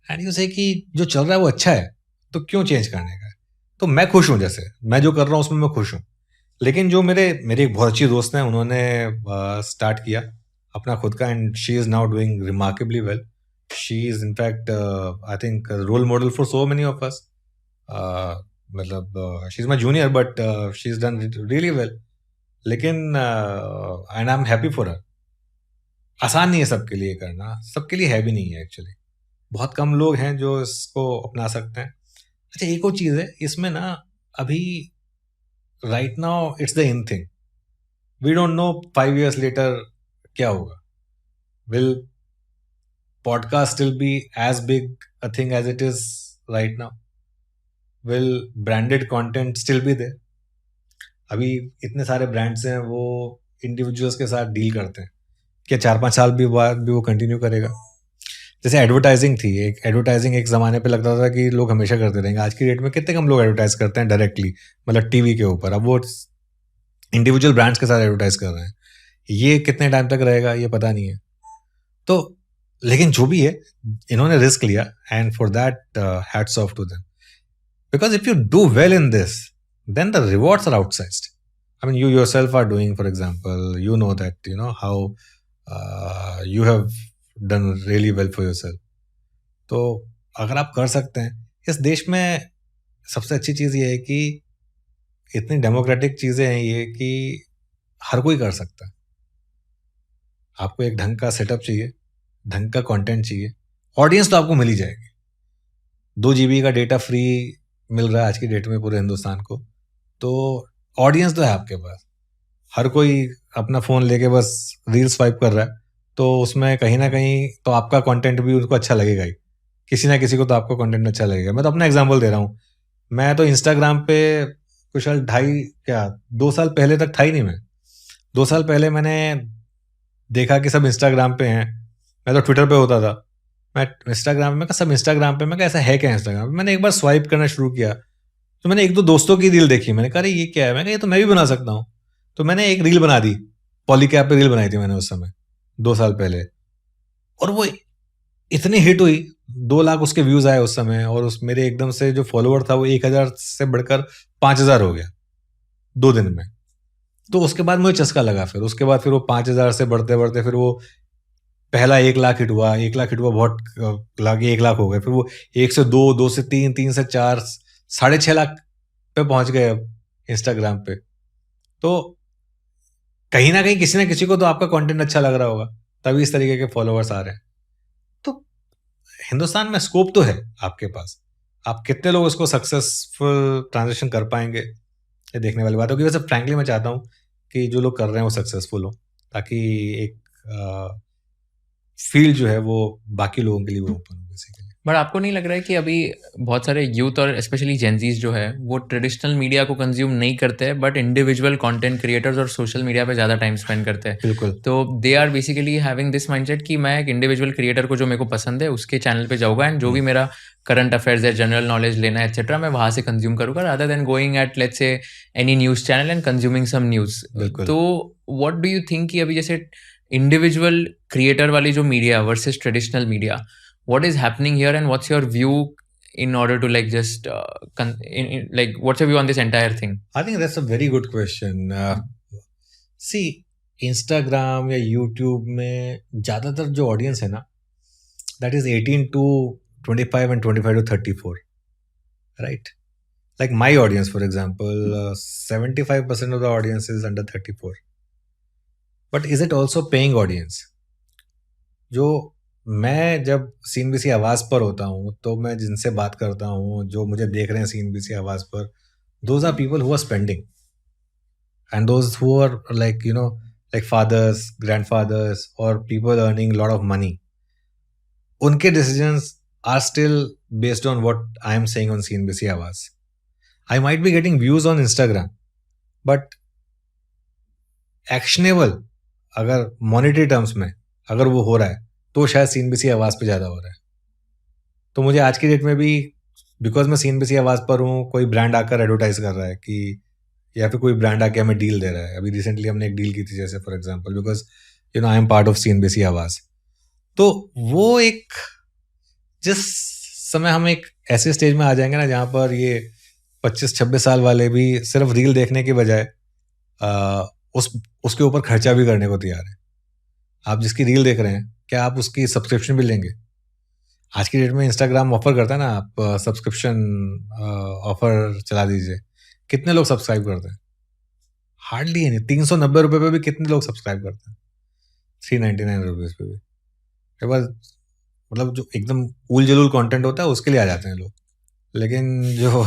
and you say कि जो चल रहा है वो अच्छा है, तो क्यों चेंज करने का. तो मैं खुश हूँ, जैसे मैं जो कर रहा हूँ उसमें मैं खुश हूँ. लेकिन जो मेरे एक बहुत अच्छी दोस्त हैं, उन्होंने स्टार्ट किया अपना खुद का, and she is now doing remarkably well. She is in fact I think role model for so many of us. मतलब she is my junior, but she is done really well. लेकिन and I am happy for her. आसान नहीं है सबके लिए करना, सबके लिए है भी नहीं है एक्चुअली. बहुत कम लोग हैं जो इसको अपना सकते हैं। अच्छा, एक और चीज़ है इसमें ना, अभी right now it's the in thing, we don't know 5 years later क्या होगा। Will podcast still be as big a thing as it is right now? Will branded content still be there? अभी इतने सारे ब्रांड्स हैं, वो individuals के साथ deal करते हैं, क्या 4-5 साल भी बाद भी वो कंटिन्यू करेगा? जैसे एडवर्टाइजिंग थी, एक ज़माने पे लगता था कि लोग हमेशा करते रहेंगे। आज की डेट में कितने कम लोग एडवर्टाइज करते हैं डायरेक्टली, मतलब टीवी के ऊपर। अब वो इंडिविजुअल ब्रांड्स के साथ एडवर्टाइज कर रहे हैं। ये कितने टाइम तक रहेगा ये पता नहीं है। तो लेकिन जो भी है, इन्होंने रिस्क लिया, and for that hats off to them, because if you do well in this, then the rewards are outsized. I mean, you yourself are doing, for example, you know that, how you have done really well for yourself. तो अगर आप कर सकते हैं, इस देश में सबसे अच्छी चीज़ ये है कि इतनी डेमोक्रेटिक चीज़ें हैं ये, कि हर कोई कर सकता है। आपको एक ढंग का सेटअप चाहिए, ढंग का कंटेंट चाहिए, ऑडियंस तो आपको मिल ही जाएगी। 2 GB का डेटा फ्री मिल रहा है आज की डेट में पूरे हिंदुस्तान को, तो ऑडियंस तो है आपके पास। हर कोई अपना फ़ोन लेके बस रील स्वाइप कर रहा है, तो उसमें कहीं ना कहीं तो आपका कंटेंट भी उनको अच्छा लगेगा ही। किसी ना किसी को तो आपका कंटेंट अच्छा लगेगा। मैं तो अपना एग्जांपल दे रहा हूँ। मैं तो इंस्टाग्राम पे कुछ साल, 2 साल पहले तक था ही नहीं। मैं 2 साल पहले मैंने देखा कि सब इंस्टाग्राम पे हैं। मैं तो ट्विटर पे होता था, मैं इंस्टाग्राम में, सब इंस्टाग्राम पे। मैं कहा ऐसा है क्या इंस्टाग्राम? मैंने एक बार स्वाइप करना शुरू किया, तो मैंने 1-2 दोस्तों की रील देखी। मैंने कहा अरे ये क्या है? मैं कहा ये तो मैं भी बना सकता हूँ। तो मैंने एक रील बना दी, पॉलीकैप पे रील बनाई थी मैंने उस समय, 2 साल पहले, और वो इतनी हिट हुई, 2 लाख उसके व्यूज आए उस समय, और उस मेरे एकदम से जो फॉलोवर था वो 1,000 से बढ़कर 5,000 हो गया 2 दिन में। तो उसके बाद मुझे चस्का लगा। फिर उसके बाद फिर वो 5,000 से बढ़ते बढ़ते फिर वो पहला 1 लाख हिट हुआ, 1 लाख हिट हुआ, बहुत लागे 1 लाख हो गए। फिर वो 1 से 2, 2 से 3, 3 से 4, 6.5 लाख पे पहुंच गए अब इंस्टाग्राम पे। तो कहीं ना कहीं किसी ना किसी को तो आपका कंटेंट अच्छा लग रहा होगा, तभी इस तरीके के फॉलोअर्स आ रहे हैं। तो हिंदुस्तान में स्कोप तो है आपके पास। आप कितने लोग उसको सक्सेसफुल ट्रांजेक्शन कर पाएंगे, ये देखने वाली बात होगी। वैसे फ्रैंकली मैं चाहता हूँ कि जो लोग कर रहे हैं वो सक्सेसफुल हो, ताकि एक फील्ड जो है वो बाकी लोगों के लिए भी ओपन हो बेसिकली। बट आपको नहीं लग रहा है कि अभी बहुत सारे यूथ और स्पेशली जेंजीज जो है वो ट्रेडिशनल मीडिया को कंज्यूम नहीं करते हैं, बट इंडिविजुअल कंटेंट क्रिएटर्स और सोशल मीडिया पे ज़्यादा टाइम स्पेंड करते हैं? बिल्कुल। तो they are basically having this mindset कि मैं एक इंडिविजुअल क्रिएटर को जो मेरे को पसंद है उसके चैनल पे जाऊँगा, एंड जो भी मेरा करंट अफेयर्स है, जनरल नॉलेज लेना है एक्सेट्रा, मैं वहाँ से कंज्यूम करूँगा, rather than going at let's say any news channel and consuming some news. बिल्कुल। तो व्हाट डू यू थिंक कि अभी जैसे इंडिविजुअल क्रिएटर वाली जो media versus traditional media, what is happening here and what's your view in order to like just like what's your view on this entire thing? I think that's a very good question. See, Instagram या YouTube में ज़्यादातर जो audience है ना, that is 18 to 25 and 25 to 34, right? Like my audience, for example, 75% of the audience is under 34. But is it also paying audience? जो मैं जब CNBC आवाज़ पर होता हूँ, तो मैं जिनसे बात करता हूँ, जो मुझे देख रहे हैं CNBC आवाज़ पर, those are people who are spending, and those who are like like fathers, grandfathers, or people earning a lot of money. उनके decisions are still based on what I am saying on CNBC आवाज़. I might be getting views on Instagram, but actionable अगर monetary terms में अगर वो हो रहा है, तो शायद CNBC आवाज़ पे ज़्यादा हो रहा है। तो मुझे आज की डेट में भी, बिकॉज मैं CNBC आवाज़ पर हूँ, कोई ब्रांड आकर एडवर्टाइज कर रहा है कि, या फिर कोई ब्रांड आके हमें डील दे रहा है। अभी रिसेंटली हमने एक डील की थी, जैसे for example, because I am part of CNBC आवाज़। तो वो एक, जिस समय हम एक ऐसे स्टेज में आ जाएंगे ना जहाँ पर ये 25-26 साल वाले भी सिर्फ रील देखने के बजाय उसके ऊपर खर्चा भी करने को तैयार है। आप जिसकी रील देख रहे हैं, क्या आप उसकी सब्सक्रिप्शन भी लेंगे? आज की डेट में इंस्टाग्राम ऑफर करता है ना, आप सब्सक्रिप्शन ऑफर चला दीजिए। कितने लोग सब्सक्राइब करते हैं? Hardly any. 390 रुपये पे भी कितने लोग सब्सक्राइब करते हैं? 399 रुपीज़ पे भी। एक बार मतलब जो एकदम उल जलूल कंटेंट होता है उसके लिए आ जाते हैं लोग, लेकिन जो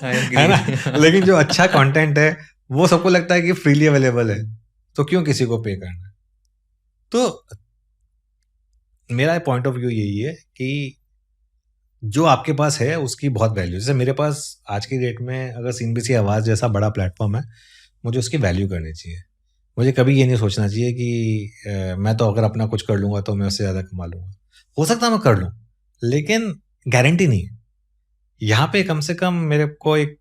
है ना, लेकिन जो अच्छा कंटेंट है वो सबको लगता है कि फ्रीली अवेलेबल है, तो क्यों किसी को पे करना है। तो मेरा पॉइंट ऑफ व्यू यही है कि जो आपके पास है उसकी बहुत वैल्यू, जैसे मेरे पास आज की डेट में अगर CNBC आवाज़ जैसा बड़ा प्लेटफॉर्म है, मुझे उसकी वैल्यू करनी चाहिए। मुझे कभी ये नहीं सोचना चाहिए कि मैं तो अगर अपना कुछ कर लूँगा तो मैं उससे ज़्यादा कमा लूँगा। हो सकता है मैं कर लूँ, लेकिन गारंटी नहीं है। यहाँ पे कम से कम मेरे को एक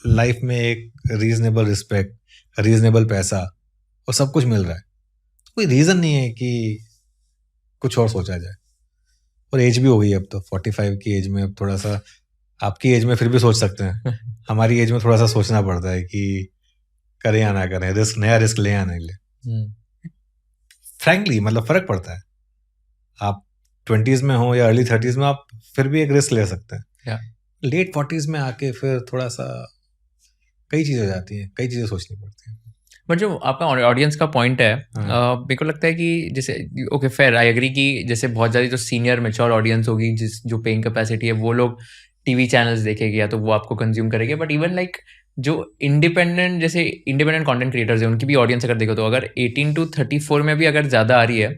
लाइफ में एक रीज़नेबल रिस्पेक्ट, रीज़नेबल पैसा और सब कुछ मिल रहा है। कोई रीज़न नहीं है कि कुछ और सोचा जाए। और एज भी हो गई है अब तो, 45 की एज में अब थोड़ा सा, आपकी एज में फिर भी सोच सकते हैं, हमारी एज में थोड़ा सा सोचना पड़ता है कि करें या ना करें, नया रिस्क ले या नहीं ले। फ्रैंकली मतलब फर्क पड़ता है, आप 20s में हो या अर्ली 30s में, आप फिर भी एक रिस्क ले सकते हैं। लेट 40s में आके फिर थोड़ा सा कई चीज़ें हो जाती हैं, कई चीज़ें सोचनी पड़ती हैं। बट जो आपका ऑडियंस का पॉइंट है, मेरे को लगता है कि जैसे ओके फेयर, आई एग्री कि जैसे बहुत ज़्यादा जो सीनियर मैच्योर ऑडियंस होगी, जिस जो पेइंग कैपेसिटी है, वो लोग टीवी चैनल्स देखेगी या तो वो आपको कंज्यूम करेंगे। बट इवन लाइक जो इंडिपेंडेंट, जैसे इंडिपेंडेंट कंटेंट क्रिएटर्स हैं, उनकी भी ऑडियंस अगर देखो तो अगर 18 to 34 में भी अगर ज़्यादा आ रही है,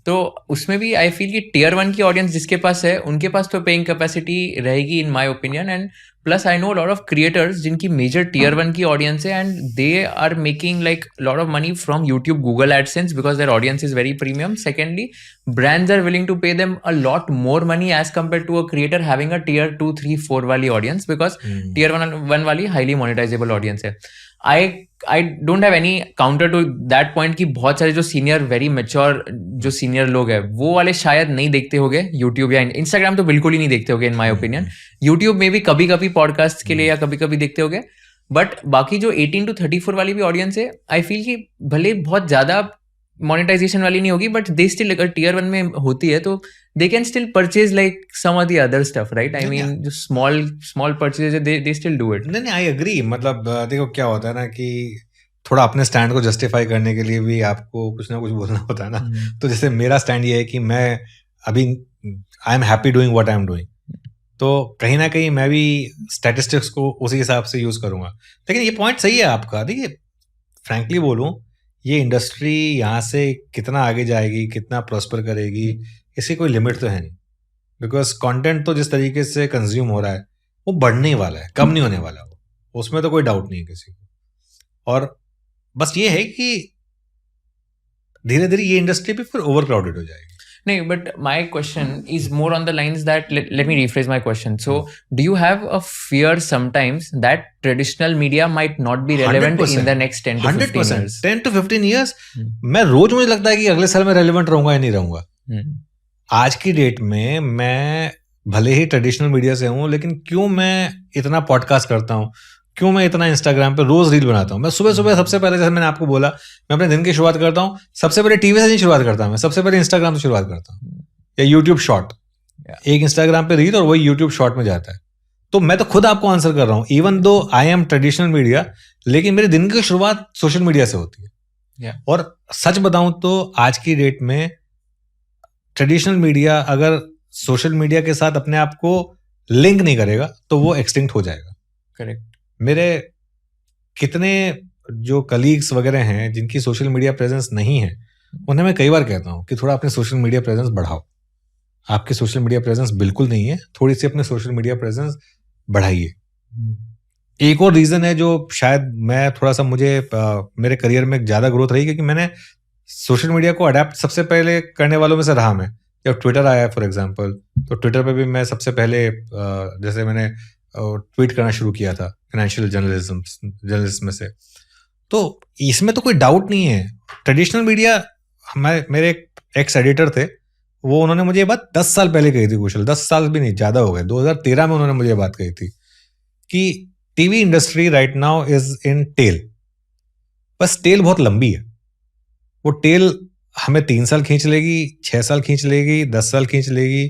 तो उसमें भी आई फील कि टियर 1 की ऑडियंस जिसके पास है, उनके पास तो पेइंग कैपेसिटी रहेगी in my opinion. And plus I know lot of creators जिनकी मेजर टियर 1 की ऑडियंस है, and they are making like lot of money from YouTube, Google AdSense, because their audience is very premium. Secondly, brands are willing to pay them a lot more money as compared to a creator having a tier 2, 3, 4 वाली audience, because tier 1 वाली highly monetizable audience है. I don't have any counter to that point कि बहुत सारे जो senior very mature जो senior लोग हैं वो वाले शायद नहीं देखते होंगे YouTube या Instagram, तो बिल्कुल ही नहीं देखते होंगे in my opinion. YouTube में भी कभी कभी पॉडकास्ट के लिए या कभी कभी देखते होंगे. बट बाकी जो 18 to 34 वाली भी ऑडियंस है, आई फील कि भले बहुत ज्यादा मोनेटाइजेशन वाली नहीं होगी, बट दे स्टिल, अगर टियर 1 में होती है तो they can still purchase like some of the other stuff, right? I mean जो small purchase they still do it. नहीं, आई एग्री. मतलब देखो क्या होता है ना कि थोड़ा अपने स्टैंड को जस्टिफाई करने के लिए भी आपको कुछ ना कुछ बोलना होता है ना. तो जैसे मेरा स्टैंड ये है कि मैं अभी आई am happy doing what I am doing, तो कहीं ना कहीं मैं भी स्टैटिस्टिक्स को उसी हिसाब से यूज करूंगा. लेकिन ये पॉइंट सही है आपका. देखिए फ्रैंकली बोलूं, ये इंडस्ट्री यहाँ से कितना आगे जाएगी, कितना प्रॉस्पर करेगी, इसकी कोई लिमिट तो है नहीं. बिकॉज कंटेंट तो जिस तरीके से कंज्यूम हो रहा है वो बढ़ने ही वाला है, कम नहीं होने वाला वो, उसमें तो कोई डाउट नहीं है किसी को. और बस ये है कि धीरे धीरे ये इंडस्ट्री भी फिर ओवर क्राउडेड हो जाएगी. नहीं, but my question is more on the lines that, let me rephrase my question. So do you have a fear sometimes that traditional media might not be relevant in the next 10 to 15 years? 10 to 15 years मैं रोज, मुझे लगता है कि अगले साल में relevant रहूंगा या नहीं रहूंगा. आज की डेट में मैं भले ही ट्रेडिशनल मीडिया से हूं, लेकिन क्यों मैं इतना पॉडकास्ट करता हूं, क्यों मैं इतना इंस्टाग्राम पे रोज रील बनाता हूं. मैं सुबह सुबह सबसे पहले, जैसे मैंने आपको बोला, मैं अपने दिन की शुरुआत करता हूं, सबसे पहले टीवी से नहीं शुरुआत करता, मैं सबसे पहले इंस्टाग्राम से शुरुआत करता हूं, या यूट्यूब शॉर्ट. एक इंस्टाग्राम पे रील और वही यूट्यूब शॉर्ट में जाता है. तो मैं तो खुद आपको आंसर कर रहा हूं, even though I am traditional media, लेकिन मेरे दिन की शुरुआत सोशल मीडिया से होती है. और सच बताऊं तो आज की डेट में ट्रेडिशनल मीडिया अगर सोशल मीडिया के साथ अपने आप को लिंक नहीं करेगा तो वो एक्सटिंक्ट हो जाएगा. करेक्ट. मेरे कितने जो कलीग्स वगैरह हैं जिनकी सोशल मीडिया प्रेजेंस नहीं है, उन्हें मैं कई बार कहता हूं कि थोड़ा अपने सोशल मीडिया प्रेजेंस बढ़ाओ. आपकी सोशल मीडिया प्रेजेंस बिल्कुल नहीं है, थोड़ी सी अपने सोशल मीडिया प्रेजेंस बढ़ाइए. एक और रीजन है जो शायद मैं थोड़ा सा, मुझे मेरे करियर में ज्यादा ग्रोथ रही, क्योंकि मैंने सोशल मीडिया को अडेप्ट सबसे पहले करने वालों में से रहा. मैं जब ट्विटर आया फॉर एग्जांपल, तो ट्विटर पे भी मैं सबसे पहले, जैसे मैंने ट्वीट करना शुरू किया था फाइनेंशियल जर्नलिज्म में से. तो इसमें तो कोई डाउट नहीं है. ट्रेडिशनल मीडिया, मेरे एक्स एडिटर थे, वो उन्होंने मुझे ये बात 10 साल पहले कही थी, कुशल 10 साल भी नहीं, ज्यादा हो गए, 2013 में उन्होंने मुझे ये बात कही थी कि TV industry right now is in tail. बस टेल बहुत लंबी है, वो टेल हमें 3 साल खींच लेगी, 6 साल खींच लेगी, 10 साल खींच लेगी,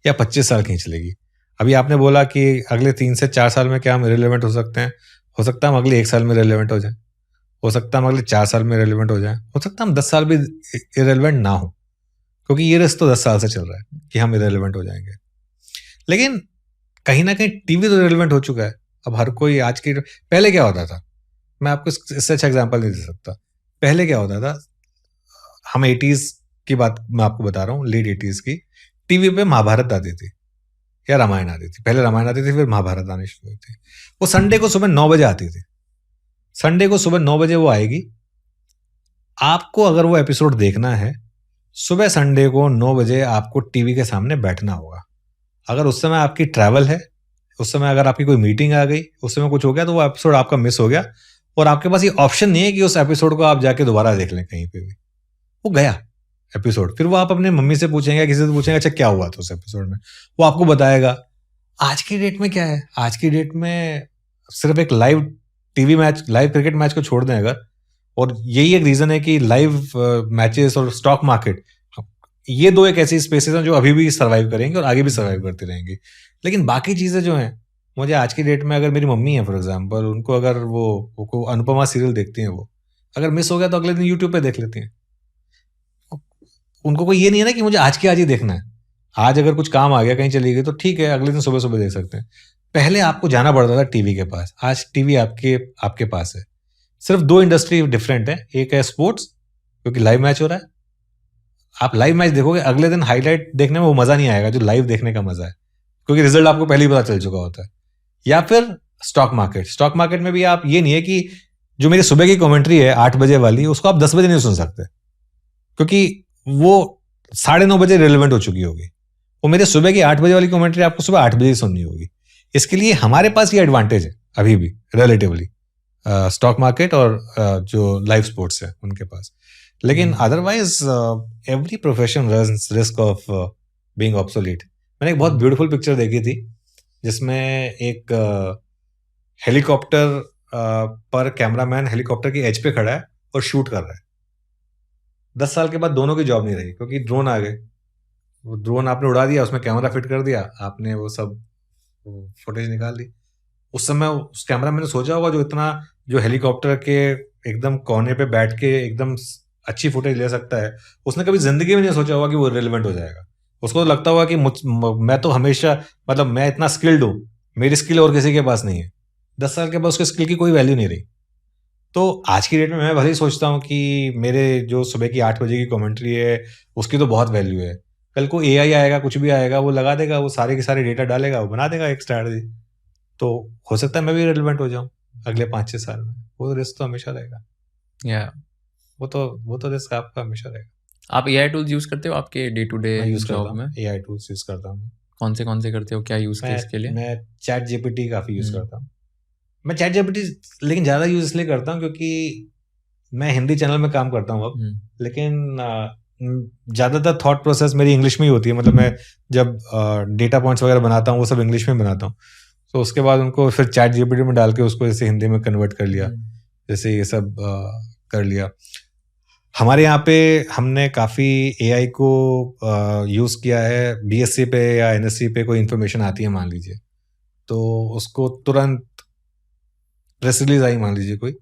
या 25 साल खींच लेगी. अभी आपने बोला कि अगले 3 से 4 साल में क्या हम रिलेवेंट हो सकते हैं. हो सकता है हम अगले 1 साल में रिलेवेंट हो जाए, हो सकता है हम अगले 4 साल में रिलेवेंट हो जाए, हो सकता है हम 10 साल भी इरेलेवेंट ना हो, क्योंकि ये रिस्क तो 10 साल से चल रहा है कि हम इरेलीवेंट हो जाएंगे। लेकिन कहीं ना कहीं टीवी तो इरेलीवेंट हो चुका है। अब हर कोई आज की, पहले क्या होता था, मैं आपको इससे अच्छा एग्जांपल नहीं दे सकता। पहले क्या होता था, हम 80s की बात मैं आपको बता रहा हूँ, लेट 80s की, टीवी पे महाभारत आती थी या रामायण आती थी। पहले रामायण आती थी, फिर महाभारत आनी शुरू हुई थी। वो संडे को सुबह 9 बजे आती थी। संडे को सुबह 9 बजे वो आएगी। आपको अगर वो एपिसोड देखना है, सुबह संडे को 9 बजे आपको टीवी के सामने बैठना होगा। अगर उस समय आपकी ट्रैवल है, उस समय अगर आपकी कोई मीटिंग आ गई, उस समय कुछ हो गया, तो वो एपिसोड आपका मिस हो गया और आपके पास ये ऑप्शन नहीं है कि उस एपिसोड को आप जाके दोबारा देख लें कहीं पे भी। वो गया एपिसोड, फिर वो आप अपने मम्मी से पूछेंगे, किसी से पूछेंगे अच्छा क्या हुआ था उस एपिसोड में, वो आपको बताएगा। आज की डेट में क्या है, आज की डेट में सिर्फ एक live TV match, live cricket match को छोड़ दें अगर, और यही एक रीजन है कि लाइव मैचेस और स्टॉक मार्केट, ये दो एक ऐसी स्पेसेस हैं जो अभी भी सर्वाइव करेंगे और आगे भी सर्वाइव करती रहेंगी। लेकिन बाकी चीजें जो हैं, मुझे आज की डेट में, अगर मेरी मम्मी है फॉर एग्जांपल, उनको अगर वो अनुपमा सीरियल देखती हैं, वो अगर मिस हो गया तो अगले दिन यूट्यूब पे देख लेती हैं। उनको कोई ये नहीं है ना कि मुझे आज के आज ही देखना है। आज अगर कुछ काम आ गया, कहीं चली गई, तो ठीक है, अगले दिन सुबह सुबह देख सकते हैं। पहले आपको जाना पड़ता था टीवी के पास, आज टीवी आपके पास है। सिर्फ दो इंडस्ट्री डिफरेंट है, एक है स्पोर्ट्स, क्योंकि लाइव मैच हो रहा है। आप लाइव मैच देखोगे, अगले दिन हाईलाइट देखने में वो मजा नहीं आएगा जो लाइव देखने का मजा है, क्योंकि रिजल्ट आपको पहले ही पता चल चुका होता है। या फिर स्टॉक मार्केट में भी आप, ये नहीं है कि जो मेरी सुबह की कमेंट्री है 8 बजे वाली, उसको आप 10 बजे नहीं सुन सकते, क्योंकि वो 9:30 बजे रिलेवेंट हो चुकी होगी। वो मेरे सुबह की 8 बजे वाली कमेंट्री आपको सुबह 8 बजे ही सुननी होगी। इसके लिए हमारे पास ये एडवांटेज है अभी भी रिलेटिवली, स्टॉक मार्केट और जो लाइव स्पोर्ट्स है उनके पास। लेकिन otherwise every profession runs risk of being obsolete. मैंने एक बहुत ब्यूटीफुल पिक्चर देखी थी जिसमें एक हेलीकॉप्टर पर कैमरामैन हेलीकॉप्टर की एज पे खड़ा है और शूट कर रहा है। 10 साल के बाद दोनों की जॉब नहीं रही, क्योंकि ड्रोन आ गए। वो ड्रोन आपने उड़ा दिया, उसमें कैमरा फिट कर दिया, आपने वो सब फुटेज निकाल ली। उस समय उस कैमरा मैंने सोचा होगा जो हेलीकॉप्टर के एकदम कोने पे बैठ के एकदम अच्छी फुटेज ले सकता है, उसने कभी जिंदगी में नहीं सोचा होगा कि वो रिलेवेंट हो जाएगा। उसको तो लगता होगा कि मैं तो हमेशा, मतलब मैं इतना स्किल्ड हूँ, मेरी स्किल और किसी के पास नहीं है। 10 साल के बाद उसके स्किल की कोई वैल्यू नहीं रही। तो आज की डेट में मैं भले ही सोचता हूँ कि मेरे जो सुबह की 8 बजे की कमेंट्री है उसकी तो बहुत वैल्यू है। कल को एआई आएगा, कुछ भी आएगा, वो लगा देगा, वो सारे के सारे डेटा डालेगा, वो बना देगा एक स्ट्रैटेजी। तो हो सकता है मैं भी रिलेवेंट हो जाऊं अगले 5-6 साल में। वो रिस्क तो हमेशा रहेगा। या वो तो रिस्क आपका हमेशा रहेगा। आप एआई टूल्स यूज करते हो आपके डे टू डे जॉब में? एआई टूल्स यूज करता हूँ। कौन से करते हो, क्या यूज केस के लिए? मैं चैट जीपीटी काफी यूज करता हूँ। मैं चैट जीपीटी लेकिन ज्यादा यूज इसलिए करता हूँ क्योंकि मैं हिंदी चैनल में काम करता हूँ अब, लेकिन ज्यादातर थॉट प्रोसेस मेरी इंग्लिश में ही होती है। मतलब मैं जब डेटा पॉइंट्स वगैरह बनाता हूँ वो सब इंग्लिश में बनाता हूँ। तो उसके बाद उनको फिर चैट जीपीटी में डाल के उसको जैसे हिंदी में कन्वर्ट कर लिया, जैसे ये सब कर लिया। हमारे यहाँ पे हमने काफ़ी एआई को यूज़ किया है। बीएससी पे या एनएससी पे कोई इन्फॉर्मेशन आती है मान लीजिए, तो उसको तुरंत प्रेस रिलीज आई मान लीजिए कोई,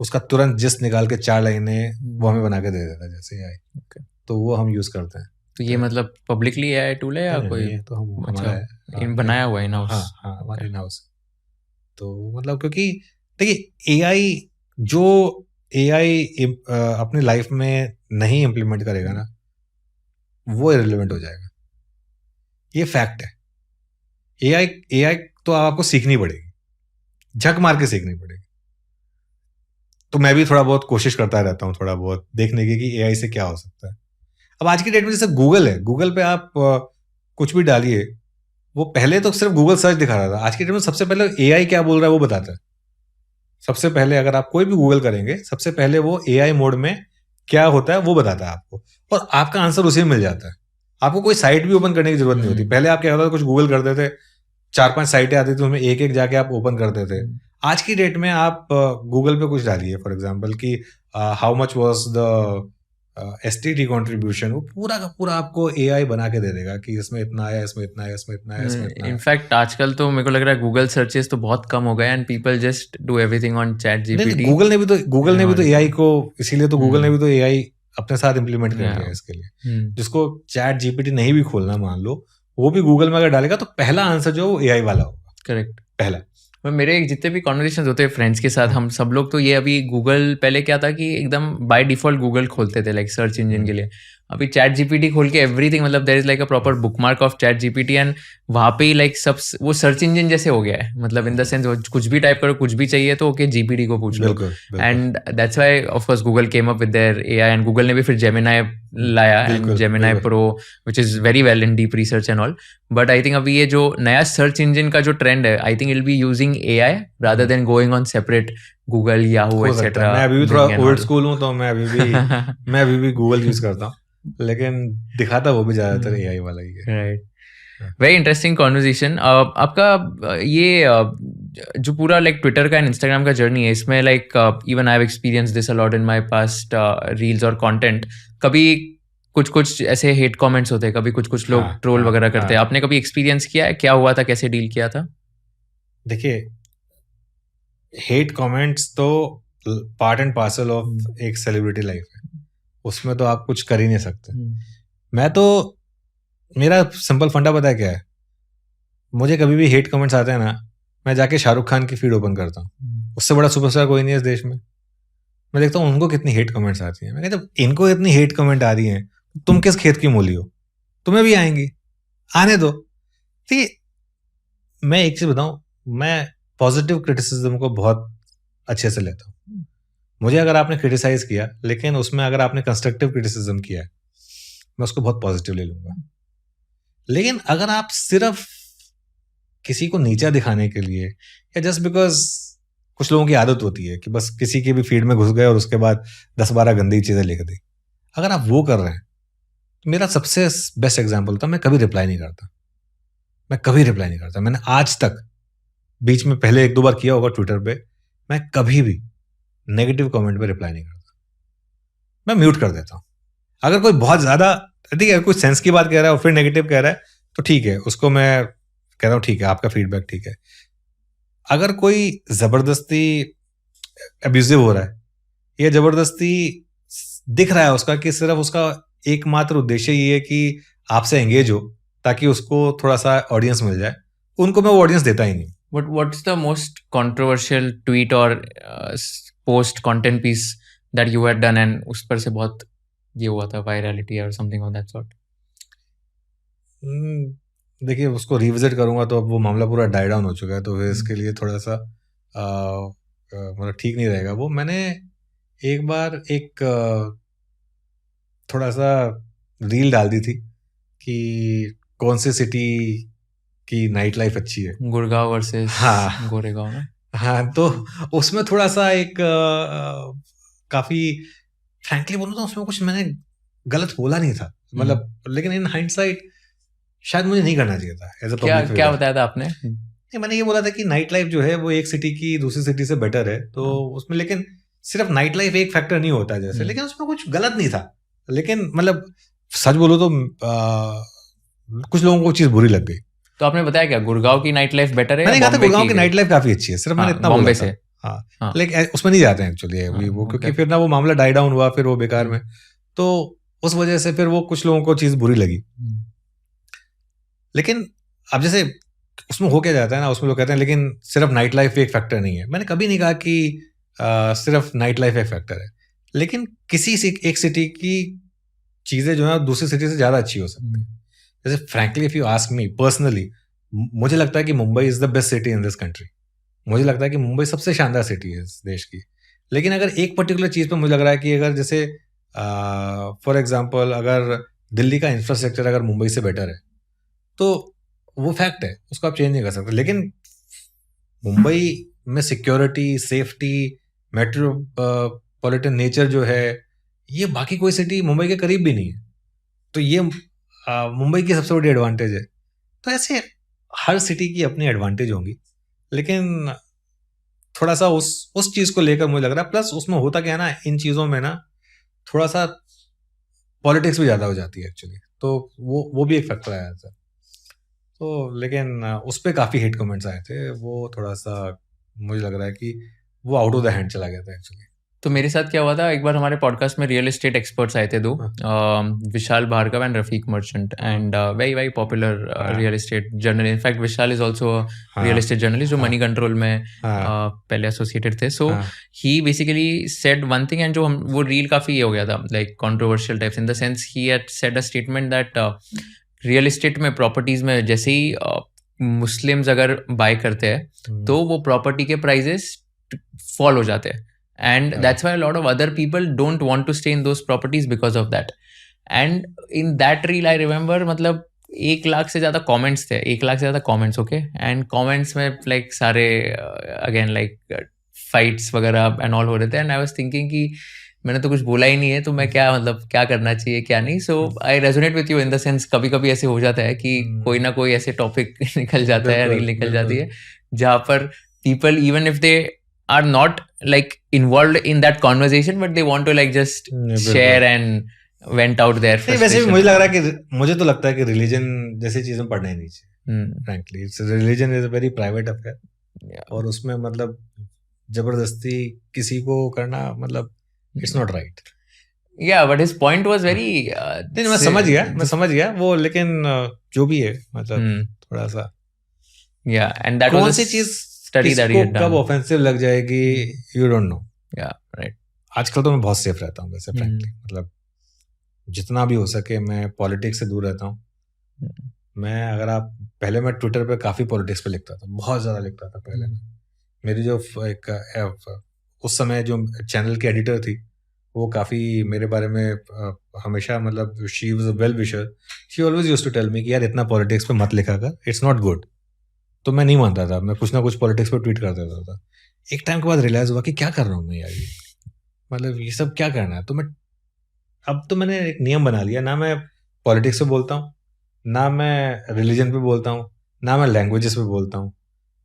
उसका तुरंत जिस्ट निकाल के 4 लाइनें वो हमें बना के दे देता है जैसे एआई। तो वो हम यूज़ करते हैं। तो ये मतलब पब्लिकली एआई टूल है या कोई? तो हम अच्छा, बनाया हुआ है इन हाउस? हाँ हमारे इन हाउस। तो मतलब क्योंकि देखिए एआई अपनी लाइफ में नहीं इम्प्लीमेंट करेगा ना, वो इररिलेवेंट हो जाएगा। ये फैक्ट है। एआई तो आपको सीखनी पड़ेगी, झक मार के सीखनी पड़ेगी। तो मैं भी थोड़ा बहुत कोशिश करता रहता हूँ, थोड़ा बहुत देखने की कि एआई से क्या हो सकता है। अब आज की डेट में जैसे गूगल है, गूगल पे आप कुछ भी डालिए, वो पहले तो सिर्फ गूगल सर्च दिखा रहा था। आज की डेट में सबसे पहले एआई क्या बोल रहा है वो बताता है। सबसे पहले अगर आप कोई भी गूगल करेंगे, सबसे पहले वो एआई मोड में क्या होता है वो बताता है आपको, और आपका आंसर उसी में मिल जाता है। आपको कोई साइट भी ओपन करने की जरूरत नहीं होती। पहले आप क्या होता था, कुछ गूगल करते थे, 4-5 साइटें आती थी, उसमें एक जाके आप ओपन करते थे। आज की डेट में आप गूगल पे कुछ डालिए फॉर एग्जांपल कि how much was the STT contribution, वो पूरा का पूरा आपको एआई बना के दे देगा कि इसमें इतना आया, इसमें इतना आया, इसमें इतना आया, इसमें इतना आया। इनफैक्ट आजकल तो मेरे को लग रहा है गूगल सर्चेस तो बहुत कम हो गए and people just do everything on chat GPT. Google ने भी तो एआई को, इसीलिए तो गूगल ने भी तो एआई अपने साथ इम्प्लीमेंट कर लिया है इसके लिए। जिसको चैट जीपीटी नहीं भी खोलना मान लो, वो भी गूगल में अगर डालेगा तो पहला आंसर जो वो एआई वाला होगा। करेक्ट। पहला। मेरे जितने भी कॉन्वर्सेशन होते हैं फ्रेंड्स के साथ, हम सब लोग तो ये अभी गूगल, पहले क्या था कि एकदम बाय डिफॉल्ट गूगल खोलते थे लाइक सर्च इंजन के लिए। अभी चैट जीपीटी खोल के एवरीथिंग, मतलब there is like a proper bookmark of ChatGPT, and वहाँ पे ही लाइक सब वो सर्च इंजन जैसे हो गया है, मतलब इन द सेंस कुछ भी टाइप करो, कुछ भी चाहिए तो ओके जीपीटी को पूछ लो। And that's why of course Google came up with their AI, and Google ने भी फिर जेमिनाई लाया, and Gemini Pro which is very well in deep research and all. But I think अभी ये जो नया सर्च इंजन का जो ट्रेंड है, I think it will be using AI rather than going on separate Google, Yahoo etcetera. मैं अभी भी थोड़ा ओल्ड स्कूल हूँ, तो मैं अभी भी गूगल यूज करता हूँ, लेकिन दिखाता वो भी ज्यादातर एआई वाला ही है। राइट। Very interesting conversation. आपका ये जो पूरा लाइक ट्विटर का एंड इंस्टाग्राम का जर्नी है, इसमें like even I have experience this a lot in my past reels और कंटेंट। कभी कुछ ऐसे हेट कमेंट्स होते हैं, कभी कुछ लोग ट्रोल वगैरह करते हैं, आपने कभी एक्सपीरियंस किया है? क्या हुआ था, कैसे डील किया था? देखिए, हेट कमेंट्स तो पार्ट एंड पार्सल ऑफ एक सेलिब्रिटी लाइफ है, उसमें तो आप कुछ कर ही नहीं सकते। मैं तो, मेरा सिंपल फंडा पता है क्या है, मुझे कभी भी हेट कमेंट्स आते हैं ना, मैं जाके शाहरुख खान की फीड ओपन करता हूँ। उससे बड़ा सुपरस्टार कोई नहीं है इस देश में। मैं देखता हूँ उनको कितनी हेट कमेंट्स आती हैं। मैं कहता हूँ इनको इतनी हेट कमेंट आ रही हैं, तुम किस खेत की मूली हो, तुम्हें भी आएंगी, आने दो। ठीक, मैं एक चीज बताऊं, मैं पॉजिटिव क्रिटिसिज्म को बहुत अच्छे से लेता हूँ। मुझे अगर आपने क्रिटिसाइज किया, लेकिन उसमें अगर आपने कंस्ट्रक्टिव क्रिटिसिज्म किया है, मैं उसको बहुत पॉजिटिव ले लूंगा। लेकिन अगर आप सिर्फ किसी को नीचा दिखाने के लिए, या जस्ट बिकॉज कुछ लोगों की आदत होती है कि बस किसी की भी फीड में घुस गए और उसके बाद 10-12 गंदी चीजें लिख दी, अगर आप वो कर रहे हैं, तो मेरा सबसे बेस्ट एग्जाम्पल था, मैं कभी रिप्लाई नहीं करता। मैं कभी रिप्लाई नहीं करता। मैंने आज तक, बीच में पहले 1-2 बार किया होगा ट्विटर पे, मैं कभी भी नेगेटिव कमेंट पे रिप्लाई नहीं करता। मैं म्यूट कर देता हूं। अगर कोई बहुत ज्यादा, ठीक है, कुछ सेंस की बात कह रहा है और फिर नेगेटिव कह रहा है, तो ठीक है, उसको मैं कह रहा हूँ ठीक है, आपका फीडबैक ठीक है। अगर कोई जबरदस्ती अब्यूजिव हो रहा है, या जबरदस्ती दिख रहा है उसका कि सिर्फ उसका एकमात्र उद्देश्य ये है कि आपसे एंगेज हो ताकि उसको थोड़ा सा ऑडियंस मिल जाए, उनको मैं वो ऑडियंस देता ही नहीं। What's the most controversial tweet or post content piece that you had done and उस पर से बहुत ये हुआ था virality or something of that sort? देखिए, उसको रिविजिट करूंगा तो अब वो मामला पूरा डाई डाउन हो चुका है, तो फिर इसके लिए थोड़ा सा मतलब ठीक नहीं रहेगा वो। मैंने एक बार एक थोड़ा सा रील डाल दी थी कि कौन सी सिटी की नाइट लाइफ अच्छी है, गुड़गांव वर्सेस हाँ गोरेगांव ना। हाँ, तो उसमें थोड़ा सा एक काफी फ्रैंकली बोलूं तो उसमें कुछ मैंने गलत बोला नहीं था, मतलब, लेकिन इन हाइंडसाइट शायद मुझे नहीं करना चाहिए था एज अ पब्लिक। क्या बताया था आपने? नहीं, मैंने ये बोला था कि नाइट लाइफ जो है वो एक सिटी की दूसरी सिटी से बेटर है, तो उसमें, लेकिन सिर्फ नाइट लाइफ एक फैक्टर नहीं होता जैसे, लेकिन उसमें कुछ गलत नहीं था। लेकिन मतलब सच बोलो तो कुछ लोगों को चीज बुरी लग गई। तो आपने बताया क्या गुड़गांव की नाइट लाइफ बेटर है? मैंने कहा था गुड़गांव की नाइट लाइफ काफी अच्छी है, सिर्फ मैंने इतना बॉम्बे बोला से। था। हाँ, लेकिन उसमें नहीं जाते हैं एक्चुअली अभी वो, क्योंकि फिर ना वो मामला डाई डाउन हुआ, फिर वो बेकार में, तो उस वजह से फिर वो कुछ लोगों को चीज बुरी लगी। लेकिन अब जैसे उसमें हो क्या जाता है ना, उसमें लोग कहते हैं लेकिन सिर्फ नाइट लाइफ एक फैक्टर नहीं है। मैंने कभी नहीं कहा कि सिर्फ नाइट लाइफ एक फैक्टर है, लेकिन किसी एक सिटी की चीजें जो है दूसरी सिटी से ज्यादा अच्छी हो सकती है। जैसे frankly if you ask me personally, मुझे लगता है कि Mumbai is the best city in this country. मुझे लगता है कि मुंबई सबसे शानदार सिटी है इस देश की। लेकिन अगर एक पर्टिकुलर चीज पे मुझे लग रहा है कि अगर जैसे फॉर एग्जाम्पल अगर दिल्ली का इंफ्रास्ट्रक्चर अगर मुंबई से बेटर है, तो वो फैक्ट है, उसको आप चेंज नहीं कर सकते। लेकिन मुंबई में सिक्योरिटी, सेफ्टी, मेट्रोपॉलिटन नेचर जो है, ये बाकी कोई सिटी मुंबई के करीब भी नहीं है। तो ये मुंबई की सबसे बड़ी एडवांटेज है। तो ऐसे हर सिटी की अपनी एडवांटेज होंगी, लेकिन थोड़ा सा उस चीज को लेकर मुझे लग रहा है, प्लस उसमें होता क्या है ना, इन चीजों में ना थोड़ा सा पॉलिटिक्स भी ज्यादा हो जाती है एक्चुअली, तो वो भी एक फैक्टर आया था। तो लेकिन उस पर काफी हिट कमेंट्स आए थे, वो थोड़ा सा मुझे लग रहा है कि वो आउट ऑफ द हैंड चला गया था एक्चुअली। तो मेरे साथ क्या हुआ था, एक बार हमारे पॉडकास्ट में रियल एस्टेट एक्सपर्ट्स आए थे दो, Vishal Bhargava and Rafiq Merchant, and very very popular real estate journalist. In fact Vishal is also real estate journalist जो मनी कंट्रोल में पहले एसोसिएटेड थे. So he basically said one thing, and जो हम वो रील काफी ये हो गया था, like controversial types, in the sense he had said a statement that real estate में, प्रॉपर्टीज में, जैसे ही मुस्लिम्स अगर बाय करते हैं तो वो प्रॉपर्टी के प्राइजेस फॉल हो जाते हैं. And that's why a lot of other people don't want to stay in those properties because of that. And in that reel I remember, मतलब 1 लाख से ज़्यादा comments थे, 1 लाख से ज़्यादा comments, okay? And comments में like सारे again like fights वगैरह and all हो रहे थे. And I was thinking कि मैंने तो कुछ बोला ही नहीं है, तो मैं क्या, मतलब क्या करना चाहिए क्या नहीं. So I resonate with you in the sense, कभी कभी ऐसे हो जाता है कि कोई ना कोई ऐसे टॉपिक निकल जाता है, रील निकल जाती है, जहाँ पर people, even if they are not like involved in that conversation, but they want to like just share and went out there. वैसे भी मुझे लग रहा है कि, मुझे तो लगता है कि रिलीजन जैसी चीजें पढ़ना ही नहीं चाहिए. Frankly religion is a very private affair, और उसमें मतलब जबरदस्ती किसी को करना, मतलब it's not right. Yeah, but his point was very नहीं, मैं समझ गया वो, लेकिन जो भी है मतलब थोड़ा सा, yeah, and that was कौन सी चीज study that he had done. कब ऑफेंसिव लग जाएगी, you don't know. Yeah, right. आजकल तो मैं बहुत सेफ रहता हूँ वैसे, फ्रैंकली मतलब जितना भी हो सके मैं पॉलिटिक्स से दूर रहता हूँ. मैं, अगर आप, पहले मैं ट्विटर पे काफी पॉलिटिक्स पे लिखता था, बहुत ज्यादा लिखता था पहले. मेरी जो एक उस समय जो चैनल की एडिटर थी, वो काफी मेरे बारे में हमेशा, मतलब she was a well wisher, she always used to tell me कि यार इतना पॉलिटिक्स पे मत लिखा कर, इट्स नॉट गुड. तो मैं नहीं मानता था, मैं कुछ ना कुछ पॉलिटिक्स पे ट्वीट कर देता था. एक टाइम के बाद रियलाइज हुआ कि क्या कर रहा हूँ मैं यार, ये मतलब ये सब क्या करना है. तो मैं, अब तो मैंने एक नियम बना लिया, ना मैं पॉलिटिक्स पे बोलता हूँ, ना मैं रिलीजन पे बोलता हूँ, ना मैं लैंग्वेजेस पे बोलता हूँ,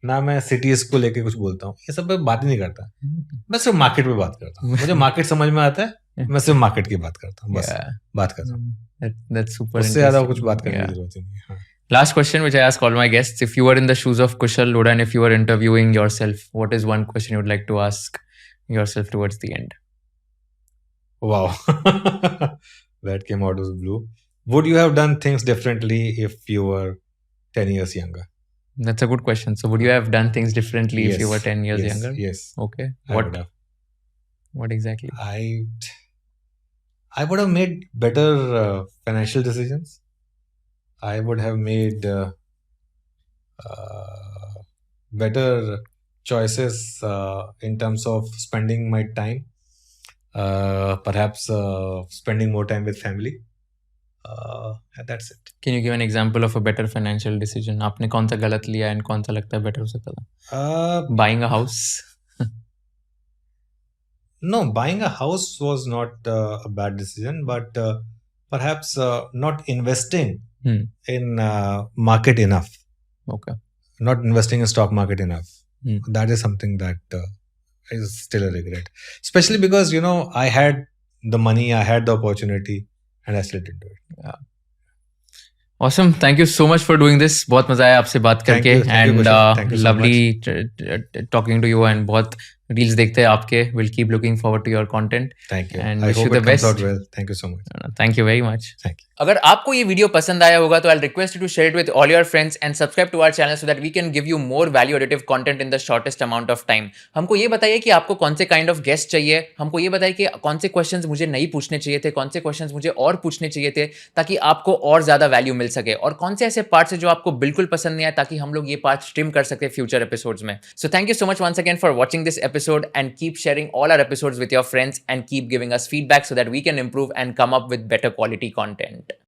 ना मैं सिटीज को लेके कुछ बोलता हूँ. ये सब पे बात ही नहीं करता, मैं सिर्फ मार्केट पे बात करता हूँ. मुझे मार्केट समझ में आता है, मैं सिर्फ मार्केट की बात करता हूँ, बस बात करता हूँ. That's super. उससे ज्यादा कुछ बात करने की जरूरत नहीं है. Last question, which I ask all my guests: if you were in the shoes of Kushal Lodha and if you were interviewing yourself, what is one question you would like to ask yourself towards the end? Wow, that came out of the blue. Would you have done things differently if you were 10 years younger? That's a good question. So, would you have done things differently if you were 10 years younger? Yes. Okay. I would have. What exactly? I would have made better financial decisions. I would have made better choices in terms of spending my time, perhaps spending more time with family. That's it. Can you give an example of a better financial decision? आपने कौन सा गलत लिया and कौन सा लगता है better हो सकता था? Buying a house? No, buying a house was not a bad decision, but perhaps not investing in market enough. Okay. Not investing in stock market enough. That is something that is still a regret. Especially because, you know, I had the money, I had the opportunity, and I still didn't do it. Yeah. Awesome. Thank you so much for doing this. बहुत मजा आया आपसे बात करके, and lovely talking to you, and बहुत reels देखते हैं आपके. We'll keep looking forward to your content. Thank you. And I wish hope you the it best. comes out well. Thank you so much. Thank you very much. Thank you. अगर आपको ये video पसंद आया होगा तो I'll request you to share it with all your friends and subscribe to our channel so that we can give you more value additive content in the shortest amount of time. हमको ये बताइए कि आपको कौन से kind of guest चाहिए, हमको ये बताइए कि कौन से questions मुझे नहीं पूछने चाहिए थे, कौन से questions मुझे और पूछने चाहिए थे ताकि आपको और ज़्यादा value मिल सके, और कौन से ऐसे parts है जो आपको बिल्कुल पसंद नहीं आए ताकि हम लोग ये parts trim कर सके future episodes में. So thank you so much once again for watching this episode, and keep sharing all our episodes with your friends and keep giving us feedback so that we can improve and come up with better quality content.